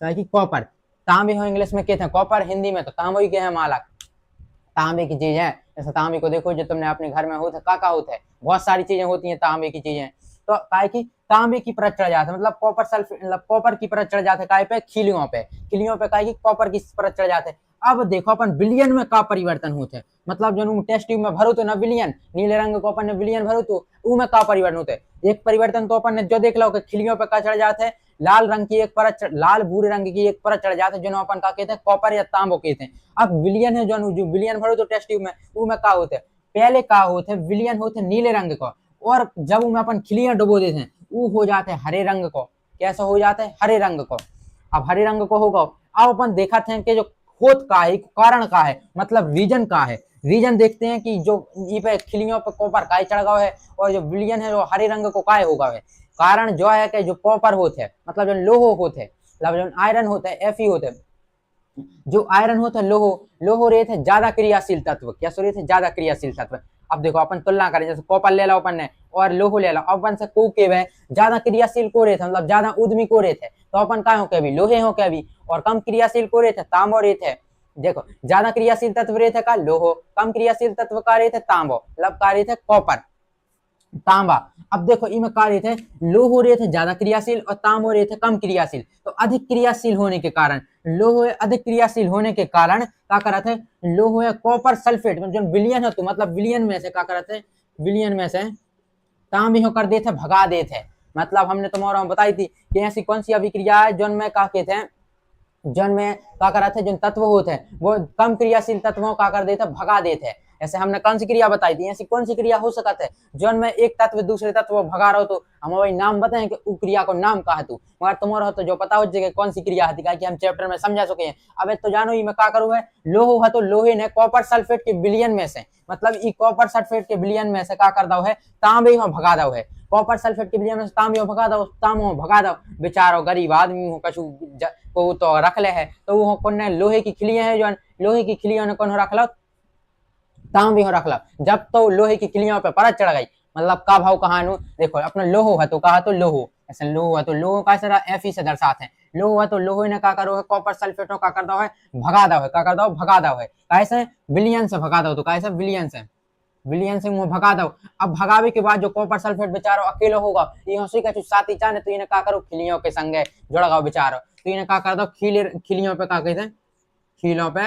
काय की कॉपर, तांबे हो इंग्लिश में कहते हैं कॉपर, हिंदी में तो तांबे ही के हैं मालक। तांबे की चीज है, जैसे तांबे को देखो जो तुमने अपने घर में होता है, का होता है, बहुत सारी चीजें होती हैं तांबे की चीजें। तो काय की तांबे की परत चढ़ जाते, मतलब कॉपर सल्फेट, मतलब कॉपर की परत चढ़ जाते। काय पे, खिलियों पे, खिलियों पे काय की कॉपर की परत चढ़ जाते। अब देखो अपन विलियन में का परिवर्तन होते हैं, मतलब जो टेस्ट ट्यूब में भरो तो ना विलियन, नीले रंग को अपन ने विलियन भरो तो में का परिवर्तन होते हैं। एक परिवर्तन तो अपन ने जो देख लो कि खिलियों पे का चढ़ जाते हैं, लाल रंग की एक परत, लाल भूरे रंग की एक परत चढ़ जाते हैं, जो अपन का कहते हैं कॉपर या तांबो कहते हैं। अब विलियन है जो विलियन भरो तो टेस्ट ट्यूब में, वो में का होते हैं, पहले का होते हैं विलियन होते नीले रंग को, और जब उनमें अपन खिलियां डुबो देते हैं, वो हो जाते हैं हरे रंग को। कैसा हो जाता है, हरे रंग को। अब हरे रंग को होगा, अब अपन देखा थे कि जो खोद का है, कारण का है, मतलब रीजन का है। रीजन देखते हैं कि जो ये पे खिलियों पर कॉपर काय चढ़ गया है, और जो विलियन है जो हरे रंग को काय होगा है। कारण जो है कि जो कॉपर होते हैं, मतलब जो लोहो होते हैं, मतलब जो आयरन होते हैं, Fe होते हैं, जो आयरन होता है, लोहो रहते हैं ज्यादा क्रियाशील तत्व। क्या सो रहते हैं, ज्यादा क्रियाशील तत्व। अब देखो अपन तुलना करें, जैसे कॉपर ले लो अपन ने और लोहो ले लो, अपन से को के वे ज्यादा क्रियाशील को रहते, मतलब ज्यादा उद्यमी को रहते, तो अपन का हो के भी लोहे हो के भी, और कम क्रियाशील को रहते तांबो रहते। देखो ज्यादा क्रियाशील तत्व रेत का लोहो, कम क्रियाशील तत्व का रेत तांबो, मतलब का रेत कॉपर तांबा। अब देखो इनमें का रेत है, लोहो रेत है ज्यादा क्रियाशील और तांबो रेत है कम क्रियाशील। तो अधिक क्रियाशील होने के कारण, लोहो अधिक क्रियाशील होने के कारण क्या करत है, लोहो है कॉपर सल्फेट जो विलियन है, तो मतलब विलियन में से क्या करत है, विलियन में से तांबे हो कर देते भगा देते हैं। मतलब हमने तुम्हारा बताई थी कि ऐसी कौन सी अभिक्रिया है जिनमें क्या कहते हैं, जन में क्या करा थे, जो तत्व होते हैं वो कम क्रियाशील तत्वों का कर देते भगा देते हैं। ऐसे हमने कौन सी क्रिया बताई थी, ऐसी कौन सी क्रिया हो सकता है जौन में एक तत्व दूसरे तत्व भगा रहो, तो हम वही नाम बताएं कि उस क्रिया को नाम कहा तू, मगर तुम्हारा तो जो पता हो जाएगा कौन सी क्रिया है कि हम चैप्टर में समझा चुके हैं। अब तो जानो ये मैं क्या करूँ है, लोहो है तो लोहे ने कॉपर सल्फेट के विलियन में से, मतलब ई कॉपर सल्फेट के विलियन में से क्या कर दो है, तांबे में भगा दो है, कॉपर सल्फेट के विलियन में तांबे भगा दो, तांबो भगा दो। बेचारो गरीब आदमी हो कछु को तो रख ले है, तो वो कौन लोहे की खिलियां है, जो लोहे की खिलियों ने कौन रख लो, तांबे हो रख लो। जब तो लोहे की खिलियों पे परत चढ़ गई, मतलब का भाव कहानू देखो अपना लोहो है तो कहा तो लोहो, ऐसे लोहो है तो लोहो का सरा एफ से दर्शाते हैं, लोहो है तो लोहो ने का करो है कॉपर सल्फेटों का कर दो है भगा दो है, का कर दो भगा दो है, कैसे विलियन से भगा दो, तो कैसे विलियन से, विलियन से मुंह भगा दो। अब भगावे के बाद जो कॉपर सल्फेट बेचारो अकेला होगा, ये हंसी का साथी चाहे तो इन्हें का करो खिलियों के संगे जुड़गाओ बेचारो, तो इन्हें का कर दो खिलियों पे का कहते हैं, खिलों पे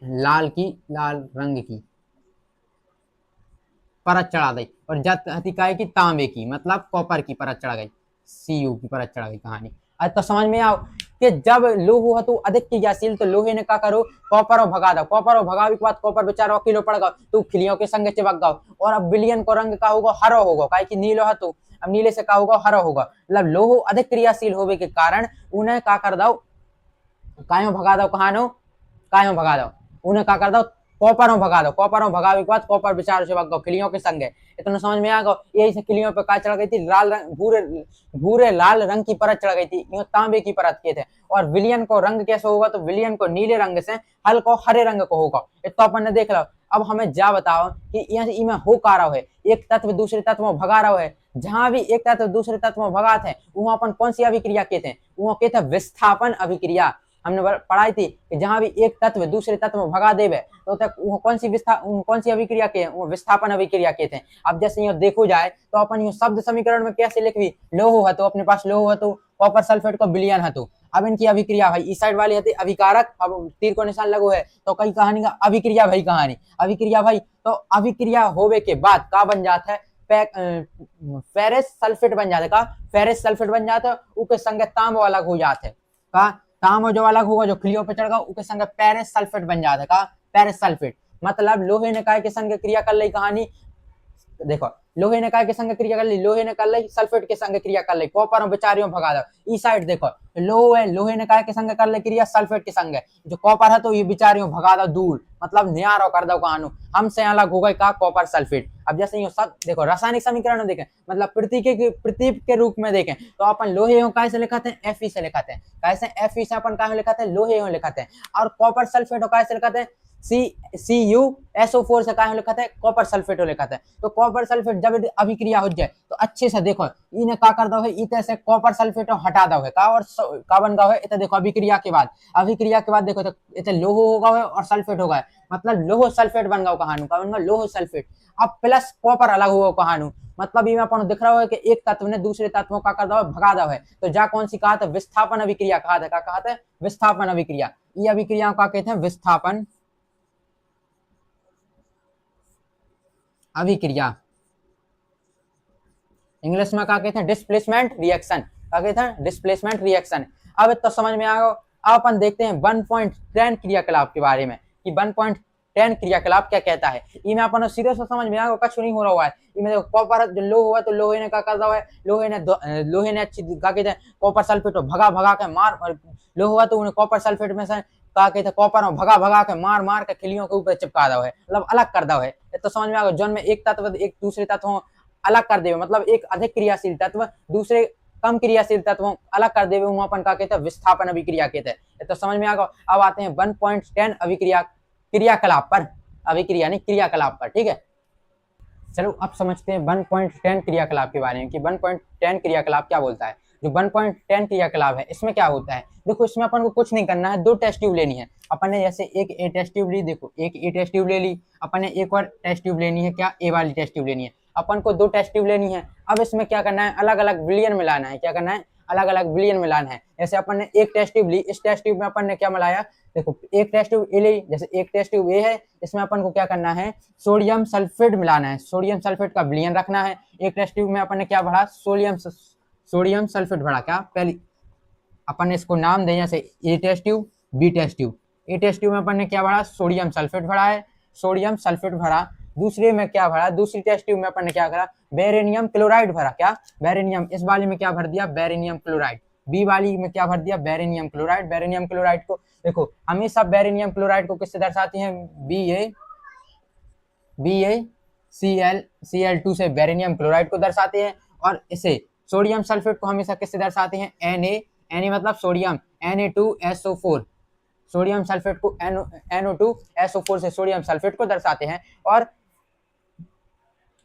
लाल रंग की परत चढ़ा दी, और जत हतिकाय की तांबे की मतलब कॉपर की परत चढ़ा गई, सीयू की परत चढ़ा गई कहानी। आज तो समझ में आओ कि जब लोहो है तो अधिक क्रियाशील, तो लोहे ने क्या करो कॉपर और भगा दो, कॉपर और भगावे के बाद कॉपर बेचारा किलो पड़ गो, तो खिलियों के संगे चिपक गो, और अब विलियन को रंग का होगा हरो होगा, काहे कि नीलो है तो अब नीले से क्या होगा हरो होगा, मतलब लोहो अधिक क्रियाशील होने के कारण उन्हें क्या कर दो, कायो भगा दो, कहानो कायो भगा दो, उन्हें क्या कर दो कॉपर में भगा दो, कॉपर में भगावे के बाद कॉपर बेचारे से भग खिलियों के संगे। इतना समझ में आ गो, यही से खिलियों पे का चढ़ गई थी लाल रंग भूरे लाल रंग की परत चढ़ गई थी, यूं तांबे की परत के थे। और विलियन को रंग कैसे होगा, तो विलियन को नीले रंग से हल्को हरे रंग को होगा, इतना अपन ने देख लो। अब हमें जा बताओ कि यहाँ हो का रहा है, एक तत्व दूसरे तत्व में भगा रहा है, जहां भी एक तत्व दूसरे तत्व में भगा थे वहां अपन कौन सी अभिक्रिया के थे, वहां के थे विस्थापन अभिक्रिया। हमने पढ़ाई थी कि जहां भी एक तत्व दूसरे तत्व में भगा देवे तो तक वो कौन सी अभिक्रिया के, वो विस्थापन अभिक्रिया के थे। अब जैसे ये देखो जाए तो अपन ये शब्द समीकरण में कैसे लिखवी, लोहो है तो अपने पास लोहो है तो कॉपर सल्फेट को विलियन है तो अब इनकी अभिक्रिया भाई इस साइड वाली है अभिकारक, अब तीर को निशान लगो है तो कई कहानी का अभिक्रिया भाई, कहानी अभिक्रिया भाई, तो अभिक्रिया होवे के बाद का बन जाता है फेरस सल्फेट बन जाता है, का फेरस सल्फेट बन जाता है, उसके संगे तांबो अलग हो जाते है, का तांबो जो अलग होगा जो खिलियों पे चढ़ेगा उसके संग पेरिस सल्फेट बन जाता है, का पेरिस सल्फेट। मतलब लोहे ने काय के संग क्रिया कर ली, कहानी देखो लोहे ने काय के संग क्रिया कर ली, लोहे ने कर ली सल्फेट के संग क्रिया कर ली, कॉपर और बेचारियों भगा दो। इस साइड देखो लोहे है, लोहे ने काय के संग कर ली क्रिया सल्फेट के संग, जो कॉपर है तो ये बेचारियों भगा दो दूर, मतलब न्यारो कर दो कहानू, हमसे अलग हो गए का कॉपर सल्फेट। अब जैसे ये सब देखो रासायनिक समीकरण देखें, मतलब प्रतीक के रूप में देखें तो अपन लोहे कैसे लिखाते हैं, एफ से लिखाते हैं, कैसे एफ से अपन कहा लिखाते हैं लोहे लिखाते हैं, और कॉपर सल्फेट कैसे लिखाते हैं CuSO4 से कहा लिखाते हैं कॉपर सल्फेट लिखाते हैं। तो कॉपर सल्फेट जब अभिक्रिया हो जाए तो अच्छे से देखो इन्हें क्या कर दो है, इतने से कॉपर सल्फेट हटा दो है का, और का बन गया है इतने देखो अभिक्रिया के बाद देखो तो इतने लोहो होगा है और सल्फेट होगा है, मतलब लोहो सल्फेट बन गया कहानू, का बन गया लोहो सल्फेट। अब प्लस कॉपर अलग हुआ कहानू, मतलब ये अपन दिख रहा है कि एक तत्व ने दूसरे तत्वों का कर दो भगा दो है, तो जा कौन सी कहा था, विस्थापन अभिक्रिया कहा था, क्या कहा था विस्थापन अभिक्रिया। ये अभिक्रिया का कहते हैं विस्थापन अभिक्रिया, इंग्लिश में क्या कहते हैं डिस्प्लेसमेंट रिएक्शन, क्या कहते हैं डिस्प्लेसमेंट रिएक्शन। अब तो समझ में आ गया। अब अपन देखते हैं 1.10 क्रियाकलाप के बारे में कि 1.10 क्रियाकलाप क्या कहता है। इनमें अपन सीधे से समझ में आ गया कुछ नहीं हो रहा है। इनमें कॉपर जो लोह हुआ तो लोहे ने क्या कर रहा है, लोहे ने अच्छी क्या कहते हैं कॉपर सल्फेट भगा के मार, लोह हुआ तो उन्हें कॉपर सल्फेट में से क्या कहते हैं कॉपर में भगा के मार के खिलियों के ऊपर चिपका दो है, मतलब अलग कर दो है। तो समझ में आ गया जौन में एक तत्व एक दूसरे तत्वों अलग कर देवे, मतलब एक अधिक क्रियाशील तत्व दूसरे कम क्रियाशील तत्वों अलग कर देवे, वहां अपन क्या कहते हैं विस्थापन अभिक्रिया कहते हैं। तो समझ में आ गया। अब आते हैं 1.10 अभिक्रिया क्रियाकलाप पर, अभिक्रिया नहीं क्रियाकलाप पर, ठीक है। चलो अब समझते हैं 1.10 क्रियाकलाप के बारे में कि 1.10 क्रियाकलाप क्या बोलता है। जो 1.10 क्रियाकलाप है इसमें क्या होता है, देखो इसमें अपन को कुछ नहीं करना है, 2 टेस्ट ट्यूब लेनी है अपन ने। जैसे एक ए टेस्ट ट्यूब ली, देखो एक ए टेस्ट ट्यूब ले ली अपन ने, एक और टेस्ट ट्यूब लेनी है, क्या ए वाली टेस्ट ट्यूब लेनी है। अपन को 2 टेस्ट ट्यूब लेनी है। अब इसमें क्या करना है, अलग अलग विलियन मिलाना है। क्या करना है, अलग अलग विलियन मिलाना है। जैसे अपन ने एक टेस्ट ट्यूब ली, इस टेस्ट ट्यूब में अपन ने क्या मिलाया, देखो एक टेस्ट ट्यूब ए ली, जैसे एक टेस्ट ट्यूब ए है, इसमें अपन को क्या करना है, सोडियम सल्फेट मिलाना है। सोडियम सल्फेट का विलियन रखना है। एक टेस्ट ट्यूब में अपन ने क्या भरा, सोडियम सल्फेट भरा। क्या पहले अपन ने इसको नाम दें, जैसे A test tube, B test tube. A test tube में अपन ने क्या भरा, सोडियम सल्फेट भरा है, सोडियम सल्फेट भरा। दूसरे में क्या भरा, दूसरी टेस्ट ट्यूब में अपन ने क्या करा, बेरेनियम क्लोराइड भरा। क्या बेरेनियम, इस वाले में क्या भर दिया, बेरेनियम क्लोराइड। बी वाली में क्या भर दिया, बेरेनियम क्लोराइड। बेरेनियम क्लोराइड को देखो हमेशा बेरेनियम क्लोराइड को किससे दर्शाते हैं, BaCl2 से बेरेनियम क्लोराइड को दर्शाते हैं। और इसे सोडियम सल्फेट को हमेशा किससे दर्शाते हैं, Na मतलब सोडियम, Na2SO4। सोडियम सल्फेट को NO2SO4 से सोडियम सल्फेट को दर्शाते हैं। और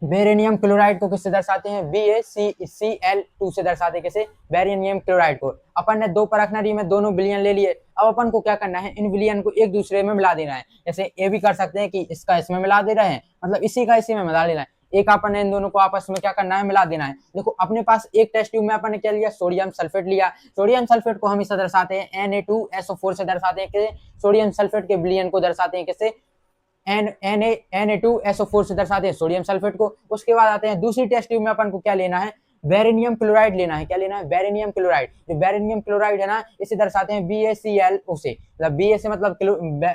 बेरेनियम क्लोराइड को किससे दर्शाते हैं, BaCl2 से दर्शाते हैं, किसे, बेरेनियम क्लोराइड को। अपन ने 2 परखनरी में दोनों विलियन ले लिए। अब अपन को क्या करना है, इन विलियन को एक दूसरे में मिला देना है। जैसे ये भी कर सकते हैं कि इसका इसमें मिला दे रहे हैं, मतलब इसी का इसी में मिला देना है। एक अपन ने इन दोनों को आपस में क्या करना है, मिला देना है। देखो अपने पास एक टेस्ट ट्यूब में अपन ने क्या लिया, सोडियम सल्फेट लिया। सोडियम सल्फेट को हमेशा दर्शाते हैं Na2SO4 से दर्शाते हैं, कि सोडियम सल्फेट के विलियन को दर्शाते हैं किससे, Na2SO4 से दर्शाते हैं सोडियम सल्फेट को। उसके बाद आते हैं दूसरी टेस्ट ट्यूब में अपन को क्या लेना है, बेरेनियम क्लोराइड लेना है। क्या लेना है, बेरेनियम क्लोराइड। जो बेरेनियम क्लोराइड है ना, इसे दर्शाते हैं BaClO से, मतलब Ba से मतलब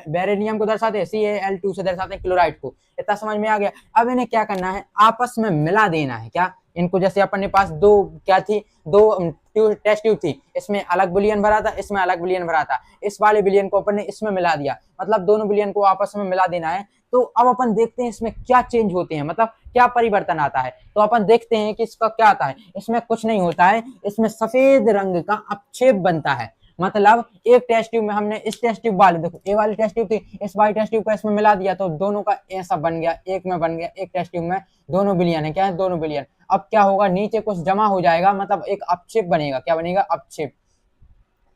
बेरेनियम को दर्शाते हैं, Cl2 से दर्शाते हैं क्लोराइड को। इतना समझ में आ गया। अब इन्हें क्या करना है, आपस में मिला देना है। क्या, इनको जैसे अपने पास 2 क्या थी, 2 टेस्ट ट्यूब थी, इसमें अलग विलियन भरा था, इसमें अलग विलियन भरा था। इस वाले विलियन को अपन ने इसमें मिला दिया, मतलब दोनों विलियन को आपस में मिला देना है। तो अब अपन देखते हैं इसमें क्या चेंज होते हैं, मतलब क्या परिवर्तन आता है। तो अपन देखते हैं कि इसका क्या आता है। इसमें कुछ नहीं होता है, इसमें सफेद रंग का अपक्षेप बनता है। मतलब एक टेस्ट ट्यूब में हमने इस टेस्ट ट्यूब वाले, देखो ए वाली टेस्ट ट्यूब थी, इस वाली टेस्ट ट्यूब को इसमें मिला दिया, तो दोनों का ऐसा बन गया, एक में बन गया, एक टेस्ट ट्यूब में दोनों विलियन है। क्या है, दोनों विलियन। अब क्या होगा, नीचे कुछ जमा हो जाएगा, मतलब एक अपक्षेप बनेगा। क्या बनेगा, अपक्षेप।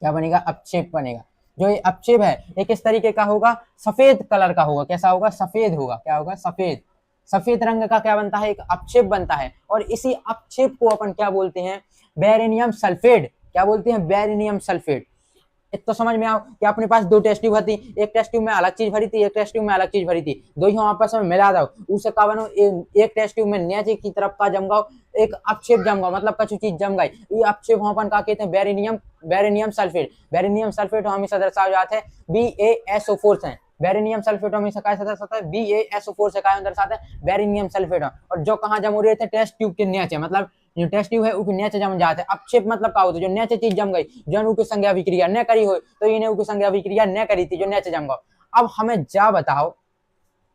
क्या बनेगा, अपक्षेप बनेगा। जो ये अपक्षेप है ये किस तरीके का होगा, सफेद कलर का होगा। कैसा होगा, सफेद होगा। क्या होगा, सफेद। सफेद रंग का क्या बनता है, एक अपक्षेप बनता है। और इसी अपक्षेप को अपन क्या बोलते हैं, बेरेनियम सल्फेट। क्या बोलते हैं, बेरेनियम सल्फेट। तो समझ में आओ कि अपने पास 2 टेस्ट ट्यूब थी, एक टेस्ट ट्यूब में अलग चीज भरी थी, एक टेस्ट ट्यूब में अलग चीज भरी थी। दोनों आपस में मिला दो, उससे का बनो, एक टेस्ट ट्यूब में नीचे की तरफ का जम गो, एक अपक्षेप जम गो, मतलब कछु चीज जम गई। ये अपक्षेप अपन का कहते हैं बेरेनियम सल्फेट। बेरेनियम सल्फेट हमेशा दर्शाया जाता है BaSO4 से। बेरेनियम सल्फेट हमेशा कैसे दर्शाता है, BaSO4 से क्या दर्शाता है, बेरेनियम सल्फेट। और जो कहाँ जम हो रहे थे, टेस्ट ट्यूब के नीचे, मतलब जो टेस्ट ट्यूब है उसके नीचे जम जाते हैं। अपक्षेप मतलब क्या होता है, जो नीचे चीज जम गई, जो की संज्ञा अभिक्रिया न करी हो, तो इन्हें की संज्ञा अभिक्रिया न करी थी, जो नीचे जम गो। अब हमें जा बताओ,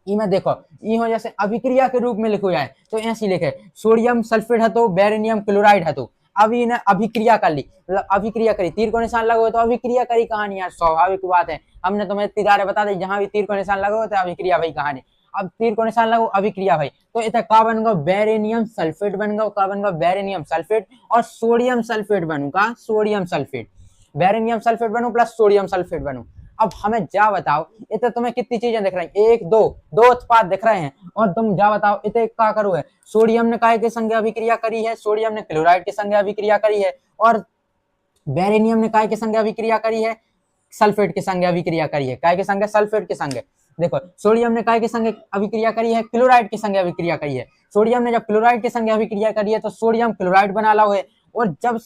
इमें देखो इहो जैसे अभिक्रिया के रूप में लिखो जाए तो ऐसी लिखे, सोडियम सल्फेट है तो बेरेनियम क्लोराइड है, तो अब इन्हें अभिक्रिया कर ली, मतलब अभिक्रिया करी, तीर को निशान लगो तो अभिक्रिया करी कहानी। यार स्वाभाविक बात है, हमने तुम्हें तिदारे बता दी, जहां भी तीर को निशान लगो तो अभिक्रिया भाई कहानी। अब तीर को निशान लगो, अभिक्रिया भाई, तो इतना का बन गो, बेरेनियम सल्फेट बन गो। का बन गो, बेरेनियम सल्फेट। और सोडियम सल्फेट बनूगा, सोडियम सल्फेट। बेरेनियम सल्फेट बनू प्लस सोडियम सल्फेट बनू। अब हमें जा बताओ, इतने तुम्हें कितनी चीजें दिख रही, एक दो उत्पाद दिख रहे हैं, और तुम जा बताओ इतने क्या करो है, सोडियम ने काय के संज्ञा अभिक्रिया करी है, सोडियम ने क्लोराइड के संज्ञा अभिक्रिया करी है। और बेरेनियम ने काय के संज्ञा अभिक्रिया करी है, सल्फेट के संज्ञा अभिक्रिया करी है। काय के संज्ञा, सल्फेट के संज्ञा। देखो सोडियम ने काय के संज्ञा अभिक्रिया करी है, क्लोराइड के संज्ञा अभिक्रिया करी है। सोडियम ने जब क्लोराइड के संज्ञा अभिक्रिया करी है तो सोडियम क्लोराइड बना लो है। और जब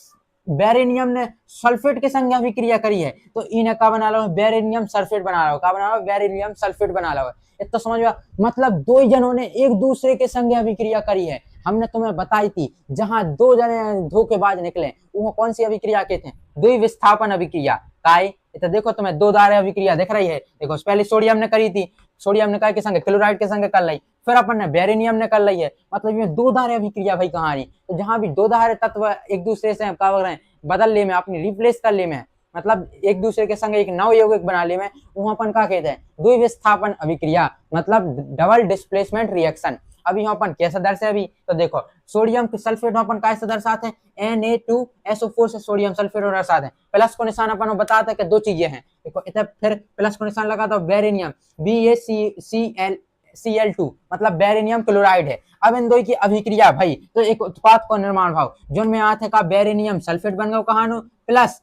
बेरेनियम ने सल्फेट के संज्ञा अभिक्रिया करी है तो इन्हें का बना लो, बेरेनियम सल्फेट बना लो। का बना लो, बेरेनियम सल्फेट बना लो। तो समझ में, मतलब 2 जनों ने एक दूसरे के संज्ञा अभिक्रिया करी है। हमने तुम्हें बताई थी, जहां 2 जने धोखेबाज निकले वो कौन सी अभिक्रिया के थे, द्विविस्थापन अभिक्रिया। काय, तो देखो तुम्हें 2 धारे अभिक्रिया दिख रही है। देखो पहले सोडियम ने करी थी, सोडियम ने काय के संग क्लोराइड के संग कर ली, फिर अपन ने बेरेनियम ने कर ली है। मतलब ये 2 धारे अभिक्रिया भाई कहानी। तो जहां भी 2 धारे तत्व एक दूसरे से क्या हो रहे हैं, बदल ले में, अपनी रिप्लेस कर ले में, मतलब एक दूसरे के संग एक नव यौगिक बना ले में, वहां अपन क्या कहते हैं, द्विविस्थापन अभिक्रिया, मतलब डबल डिस्प्लेसमेंट रिएक्शन। अभी यहाँ अपन कैसे दर्शे अभी तो देखो सोडियम के सल्फेट अपन कैसे दर्शाते हैं Na2SO4 से सोडियम सल्फेट दर्शाते हैं। प्लस को निशान अपन बताते हैं कि दो चीजें हैं, देखो इधर फिर प्लस को निशान लगाता हूँ बेरिनियम BaCl2 मतलब बेरिनियम क्लोराइड है। अब इन दो की अभिक्रिया भाई तो एक उत्पाद का निर्माण भाव जिनमें आते का बेरिनियम सल्फेट बन गया कहानू प्लस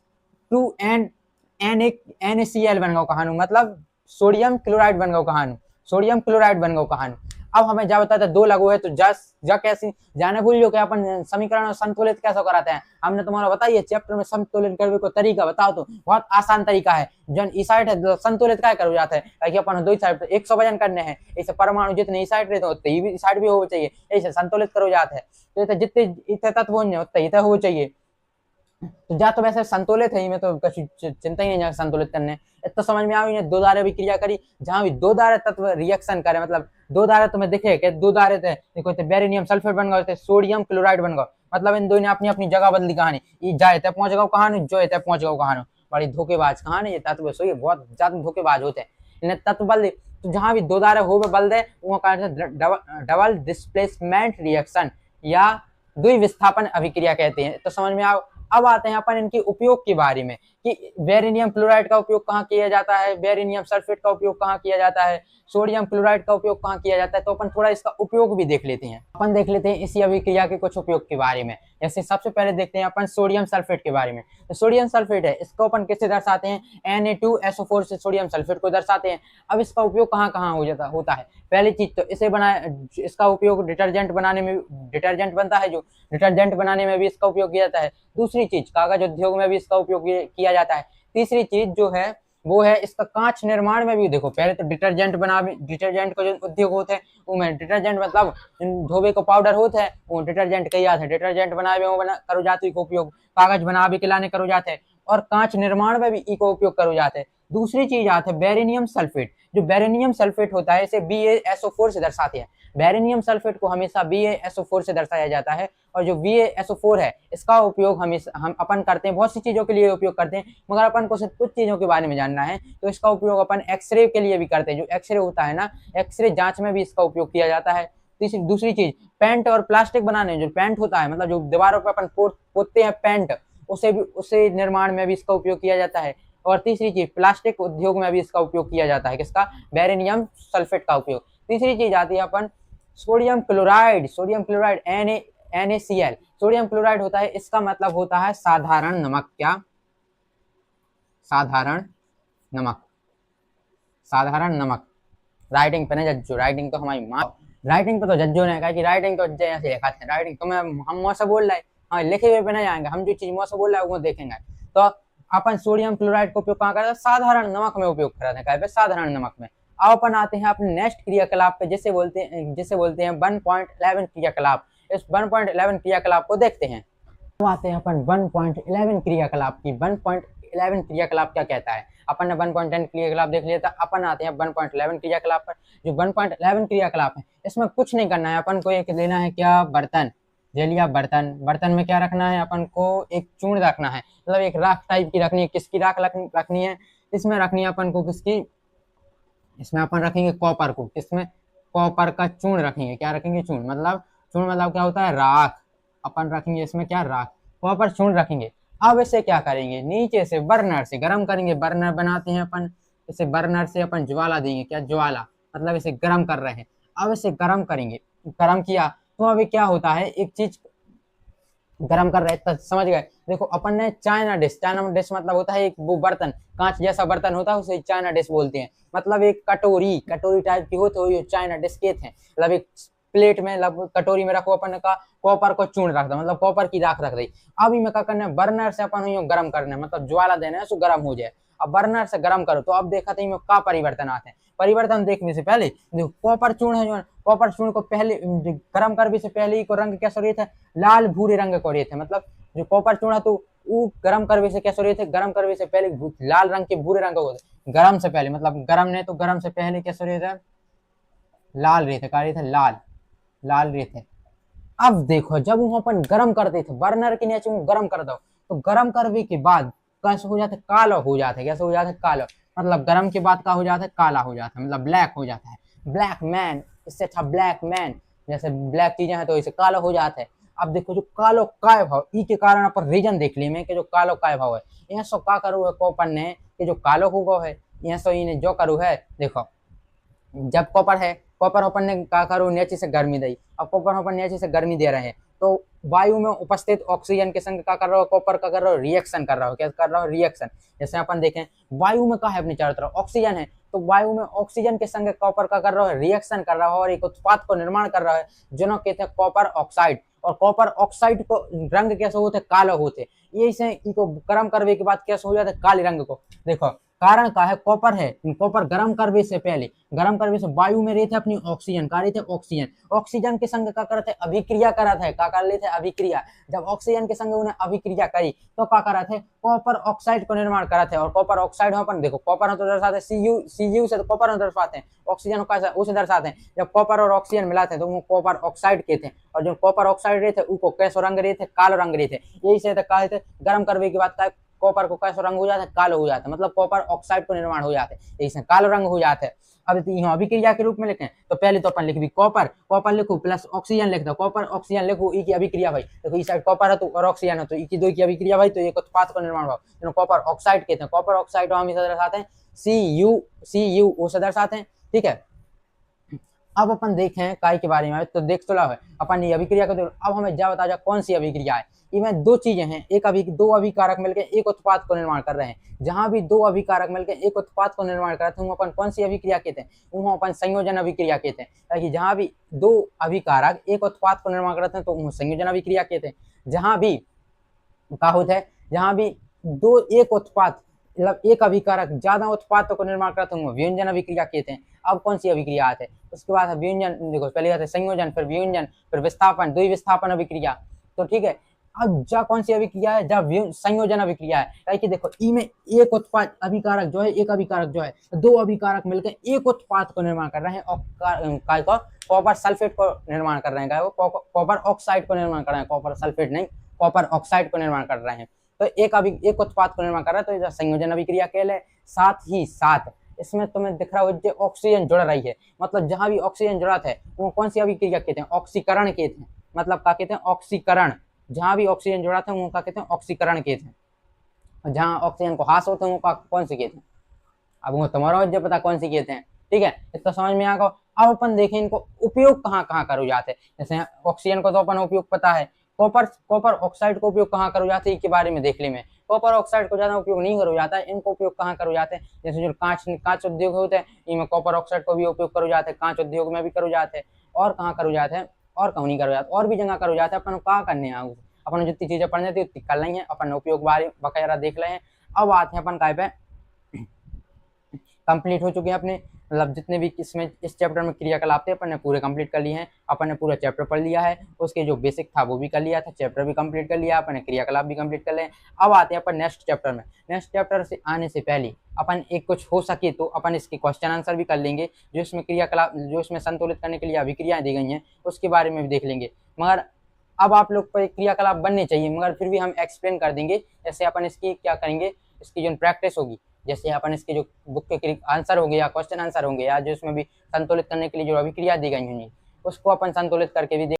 2NaCl बन गया कहानू मतलब सोडियम क्लोराइड बन गया कहानू, सोडियम क्लोराइड बन गया कहानू। अब हमें जा बताता दो लगो है तो जा कैसी जाने भूल लो कि अपन समीकरण संतुलित कैसे कराते हैं, हमने तुम्हारा बताइए चैप्टर में संतुलित करने को तरीका बताओ तो बहुत आसान तरीका है। जन ई साइड है संतुलित क्या करो जाता है ताकि अपन दो साइड 100 वजन करने हैं, ऐसे परमाणु जितने ई साइड रहते उतने ही साइड भी हो चाहिए, ऐसे संतुलित करो जाता है तो जितने इतने तत्व होने उतने इतने हो चाहिए। तो जा तो वैसे संतुलित है, मैं तो चिंता ही नहीं संतुलित करने इतना समझ में आई। दो धारे भी क्रिया करी जहां भी दो धारे तत्व रिएक्शन करे मतलब दो धारे तुम्हें दिखे कि दो धारे थे देखो बेरिनियम सल्फेट बन गए सोडियम क्लोराइड बन गए मतलब इन दो ने अपनी अपनी जगह बदली कहानी ये जाए थे पहुंच गए कहानी जो है पहुंच गए कहानी। बड़ी धोखेबाज कहानी ये तत्व सो ये बहुत ज्यादा धोखेबाज होते हैं इन्हें तत्व बल तो जहां भी दो धारे हो बल दे वो डबल डिस्प्लेसमेंट रिएक्शन या द्विविस्थापन अभिक्रिया कहते हैं। तो समझ में आओ। अब आते हैं अपन इनके उपयोग के बारे में कि बेरिनियम क्लोराइड का उपयोग कहाँ किया जाता है, बेरिनियम सल्फेट का उपयोग कहाँ किया जाता है, सोडियम क्लोराइड का उपयोग कहाँ किया जाता है। तो अपन थोड़ा इसका उपयोग भी देख लेते हैं। अपन देख लेते हैं इसी अभिक्रिया के कुछ उपयोग के बारे में। जैसे सबसे पहले देखते हैं अपन सोडियम सल्फेट के बारे में। तो सोडियम सल्फेट है इसको अपन किससे दर्शाते हैं Na2SO4 से सोडियम सल्फेट को दर्शाते हैं। अब इसका उपयोग कहाँ कहाँ होता है। पहली चीज तो इसे इसका उपयोग डिटर्जेंट बनाने में डिटर्जेंट बनता है जो डिटर्जेंट बनाने में भी इसका उपयोग किया जाता है। दूसरी चीज कागज उद्योग में भी इसका उपयोग किया जाता है। तीसरी चीज जो है वो है इसका कांच निर्माण में भी देखो पहले तो डिटर्जेंट का जो उद्योग होते हैं उनमें डिटर्जेंट मतलब धोबे को पाउडर होता है वो डिटर्जेंट कही जाते हैं, डिटर्जेंट बनावे में करो जाते को उपयोग, कागज बनावे के लाने करो जाते हैं और कांच निर्माण में भी इको उपयोग करो जाते हैं। दूसरी चीज आते है बेरिनियम सल्फेट। जो बेरिनियम सल्फेट होता है इसे BaSO4 से दर्शाते हैं। बेरिनियम सल्फेट को हमेशा BaSO4 से दर्शाया जाता है और जो BaSO4 है इसका उपयोग हम अपन करते हैं बहुत सी चीजों के लिए उपयोग करते हैं मगर अपन को सिर्फ कुछ चीजों के बारे में जानना है तो इसका उपयोग अपन एक्सरे के लिए भी करते हैं। जो एक्सरे होता है ना एक्सरे जांच में भी इसका उपयोग किया जाता है। दूसरी चीज पेंट और प्लास्टिक बनाने जो पेंट होता है मतलब जो दीवारों पर अपन पोतते हैं पेंट उसे निर्माण में भी इसका उपयोग किया जाता है। और तीसरी चीज प्लास्टिक उद्योग में भी इसका उपयोग किया जाता है किसका बेरिनियम सल्फेट का उपयोग। तीसरी चीज आती है अपन sodium chloride NaCl। Sodium chloride होता है इसका मतलब होता है साधारण नमक। क्या साधारण नमक, साधारण नमक। राइटिंग पे नहीं जज्जो, राइटिंग तो हमारी माँ राइटिंग पे तो जज्जो ने कहा कि राइटिंग तो जैसे लिखा है राइटिंग तो हम मुँह से बोल रहे हैं हाँ लिखे हुए पे नहीं आएंगे, हम जो चीज मुँह से बोल रहे हैं वो देखेंगे। तो अपन सोडियम क्लोराइड का उपयोग कहाँ करते हैं साधारण नमक में उपयोग करते हैं, कहीं साधारण नमक में। अब अपन आते हैं अपने नेक्स्ट क्रियाकलाप पे जिसे बोलते हैं 1.11 क्रियाकलाप। इस 1.11 क्रियाकलाप को देखते हैं। तो आते हैं अपन 1.11 क्रियाकलाप की। 1.11 क्रियाकलाप क्या कहता है। अपन ने 1.10 क्रियाकलाप देख लिया था, अपन आते हैं 1.11 क्रियाकलाप पर। जो 1.11 क्रियाकलाप है इसमें कुछ नहीं करना है, अपन को एक लेना है क्या बर्तन, ले लिया बर्तन। बर्तन में क्या रखना है अपन को एक चूर्ण रखना है मतलब एक राख टाइप की रखनी है। किसकी राख रखनी है इसमें रखनी है अपन को किसकी, इसमें अपन रखेंगे कॉपर को। किसमें कॉपर का चूर्ण रखेंगे। क्या रखेंगे चूर्ण मतलब क्या होता है राख। अपन रखेंगे इसमें क्या राख, कॉपर चूर्ण रखेंगे। अब इसे क्या करेंगे नीचे से बर्नर से गर्म करेंगे। बर्नर बनाते हैं अपन, इसे बर्नर से अपन ज्वाला देंगे। क्या ज्वाला मतलब इसे गर्म कर रहे हैं। अब इसे गर्म करेंगे, गर्म किया तो अभी क्या होता है एक चीज गरम कर रहे हैं समझ गए। देखो अपन ने चाइना डिश मतलब होता है एक वो बर्तन कांच जैसा बर्तन होता है उसे चाइना डिश बोलते हैं। मतलब एक कटोरी टाइप की होती है चाइना डिश के थे मतलब एक प्लेट में कटोरी में रखो अपन का कॉपर को चूर्ण रख दो मतलब कॉपर की राख रख दी। अभी में क्या करना है बर्नर से अपन गर्म करना है मतलब ज्वाला देना है गर्म हो जाए। अब बर्नर से गर्म करो तो अब देखा था क्या परिवर्तन आते हैं। परिवर्तन देखने से पहले देखो कॉपर चूर्ण है जो कॉपर चूर्ण को पहले गर्म करने से पहले ही को रंग कैसा रही था लाल भूरे रंग को रही थे। मतलब जो कॉपर चूर्ण तो वो गर्म करने से कैसे रही थे, गर्म करने से पहले लाल रंग के भूरे रंग को गर्म से पहले मतलब गर्म ने तो गर्म से पहले कैसे रहे थे लाल रहे थे, क्या रहे थे लाल रहे थे। अब देखो जब वो अपन गर्म करते थे बर्नर के नीचे गर्म कर दो तो गर्म करने के बाद कैसे हो जाता है काला हो जाता है। कैसे हो जाता है काला मतलब गर्म के बाद क्या हो जाता है काला हो जाता है मतलब ब्लैक हो जाता है। ब्लैक मैन इससे था ब्लैक मैन जैसे ब्लैक चीजें हैं तो इसे कालो हो जाता है। अब देखो जो कालो काय भाव ई के कारण अपन रीजन देख ली में कि जो कालो काय भाव है यहाँ सो का करू है कॉपर ने कि जो कालो हो गो है यहाँ सो इन्हें जो करू है देखो जब कॉपर है कॉपर अपन ने का करो नीचे से गर्मी दी। अब कॉपर अपन नीचे से गर्मी दे रहे हैं तो वायु में उपस्थित ऑक्सीजन के संग क्या कर रहा हो कॉपर का कर रहा हो रिएक्शन कर रहा हो। क्या कर रहा हो रिएक्शन। जैसे अपन देखें वायु में क्या है अपनी चारों तरफ ऑक्सीजन है तो वायु में ऑक्सीजन के संग कॉपर का कर रहा है रिएक्शन कर रहा है और एक उत्पाद को निर्माण कर रहा है जिन्हों कहते हैं कॉपर ऑक्साइड। और कॉपर ऑक्साइड को रंग कैसे होते कालो होते ये इसे इनको गर्म करने के बाद कैसे हो जाते काले रंग को। देखो कारण का है कॉपर है कॉपर गर्म करने से पहले गर्म करने से वायु में रहते अपनी ऑक्सीजन का रहते ऑक्सीजन ऑक्सीजन के संग क्या करते अभिक्रिया करा था क्या कर लेते अभिक्रिया। जब ऑक्सीजन के संग उन्हें अभिक्रिया करी तो क्या करा थे कॉपर ऑक्साइड को निर्माण करा थे। और कॉपर ऑक्साइड अपन देखो कॉपर तो दर्शाते सी यू से तो कॉपर दर्शाते हैं ऑक्सीजन को उसे दर्शाते हैं। जब कॉपर और ऑक्सीजन मिलाते हैं तो वो कॉपर ऑक्साइड कहते हैं और जो कॉपर ऑक्साइड रहते उनको कैसो रंग रहते कालो रंग रहते यही से कहते गर्म करने के बाद कॉपर को कैसा रंग हो जाता है कालो हो जाता है मतलब कॉपर ऑक्साइड को निर्माण हो जाता है इसमें कालो रंग हो जाता है। अब यहाँ अभिक्रिया के रूप में लिखें तो पहले तो अपन लिख भी कॉपर कॉपर लिखो प्लस ऑक्सीजन लिख दो कॉपर ऑक्सीजन लिखो ई की अभिक्रिया भाई देखो इस साइड कॉपर है तो और ऑक्सीजन है तो ई की दो की अभिक्रिया भाई तो एक उत्पाद को निर्माण हुआ कॉपर ऑक्साइड कहते हैं। कॉपर ऑक्साइड हम इसे दर्शाते हैं सी यू उसे दर्शाते हैं ठीक है। अब अपन देखें काय के बारे में तो देख तो ला है अपन ये अभिक्रिया को अब हमें जा बता जा कौन सी अभिक्रिया है। इनमें दो चीजें हैं दो अभिकारक मिलकर एक उत्पाद को निर्माण कर रहे हैं। जहां भी दो अभिकारक मिलकर एक उत्पाद को निर्माण कर रहे हैं अपन कौन सी अभिक्रिया कहते हैं वो अपन संयोजन अभिक्रिया कहते हैं। ताकि जहां भी दो अभिकारक एक उत्पाद को निर्माण करते हैं तो संयोजन अभिक्रिया कहते हैं। जहां भी क्या होता है जहां भी दो एक उत्पाद मतलब एक अभिकारक ज्यादा उत्पाद को निर्माण करते हैं वियोजन अभिक्रिया कहते हैं। अब कौन सी अभिक्रिया आते हैं उसके बाद वियोजन देखो पहले आते संयोजन फिर वियोजन फिर विस्थापन द्विविस्थापन अभिक्रिया तो ठीक है। अब जा कौन सी अभिक्रिया है जब संयोजन अभिक्रिया है कि देखो ई में एक उत्पाद अभिकारक जो है एक अभिकारक जो है दो अभिकारक मिलकर एक उत्पाद को निर्माण कर रहे हैं और कॉपर सल्फेट को निर्माण कर रहे हैं कॉपर ऑक्साइड को निर्माण कर रहे हैं कॉपर सल्फेट नहीं कॉपर ऑक्साइड को निर्माण कर रहे हैं। तो एक उत्पाद को निर्माण कर रहा है तो संयोजन अभिक्रिया कहले। साथ ही साथ इसमें तुम्हें दिख रहा हो ऑक्सीजन जुड़ रही है मतलब जहां भी ऑक्सीजन जुड़ा है वो कौन सी अभिक्रिया कहते हैं ऑक्सीकरण कहते हैं। मतलब क्या कहते हैं ऑक्सीकरण। जहां भी ऑक्सीजन जुड़ा था वो क्या कहते हैं ऑक्सीकरण कहते हैं। जहां ऑक्सीजन को हास होते हैं वो कौन सी कहते हैं अब वो तुम्हारा जो पता कौन सी कहते हैं ठीक है इतना समझ में आ गया। अब अपन देखें इनको उपयोग कहाँ कहाँ करो जाते हैं। जैसे ऑक्सीजन को तो अपन उपयोग पता है कॉपर ऑक्साइड को उपयोग कहाँ करो जाते हैं के बारे में देख ले में कॉपर ऑक्साइड को ज्यादा उपयोग नहीं करो जाता है इनको उपयोग कहाँ करो जाते हैं। जैसे जो कांच उद्योग होते हैं इनमें कॉपर ऑक्साइड को भी उपयोग करो जाते हैं कांच उद्योग में भी करो जाते हैं और कहाँ करो जाते हैं और कहीं नहीं करो जाते और भी जगह करो जाते हैं। अपन क्या करने हैं अपन जितनी चीजें पढ़ने थी उतनी कर लेंगे अपन उपयोग बारे वगैरह देख रहे हैं। अब आते हैं अपन काय पे कंप्लीट हो चुके हैं अपने मतलब जितने भी इसमें इस चैप्टर में क्रियाकलाप थे अपन ने पूरे कंप्लीट कर लिए हैं। अपन ने पूरा चैप्टर पढ़ लिया है उसके जो बेसिक था वो भी कर लिया था चैप्टर भी कंप्लीट कर लिया अपन ने क्रियाकलाप भी कंप्लीट कर लिए। अब आते हैं अपन नेक्स्ट चैप्टर में। नेक्स्ट चैप्टर से आने से पहले अपन एक कुछ हो सके तो अपन इसके क्वेश्चन आंसर भी कर लेंगे जो इसमें क्रियाकलाप जो इसमें संतुलित करने के लिए अभिक्रियाएं दी गई हैं उसके बारे में भी देख लेंगे। मगर अब आप लोग पर क्रियाकलाप बनने चाहिए मगर फिर भी हम एक्सप्लेन कर देंगे। जैसे अपन इसकी क्या करेंगे इसकी जो प्रैक्टिस होगी जैसे अपन इसके जो बुक के आंसर होंगे या क्वेश्चन आंसर होंगे या जो इसमें भी संतुलित करने के लिए जो अभिक्रिया दी गई होंगी उसको अपन संतुलित करके भी